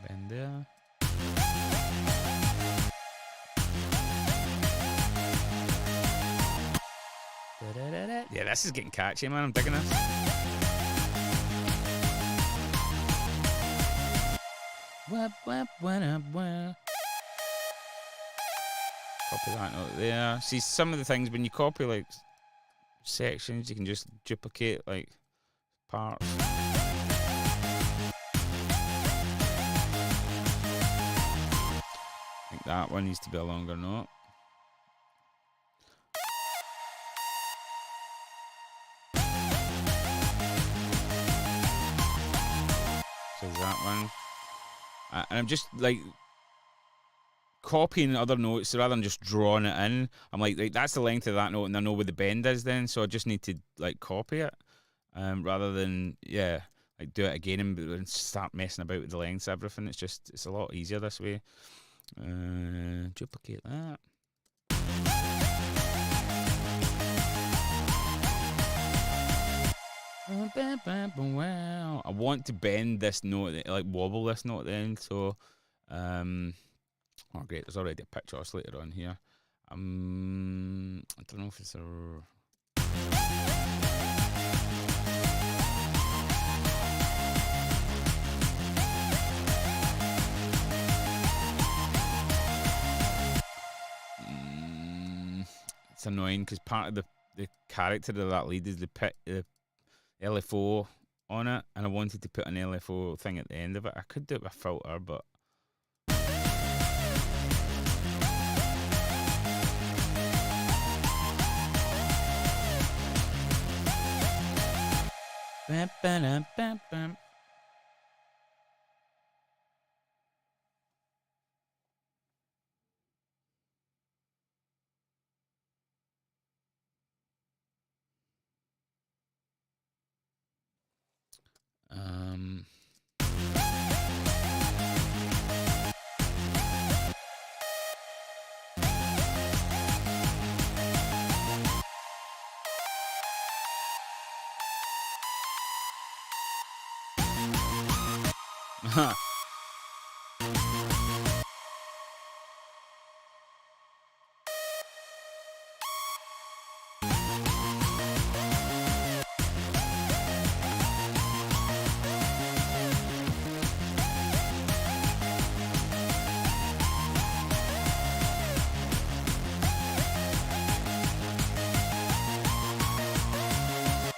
Speaker 1: Bend there. Yeah, this is getting catchy, man. I'm digging this. Copy that note there. See, some of the things when you copy like sections, you can just duplicate like parts. I think that one needs to be a longer note. So that one. And I'm just like copying other notes rather than just drawing it in. I'm like, that's the length of that note, and I know where the bend is then, so I just need to like copy it, rather than like do it again and start messing about with the lengths, everything. It's a lot easier this way. Duplicate that. I want to bend this note, like wobble this note at the end, so oh great, there's already a pitch oscillator on here. I don't know if it's a it's annoying because part of the character of that lead is the LFO on it, and I wanted to put an LFO thing at the end of it. I could do it with a filter, but bam, bam, bam, bam.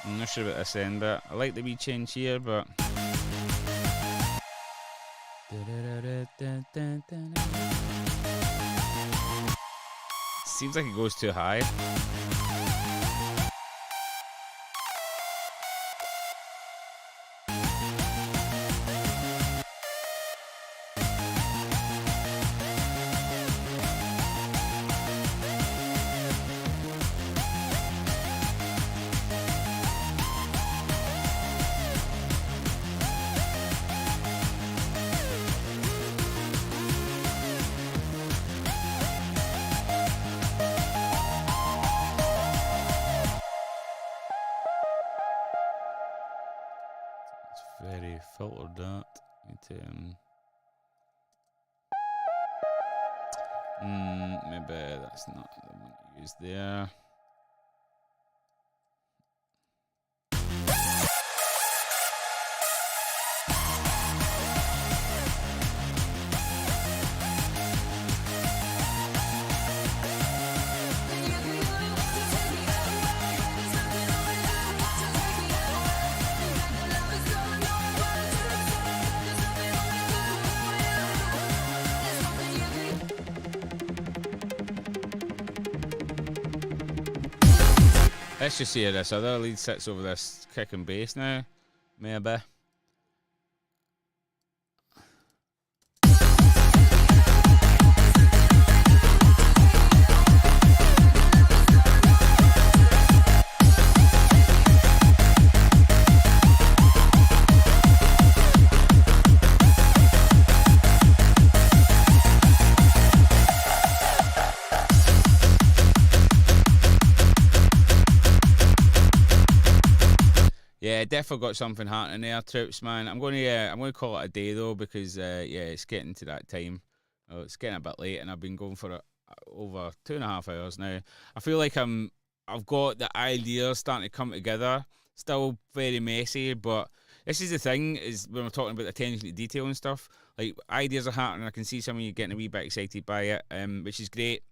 Speaker 1: I'm not sure about this end bit. I like the wee change here, but seems like it goes too high. Very filtered that. Maybe that's not the one to use there. Let's just see how this other lead sits over this kick and bass now. Maybe. Yeah, definitely got something happening there, Troops, man. I'm going to call it a day though, because it's getting to that time. It's getting a bit late, and I've been going for over 2.5 hours now. I feel like I've got the ideas starting to come together. Still very messy, but this is the thing, is when we're talking about the attention to detail and stuff. Like, ideas are happening. I can see some of you getting a wee bit excited by it, which is great.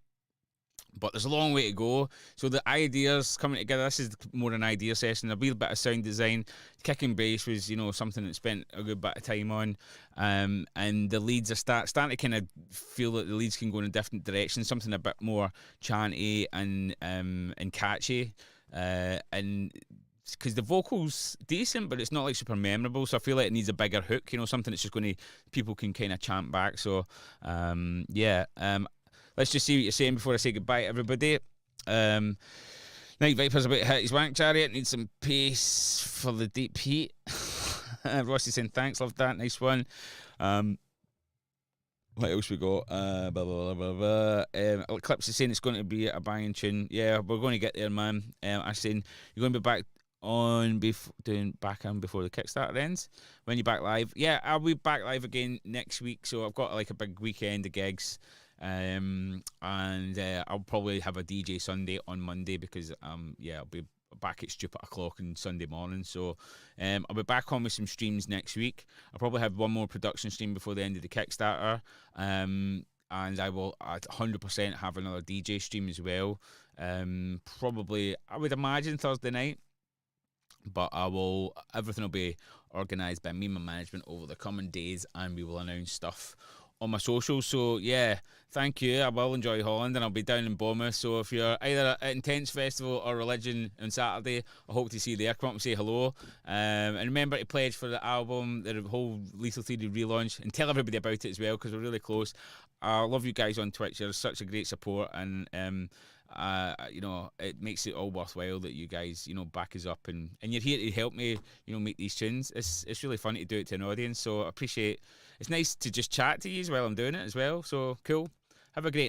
Speaker 1: But there's a long way to go. So the ideas coming together, this is more an idea session. There'll be a bit of sound design. Kick and bass was, something that spent a good bit of time on. And the leads are starting to kind of feel that the leads can go in a different direction, something a bit more chanty and catchy. And because the vocals decent, but it's not like super memorable. So I feel like it needs a bigger hook, something that's just going to people can kind of chant back. So let's just see what you're saying before I say goodbye to everybody. Night Viper's about to hit his wank chariot. Needs some pace for the deep heat. Rossi saying thanks, love that, nice one. What else we got? Blah, blah, blah, blah, blah. Eclipse is saying it's going to be a banging tune. Yeah, we're going to get there, man. I'm saying you're going to be back on doing back on before the Kickstarter ends. When you're back live, yeah, I'll be back live again next week. So I've got like a big weekend of gigs, and I'll probably have a DJ Sunday on Monday because I'll be back at stupid o'clock on Sunday morning. So I'll be back on with some streams next week. I'll probably have one more production stream before the end of the Kickstarter, and I will 100% have another DJ stream as well. Probably, I would imagine Thursday night, but everything will be organised by me and my management over the coming days, and we will announce stuff on my socials. So yeah, thank you. I will enjoy Holland, and I'll be down in Bournemouth. So if you're either at Intense Festival or Religion on Saturday, I hope to see you there. Come up and say hello. And remember to pledge for the album, the whole Lethal Theory relaunch, and tell everybody about it as well, because we're really close. I love you guys on Twitch. You're such a great support, and it makes it all worthwhile that you guys, back us up, and you're here to help me, make these tunes. It's really fun to do it to an audience, so I appreciate. It's nice to just chat to you while I'm doing it as well. So cool. Have a great